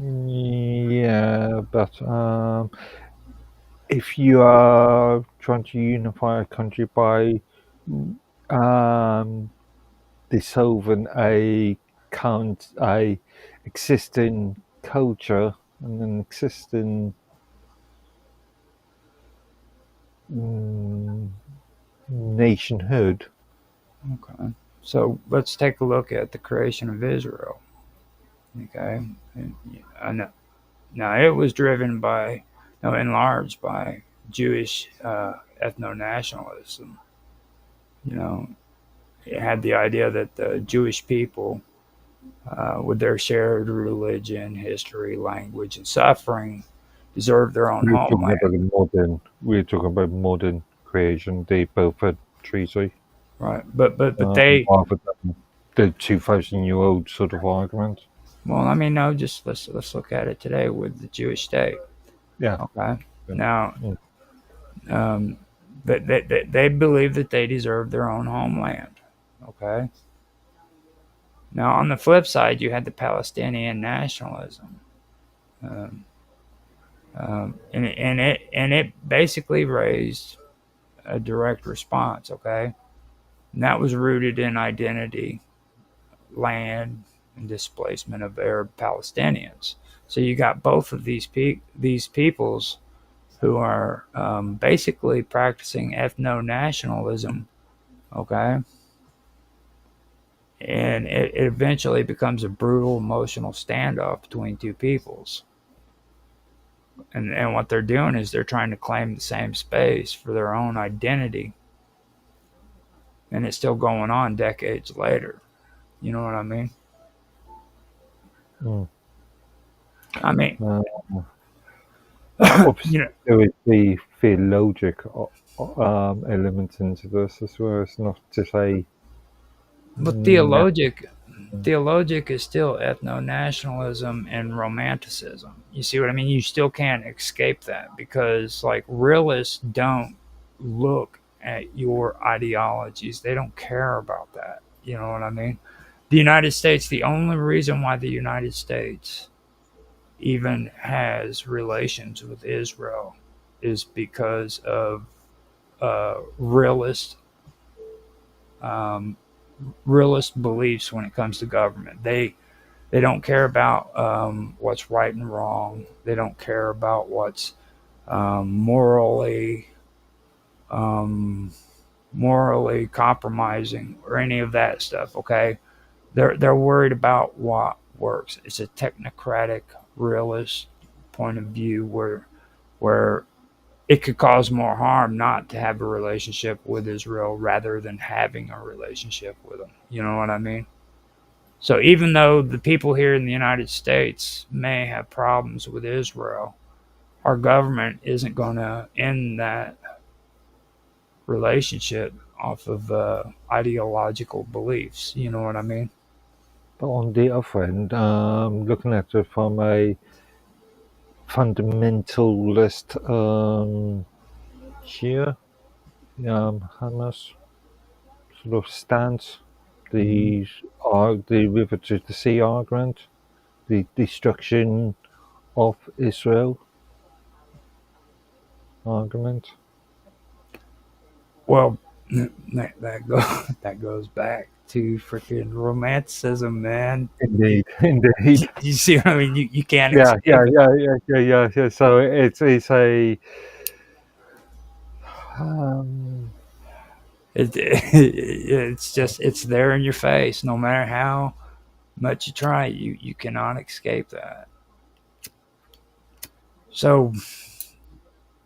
Yeah, but if you are trying to unify a country by um, dissolving a existing culture and an existing nationhood. Okay. So let's take a look at the creation of Israel. Okay. And, I know. Now it was driven by, no, enlarged by Jewish ethno-nationalism. You know, it had the idea that the Jewish people, with their shared religion, history, language, and suffering, deserved their own homeland. We're talking about modern creation. They both had treaty, Right. But they, rather than the 2,000-year-old sort of argument. well, I mean, no, just let's look at it today with the Jewish state. Yeah. Okay. Yeah. Now, Mm. they believe that they deserve their own homeland. Okay. Now, on the flip side, you had the Palestinian nationalism, um, and it basically raised a direct response. Okay, and that was rooted in identity, land, and displacement of Arab Palestinians. So you got both of these peoples who are basically practicing ethno nationalism. Okay, and it eventually becomes a brutal emotional standoff between two peoples. And what they're doing is they're trying to claim the same space for their own identity, and it's still going on decades later. You know what I mean? Mm. I mean, Obviously, you know, there is the theologic element into this as well. It's not just a but na- theologic is still ethno-nationalism and romanticism. You see what I mean? You still can't escape that because, like, realists don't look at your ideologies. They don't care about that. You know what I mean? The United States, the only reason why the United States even has relations with Israel is because of realist um, realist beliefs when it comes to government. They don't care about what's right and wrong. They don't care about what's morally um, morally compromising or any of that stuff. Okay, they're worried about what works. It's a technocratic, realist point of view where it could cause more harm not to have a relationship with Israel rather than having a relationship with them. You know what I mean? So even though the people here in the United States may have problems with Israel, our government isn't going to end that relationship off of ideological beliefs. You know what I mean? But on the other end, looking at it from a fundamentalist Shia, Hamas sort of stance, the river to the sea argument, the destruction of Israel argument. Well, that goes back to freaking romanticism, man. Indeed, indeed. You see what I mean? You can't Yeah, escape yeah, it. yeah, yeah, yeah, yeah, yeah. So it's a um, It's just it's there in your face. No matter how much you try, you cannot escape that. So,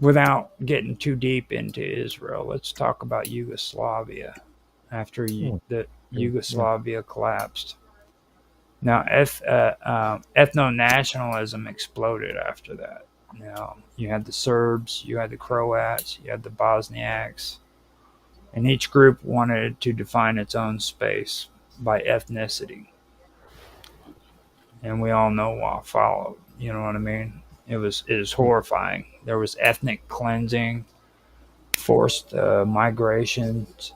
without getting too deep into Israel, let's talk about Yugoslavia after the yeah, Yugoslavia collapsed. Now, ethno-nationalism exploded after that. Now, you had the Serbs, you had the Croats, you had the Bosniaks, and each group wanted to define its own space by ethnicity. And we all know what followed. You know what I mean? It was horrifying. There was ethnic cleansing, forced migrations,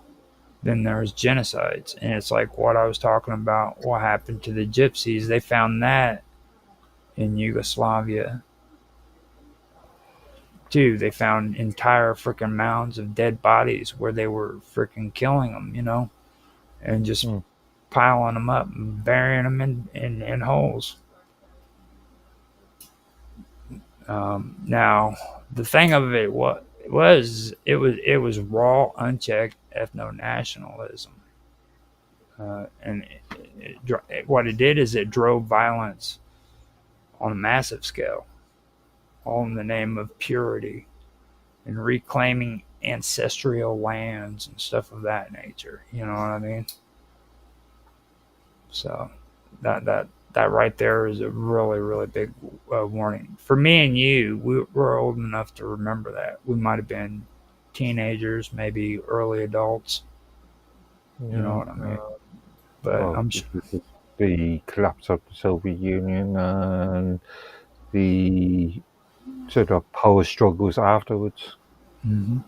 then there's genocides, and it's like what I was talking about. What happened to the gypsies? They found that in Yugoslavia too. They found entire freaking mounds of dead bodies where they were freaking killing them, and just mm, piling them up and burying them in holes. Now, the thing of it was raw, unchecked ethno nationalism, and what it did is it drove violence on a massive scale, all in the name of purity and reclaiming ancestral lands and stuff of that nature. You know what I mean? So that right there is a really really big warning for me and you. We're old enough to remember that. We might have been teenagers, maybe early adults. You know yeah. what I mean? But Well, I'm this is the collapse of the Soviet Union and the sort of power struggles afterwards. Mhm.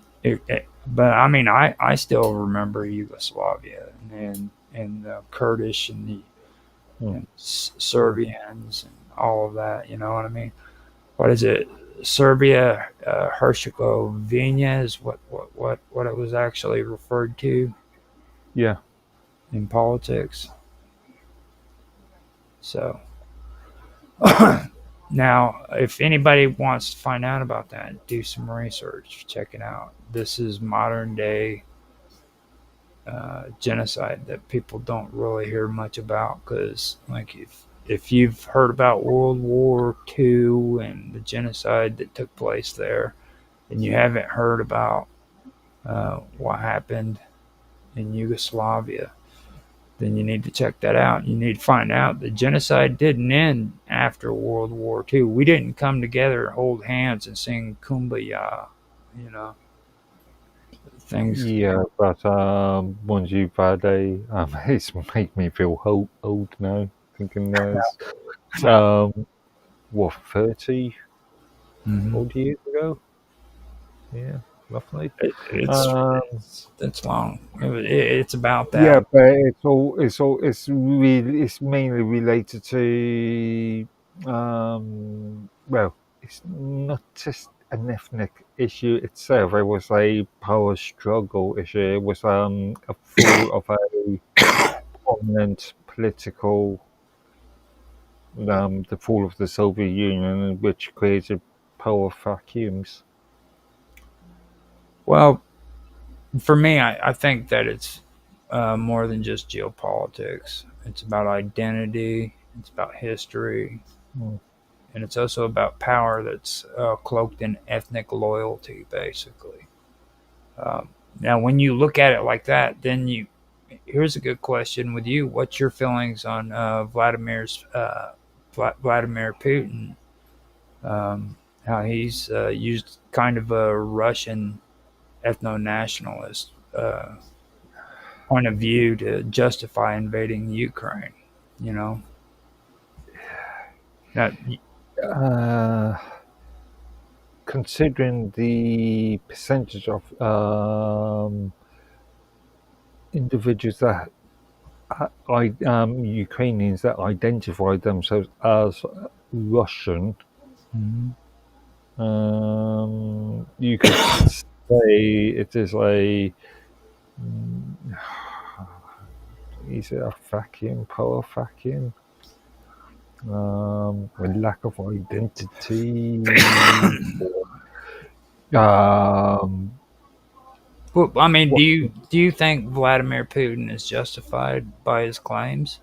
But I mean, I still remember Yugoslavia and the Kurdish and the Mm, and Serbians and all of that. You know what I mean? What is it? Serbia, Herzegovina is what it was actually referred to yeah. in politics. So now, if anybody wants to find out about that, do some research, check it out. This is modern day genocide that people don't really hear much about because, like, if you've heard about World War II and the genocide that took place there, and you haven't heard about what happened in Yugoslavia, then you need to check that out. You need to find out the genocide didn't end after World War II. We didn't come together, hold hands, and sing "Kumbaya." You know, things. Yeah, but once you've had it's made me feel old now, thinking there's, what, 30 Mhm. odd years ago? Yeah. roughly. It's Um, it's long. It's about that. yeah, but it's mainly related to well, it's not just an ethnic issue itself. It was a power struggle issue. It was a fall of a prominent political the fall of the Soviet Union, which created power vacuums. Well, for me, I think that it's more than just geopolitics. It's about identity. It's about history, Mm. and it's also about power that's cloaked in ethnic loyalty, basically. Um, Now, when you look at it like that, then you here's a good question with you. What's your feelings on Vladimir Putin? How he's used kind of a Russian ethno-nationalist point of view to justify invading Ukraine. You know, that Uh, Considering the percentage of individuals that Ukrainians that identify themselves as Russian, you could say it is a is it a vacuum, power vacuum, with lack of identity. um, well, I mean, what do you think Vladimir Putin is justified by his claims?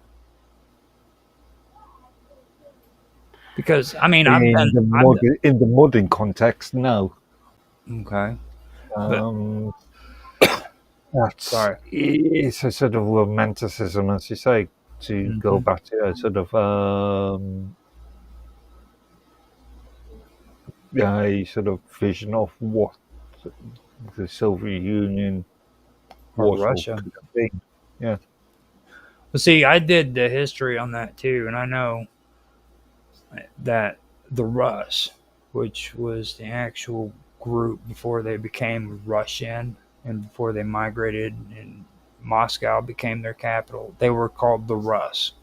Because I mean, in the modern context, no. okay, but Um, that's sorry. it's a sort of romanticism, as you say, to go Hmm. back to a sort of a sort of vision of what the Soviet Union Or was or Russia. could have been. Yeah. Well, see, I did the history on that too, and I know that the Rus, which was the actual group before they became Russian and before they migrated and Moscow became their capital, they were called the Rus.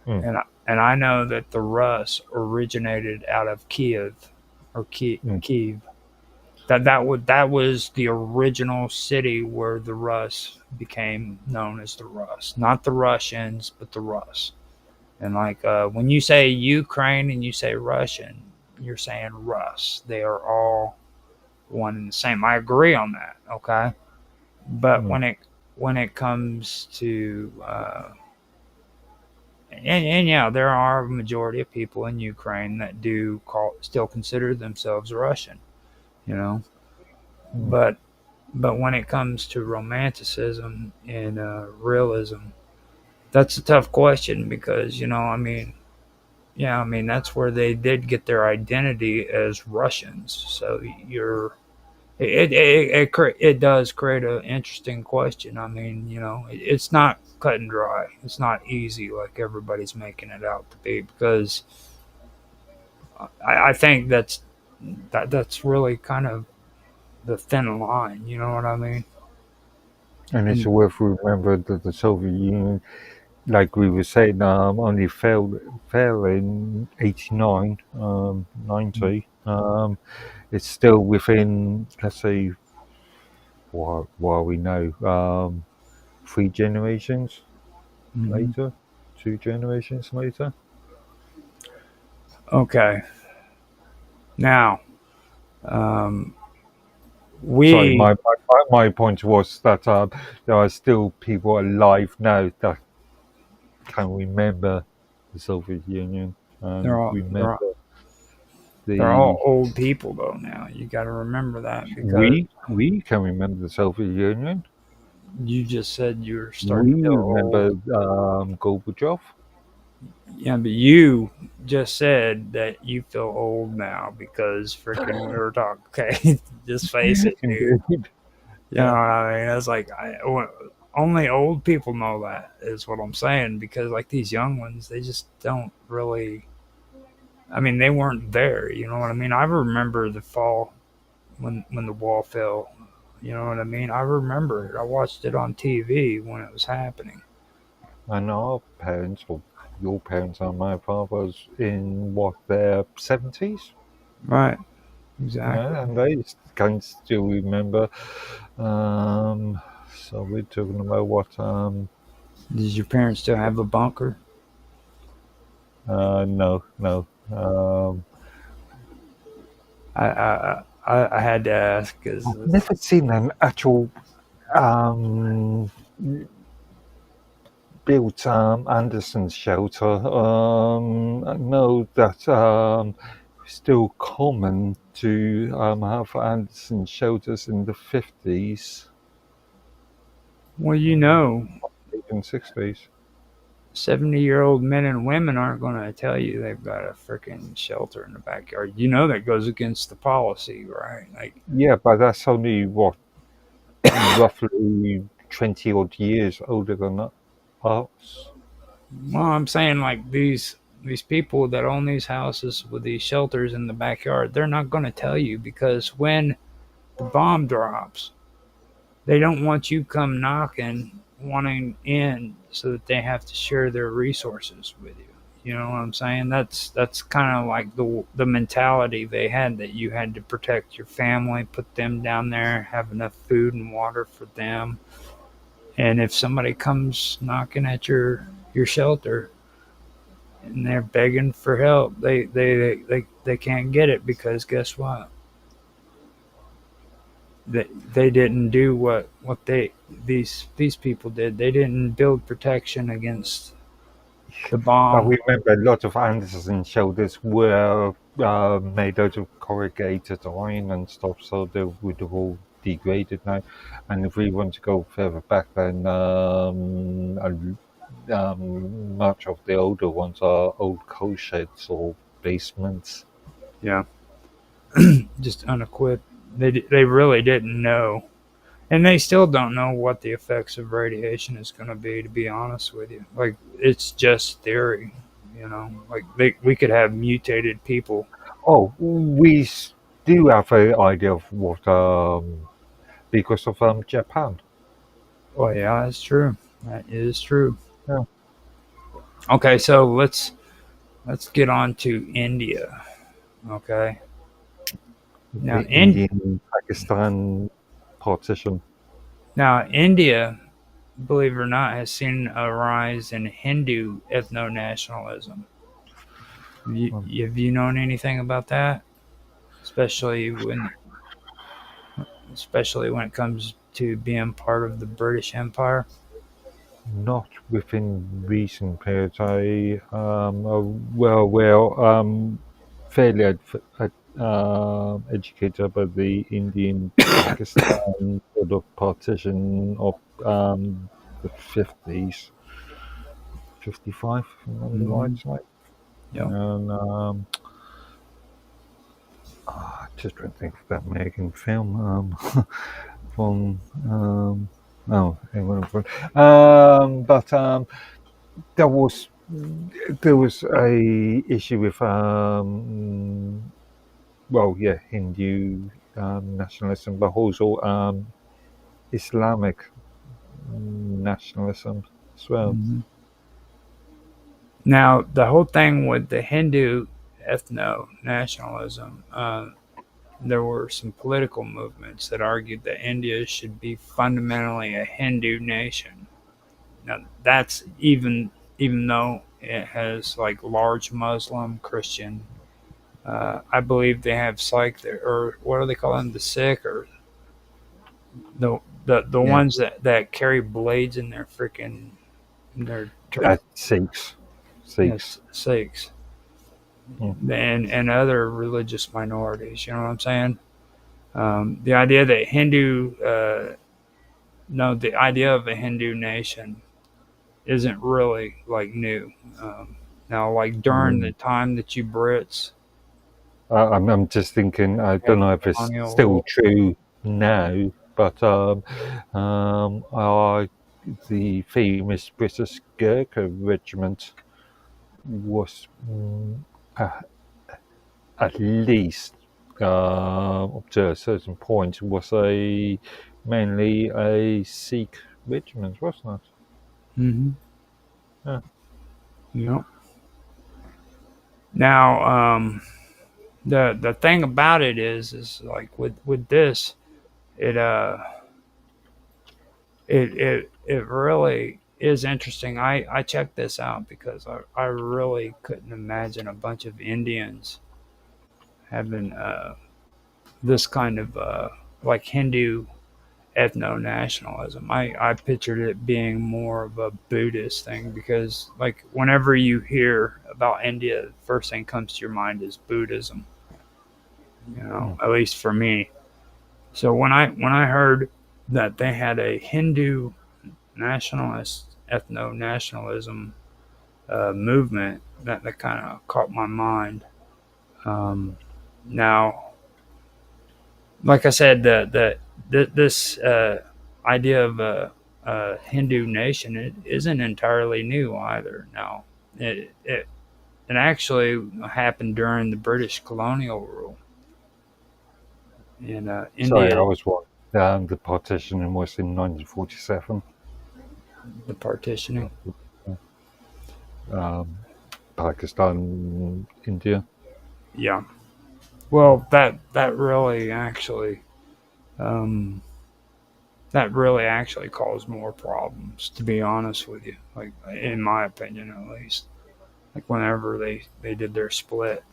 Mm, And I know that the Rus originated out of Kiev or mm, Kiev. That was the original city where the Rus became known as the Rus, not the Russians, but the Rus. And like when you say Ukraine and you say Russian, you're saying Rus. They are all one and the same. I agree on that. Okay, but mm. when it comes to and yeah, there are a majority of people in Ukraine that do still consider themselves Russian. You know, Mm. but when it comes to romanticism and realism, that's a tough question because I mean, yeah, I mean that's where they did get their identity as Russians. So it does create an interesting question. I mean, it's not cut and dry. It's not easy like everybody's making it out to be because I think that's really kind of the thin line. You know what I mean? And it's And worth remembering that the Soviet Union, like we were saying, only fell in 89, 90. It's still within, let's say, while we know, 3 generations Mhm. later, 2 generations later. Okay, now um, Sorry, we my point was that there are still people alive now that can remember the Soviet Union they're and all they're all, remember they're all the old people though now. You got to remember that because we can remember the Soviet Union. you just said you're starting We to feel remember old. Gorbachev. Yeah, but you just said that you feel old now because freaking we were talking. Okay, just face it, dude. Indeed. You know Yeah. what I mean? It's like only old people know that is what I'm saying because like these young ones, they just don't really. I mean, they weren't there. You know what I mean? I remember the fall when the wall fell You know what I mean? I remember it. I watched it on TV when it was happening. And our parents, or your parents and my father's in what, their 70s? Right. Exactly. Yeah, and they can still remember. So we're talking about what? Did your parents still have a bunker? No, no. I had to ask because I've never seen an actual um, built Anderson shelter. I know that still common to have Anderson shelters in the 50s, well, you know, even 60s. 70-year-old men and women aren't going to tell you they've got a freaking shelter in the backyard. You know that goes against the policy, right? Like, Yeah, but that's only what, roughly 20 odd years older than us. well, I'm saying like these people that own these houses with these shelters in the backyard, they're not going to tell you because when the bomb drops, they don't want you come knocking wanting in so that they have to share their resources with you. You know what I'm saying? That's kind of like the mentality they had, that you had to protect your family, put them down there, have enough food and water for them. And if somebody comes knocking at your shelter and they're begging for help, they can't get it because guess what? They didn't do what these people did. They didn't build protection against the But bomb. remember, a lot of Anderson shelters were made out of corrugated iron and stuff, so they would have all degraded now. And if we want to go further back, then much of the older ones are old coal sheds or basements. Yeah, just unequipped. They really didn't know, and they still don't know what the effects of radiation is going to be. To be honest with you, like it's just theory. You know, like we could have mutated people. Oh, we do have an idea of what, because of Japan. Oh yeah, that's true. That is true. Yeah. Okay, so let's get on to India. Okay. Now, The Indian Pakistan partition. India, believe it or not, has seen a rise in Hindu ethno-nationalism. Have you known anything about that? Especially when it comes to being part of the British Empire. Not within recent periods. I fairly educated about the Indian Pakistan sort of partition of the 50s, 55, if I remember right. Like, Yeah. and I just don't think of that American film from. Oh, hang on. But there was there was a issue with Hindu nationalism, but also Islamic nationalism as well. Mhm. Now, the whole thing with the Hindu ethno-nationalism, there were some political movements that argued that India should be fundamentally a Hindu nation. Now, that's even though it has like large Muslim, Christian. I believe they have Sikh there, or what do they call them? The Sikh, or the Yeah, ones that carry blades in their freaking their Sikhs. yes, Sikhs, Mhm. and other religious minorities. You know what I'm saying? The idea that Hindu, no, the idea of a Hindu nation isn't really like new. Now, like during the Mm. time that you Brits I'm just thinking. I had don't know if it's colonial still rule, true now, but the famous British Gurkha regiment was at least up to a certain point, was mainly a Sikh regiment, wasn't it? Mm-hmm. Yeah. Yep. Now, the thing about it is like with this, it it really is interesting. I checked this out because I really couldn't imagine a bunch of Indians having this kind of like Hindu ethno-nationalism. I pictured it being more of a Buddhist thing because like whenever you hear about India, the first thing comes to your mind is Buddhism. You know, at least for me. So when I heard that they had a Hindu nationalist ethno-nationalism movement, that kind of caught my mind. Now, like I said, this idea of a Hindu nation, it isn't entirely new either. Now, it actually happened during the British colonial rule in Sorry, I India. was wrong. The partition was in 1947. The partitioning. Pakistan, India. Yeah. Well, that really actually um, that really actually caused more problems, to be honest with you. Like in my opinion, at least. Like whenever they did their split,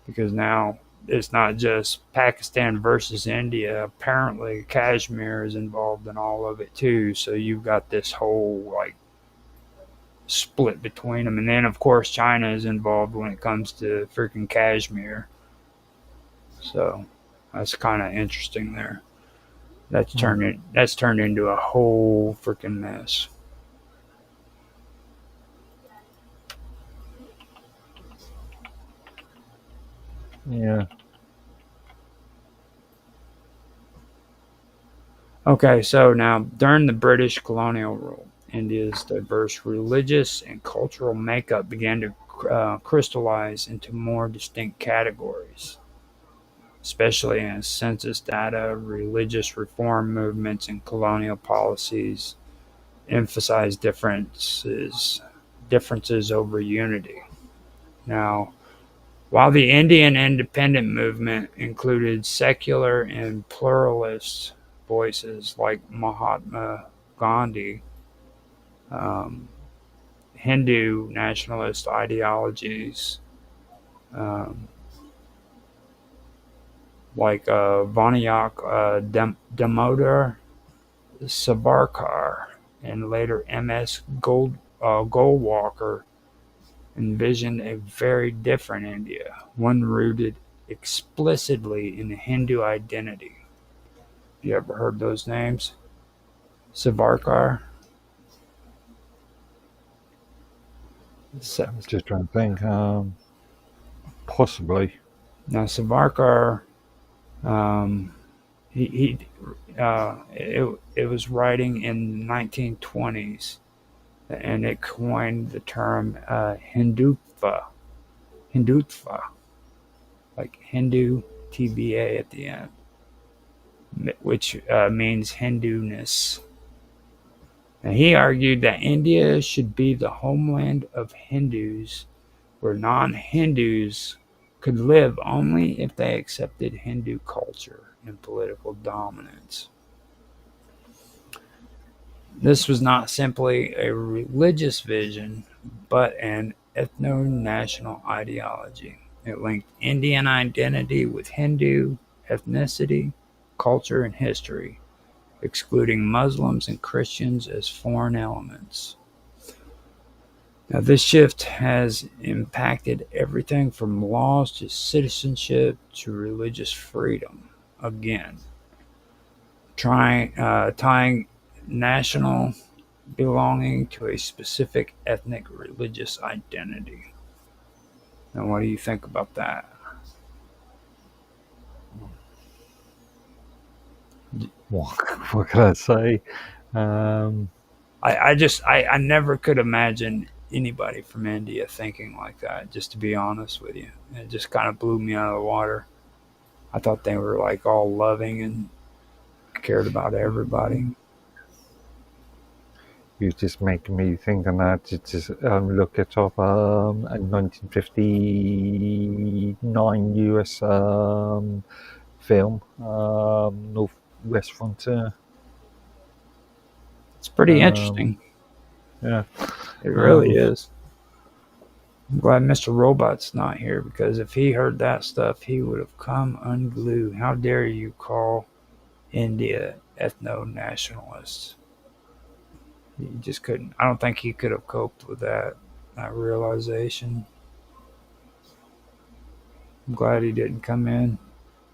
because now it's not just Pakistan versus India. Apparently, Kashmir is involved in all of it too. So you've got this whole like split between them, and then of course China is involved when it comes to freaking Kashmir. So that's kind of interesting there. That's turned into a whole freaking mess. Yeah. Okay, so now during the British colonial rule, India's diverse religious and cultural makeup began to crystallize into more distinct categories, especially as census data, religious reform movements, and colonial policies emphasized differences over unity. Now, while the Indian independent movement included secular and pluralist voices like Mahatma Gandhi, um, Hindu nationalist ideologies um, like Vanayak Damodar Savarkar and later M.S. Goldwalker envisioned a very different India, one rooted explicitly in the Hindu identity. You ever heard those names? Savarkar? I'm just trying to think. Possibly. Now, Savarkar, it was writing in the 1920s, and it coined the term Hindutva, like Hindu, TVA at the end, which means Hinduness. And he argued that India should be the homeland of Hindus, where non-Hindus could live only if they accepted Hindu culture and political dominance. This was not simply a religious vision, but an ethno-national ideology. It linked Indian identity with Hindu ethnicity, culture, and history, excluding Muslims and Christians as foreign elements. Now, this shift has impacted everything from laws to citizenship to religious freedom. Again, tying national belonging to a specific ethnic religious identity. Now, what do you think about that? What can I say? I never could imagine anybody from India thinking like that, just to be honest with you. It just kind of blew me out of the water. I thought they were like all loving and cared about everybody. You just make me think, and I had to just look it up. A 1959 US film, Northwest Frontier. It's pretty Um, interesting. yeah. It really Um, is. I'm glad Mr. Robot's not here because if he heard that stuff, he would have come unglued. How dare you call India ethno-nationalists? He just couldn't. I don't think he could have coped with that realization. I'm glad he didn't come in.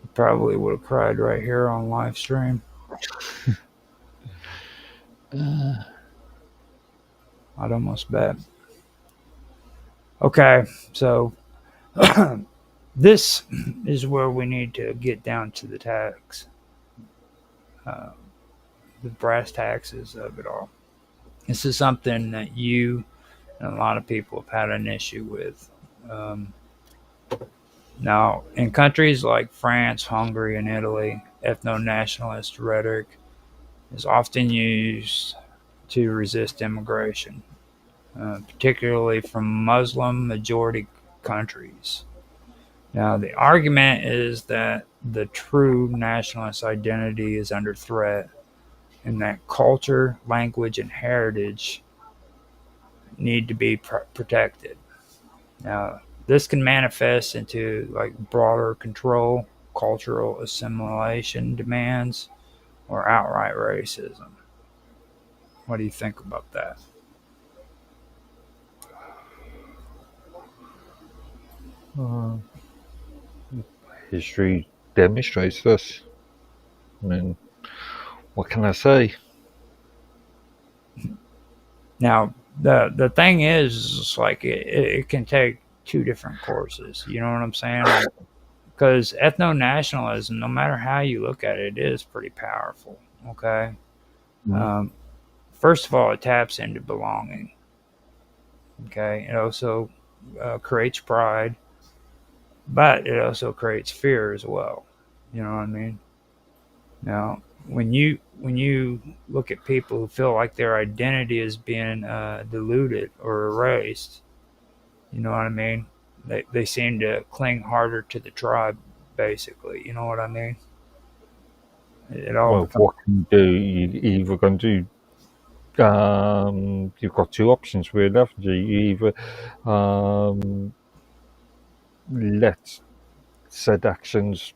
He probably would have cried right here on live stream. I'd almost bet. Okay, so this is where we need to get down to the tax, uh, the brass taxes of it all. This is something that you and a lot of people have had an issue with. Um, Now, in countries like France, Hungary, and Italy, ethno nationalist rhetoric is often used to resist immigration, particularly from Muslim majority countries. Now, the argument is that the true nationalist identity is under threat and that culture, language, and heritage need to be protected. Now, this can manifest into like broader control, cultural assimilation demands, or outright racism. What do you think about that? uh, History demonstrates this. I mean, what can I say? Now, the thing is, it's like it can take two different courses. You know what I'm saying? Because ethno nationalism, no matter how you look at it, it is pretty powerful. Okay. Mhm. Um, First of all, it taps into belonging. Okay. It also creates pride, but it also creates fear as well. You know what I mean? Now, when you look at people who feel like their identity is being diluted or erased, you know what I mean? They seem to cling harder to the tribe, basically. You know what I mean? It all Well, becomes what can you do? You either going to do. You've got two options, really, haven't you? You either let said actions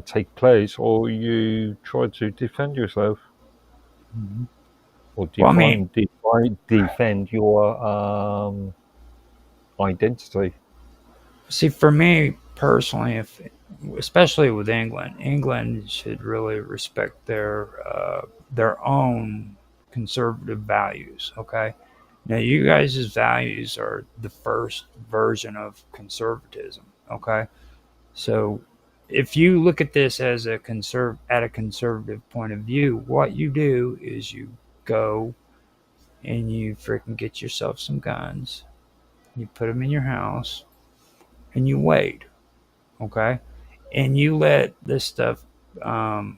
take place, or you try to defend yourself, Mhm. or Well. I mean, defend your identity. see, for me personally, if especially with England, England should really respect their own conservative values. Okay, now you guys' values are the first version of conservatism. Okay, so if you look at this as at a conservative point of view, what you do is you go and you freaking get yourself some guns, you put them in your house, and you wait. Okay, and you let this stuff um,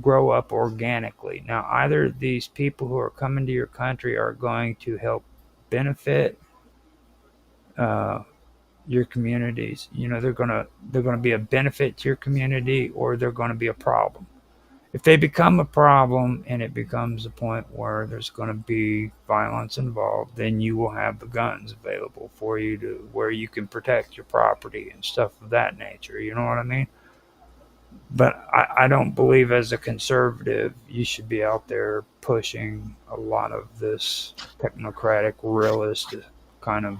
grow up organically. Now, either these people who are coming to your country are going to help benefit uh, your communities. You know, they're gonna be a benefit to your community, or they're going to be a problem. If they become a problem and it becomes a point where there's going to be violence involved, then you will have the guns available for you to where you can protect your property and stuff of that nature. You know what I mean? But I don't believe as a conservative you should be out there pushing a lot of this technocratic realist kind of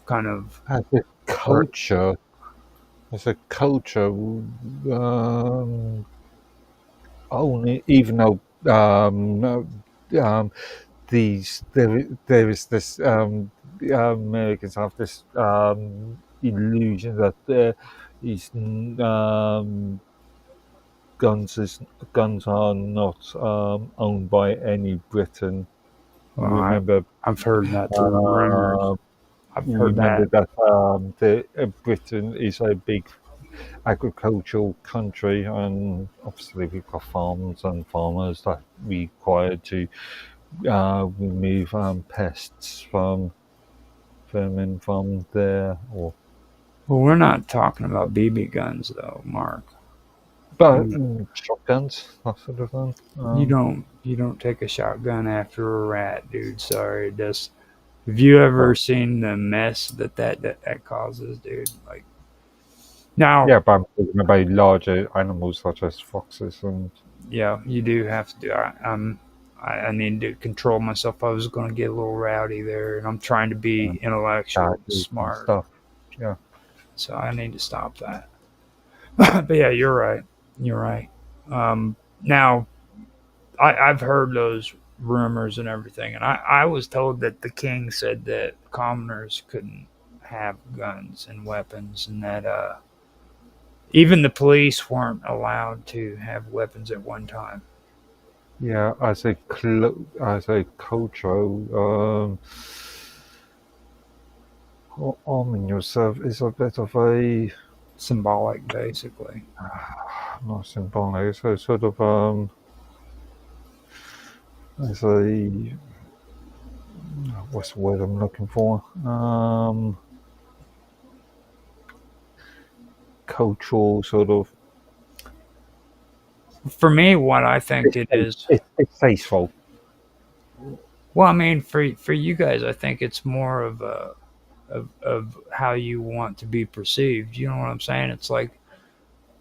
kind of As a or culture, as a culture, only even though um, there is this Americans have this illusion that these guns is guns are not owned by any Britain. You well, remember, I've heard that through rumors. uh, I've you heard remember that. that Britain is a big agricultural country, and obviously we've got farms and farmers that require to remove pests from vermin from there, or Well, we're not talking about BB guns, though, Mark. but shotguns, that sort of thing. You don't take a shotgun after a rat, dude. Sorry, just have you ever seen the mess that causes, dude? Like now, Yeah, but I'm talking about larger animals such as foxes and yeah, you do have to do. I need to control myself. I was going to get a little rowdy there, and I'm trying to be intellectual, and tigers and smart, stuff. Yeah. so I need to stop that. But yeah, you're right. You're right. Now, I've heard those rumors and everything, and I was told that the king said that commoners couldn't have guns and weapons, and that even the police weren't allowed to have weapons at one time. Yeah, as a cultural, arming yourself is a bit of a Symbolic, basically. not symbolic. It's a sort of as a what's the word I'm looking for? Cultural sort of. For me, what I think it is, It's tasteful. well, I mean, for you guys, I think it's more of a of how you want to be perceived. You know what I'm saying? It's like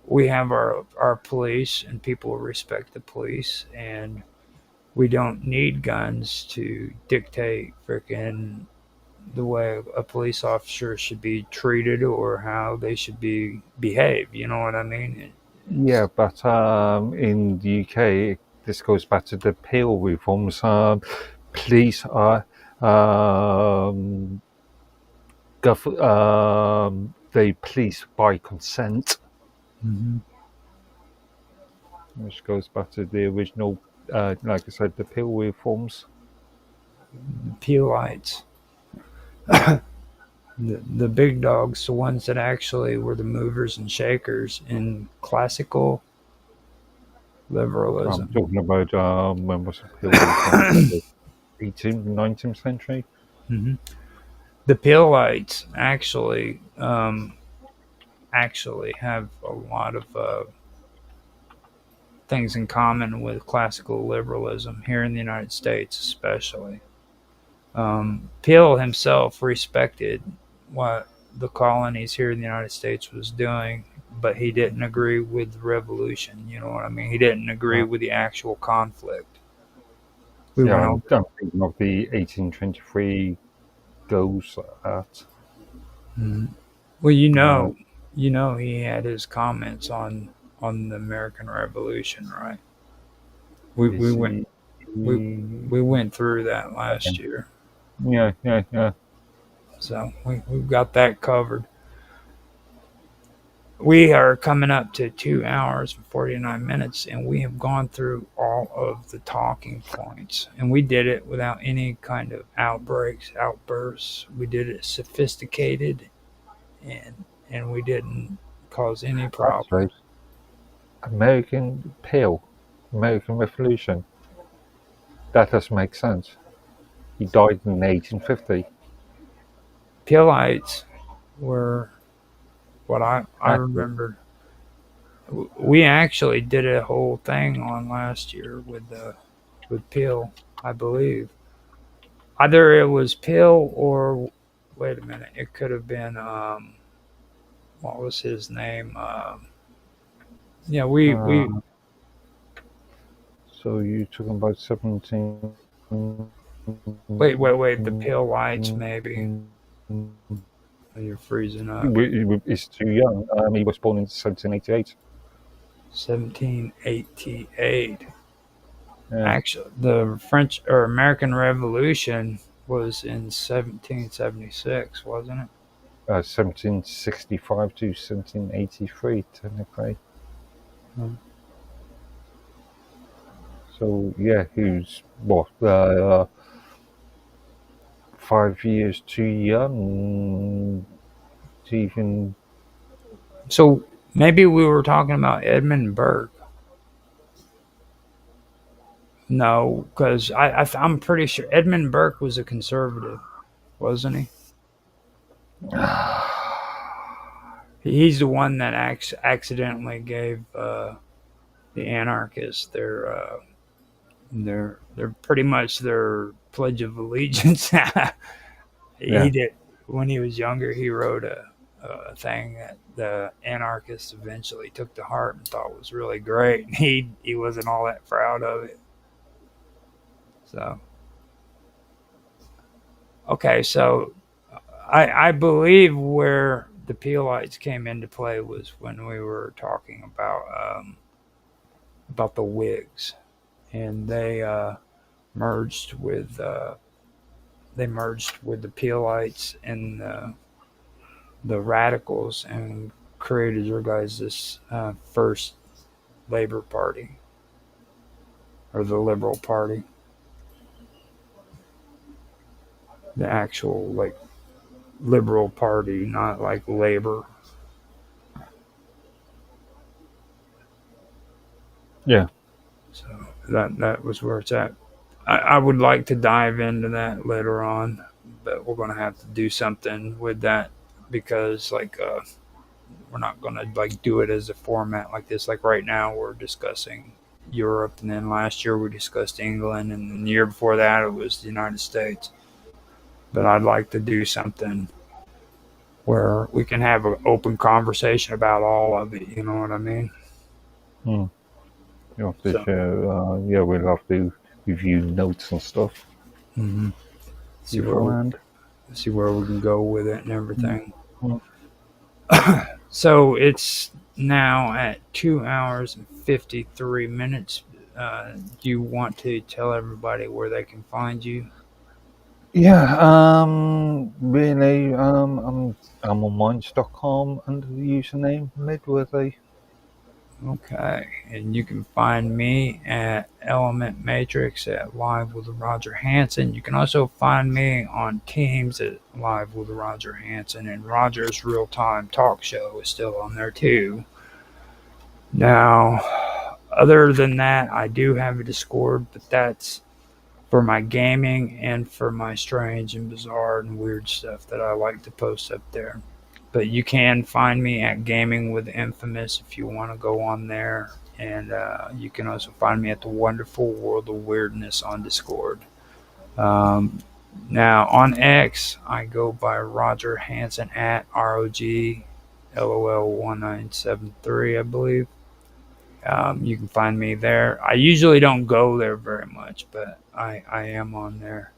we have our police, and people respect the police, and we don't need guns to dictate freaking the way a police officer should be treated or how they should be behave. You know what I mean? Yeah, but in the UK, this goes back to the Peel reforms. Police are they police by consent, Mhm. which goes back to the original, like I said, the Peel reforms. Peelites, the big dogs, the ones that actually were the movers and shakers in classical I'm liberalism. talking about when was the Peel reforms? The 18th, 19th century. Hmm. The Peelites actually have a lot of things in common with classical liberalism here in the United States, especially. Peel himself respected what the colonies here in the United States was doing, but he didn't agree with the revolution. You know what I mean? He didn't agree with the actual conflict. We Yeah, went I'm over. thinking of the 1823 goals at. Mhm. Well, Uh, he had his comments on the American Revolution, right? We we is went he, we we went through that last year, yeah. so we've got that covered. We are coming up to 2 hours and 49 minutes, and we have gone through all of the talking points, and we did it without any kind of outbursts. We did it sophisticated, and we didn't cause any Actually, problems. American Peel, American Revolution. That does make sense. He died in 1850. Pillites were what I Actually, remember. We actually did a whole thing on last year with Peel, I believe. Either it was Peel or wait a minute, it could have been what was his name? Yeah, we uh, so you're talking about 17. wait, the Peel lights maybe. Oh, you're freezing up. He's too young. He was born in 1788. 1788. Yeah, Actually, the French or American Revolution was in 1776, wasn't it? 1765 to 1783, technically. Hmm. So yeah, he was what 5 years too young to even. So Maybe we were talking about Edmund Burke. No, because I'm pretty sure Edmund Burke was a conservative, wasn't he? He's the one that accidentally gave the anarchists their pretty much their pledge of allegiance. He Yeah. did when he was younger. He wrote a thing that the anarchists eventually took to heart and thought was really great. And he wasn't all that proud of it. So okay, so I believe where the Peelites came into play was when we were talking about the Whigs, and they merged with the Peelites and the Radicals and created your guys' first Labor Party or the Liberal Party, the actual like Liberal Party, not like Labor. Yeah. So that was where it's at. I would like to dive into that later on, but we're gonna have to do something with that because we're not gonna like do it as a format like this. Like right now we're discussing Europe, and then last year we discussed England, and then the year before that it was the United States. But I'd like to do something where we can have an open conversation about all of it. You know what I mean? Hmm. You have to So, share. Yeah, we'll have to review notes and stuff mhm. see where we, beforehand. see where we can go with it and everything. Mm. So it's now at 2 hours and 53 minutes. Do you want to tell everybody where they can find you? Yeah. Really. I'm on minds.com under the username Midworthy. Okay, and you can find me at Element Matrix at Live with Roger Hansen. You can also find me on Teams at Live with Roger Hansen, and Roger's Real-Time Talkshow is still on there too. Now, other than that, I do have a Discord, but that's for my gaming and for my strange and bizarre and weird stuff that I like to post up there. But you can find me at Gaming with Infamous if you want to go on there. And you can also find me at the Wonderful World of Weirdness on Discord. Um, Now, on X, I go by Roger Hansen at ROGLOL1973, I believe. You can find me there. I usually don't go there very much, but I am on there.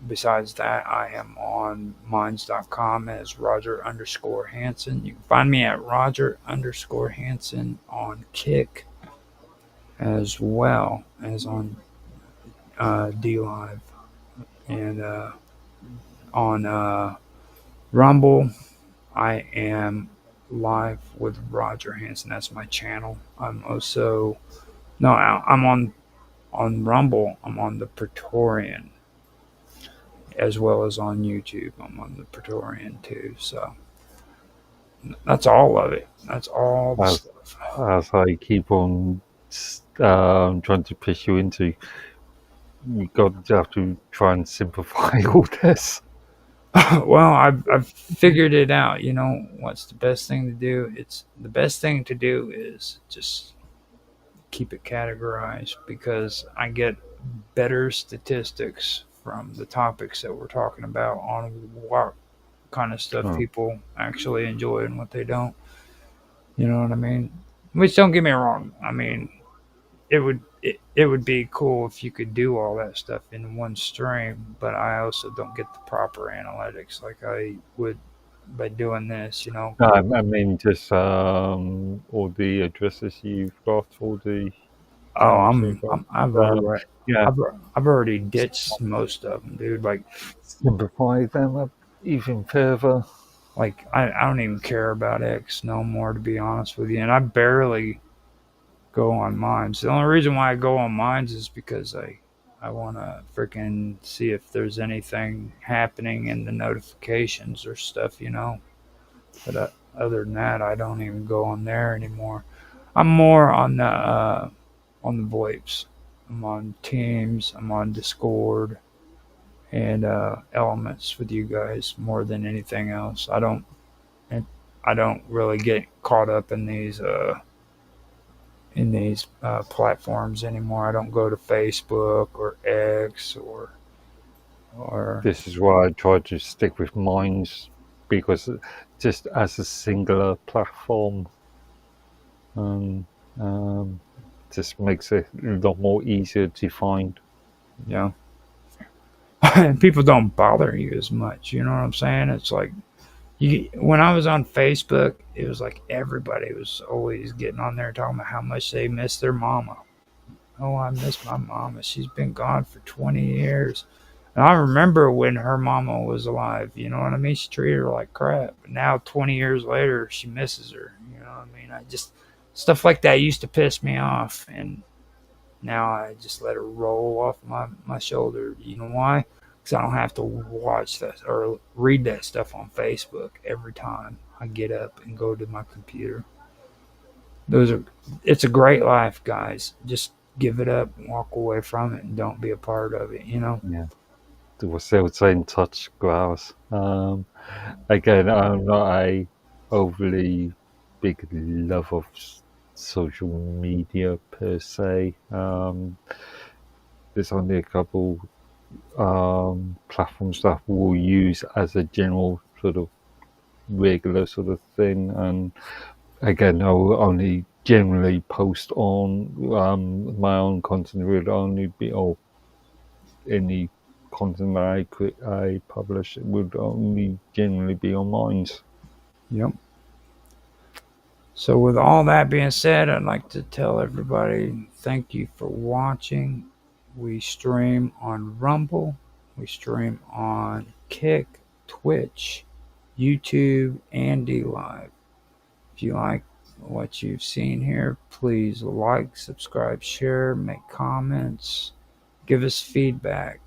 Besides that, I am on minds.com as Roger underscore Hansen. You can find me at Roger underscore Hansen on Kick as well as on DLive and on Rumble. I am live with Roger Hansen. That's my channel. I'm also no, I'm on Rumble. I'm on the Praetorian as well as on YouTube. I'm on the Praetorian too. So that's all of it. That's all the As, stuff. as I keep on trying to push you into, you have to try and simplify all this. Well, I've figured it out. You know what's the best thing to do? It's the best thing to do is just keep it categorized because I get better statistics from the topics that we're talking about on what kind of stuff people actually enjoy and what they don't. You know what I mean? Which don't get me wrong. I mean, it would be cool if you could do all that stuff in one stream, but I also don't get the proper analytics like I would by doing this. You know? No, I mean just all the addresses you've got, all the Oh, channels you've got. Yeah, I've already ditched most of them, dude. simplify them up even further. Like I don't even care about X no more, to be honest with you, and I barely go on Minds. The only reason why I go on Minds is because I want to freaking see if there's anything happening in the notifications or stuff, you know. But other than that, I don't even go on there anymore. I'm more on the VoIPs. I'm on Teams. I'm on Discord and Elements with you guys more than anything else. I don't really get caught up in these platforms anymore. I don't go to Facebook or X or This is why I try to stick with Minds, because just as a singular platform, um, um, just makes it a lot more easier to find. yeah. And people don't bother you as much. You know what I'm saying? It's like when I was on Facebook, it was like everybody was always getting on there talking about how much they miss their mama. Oh, I miss my mama. She's been gone for 20 years. And I remember when her mama was alive. You know what I mean? She treated her like crap. But now, 20 years later, she misses her. You know what I mean? Stuff like that used to piss me off. And now I just let it roll off my shoulder. You know why? Because I don't have to watch that or read that stuff on Facebook every time I get up and go to my computer. It's a great life, guys. Just give it up, walk away from it, and don't be a part of it. You know? Yeah, we're still in touch, Grouse. Again, I'm not a overly big love of social media per se. There's only a couple platforms that we'll use as a general sort of regular sort of thing, and again, I will only generally post on my own content. Would only be, or any content that I publish would only generally be on Minds. Yep. So, with all that being said, I'd like to tell everybody thank you for watching. We stream on Rumble, we stream on Kick, Twitch, YouTube, and DLive. If you like what you've seen here, please like, subscribe, share, make comments, give us feedback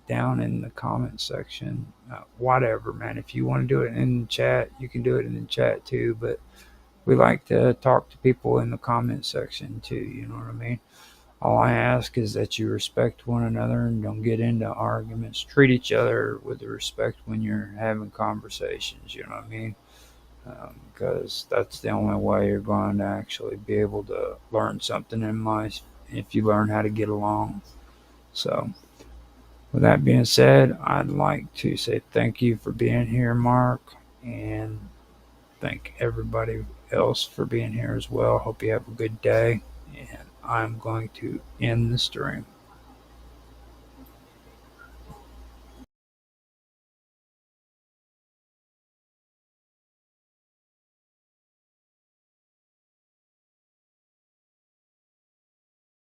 down in the comment section. Whatever, man. If you want to do it in the chat, you can do it in the chat too, but we like to talk to people in the comment section too, you know what I mean? All I ask is that you respect one another and don't get into arguments. Treat each other with respect when you're having conversations, you know what I mean? Because that's the only way you're going to actually be able to learn something in life if you learn how to get along. So, with that being said, I'd like to say thank you for being here, Mark, and thank everybody else for being here as well. Hope you have a good day, and I'm going to end the stream.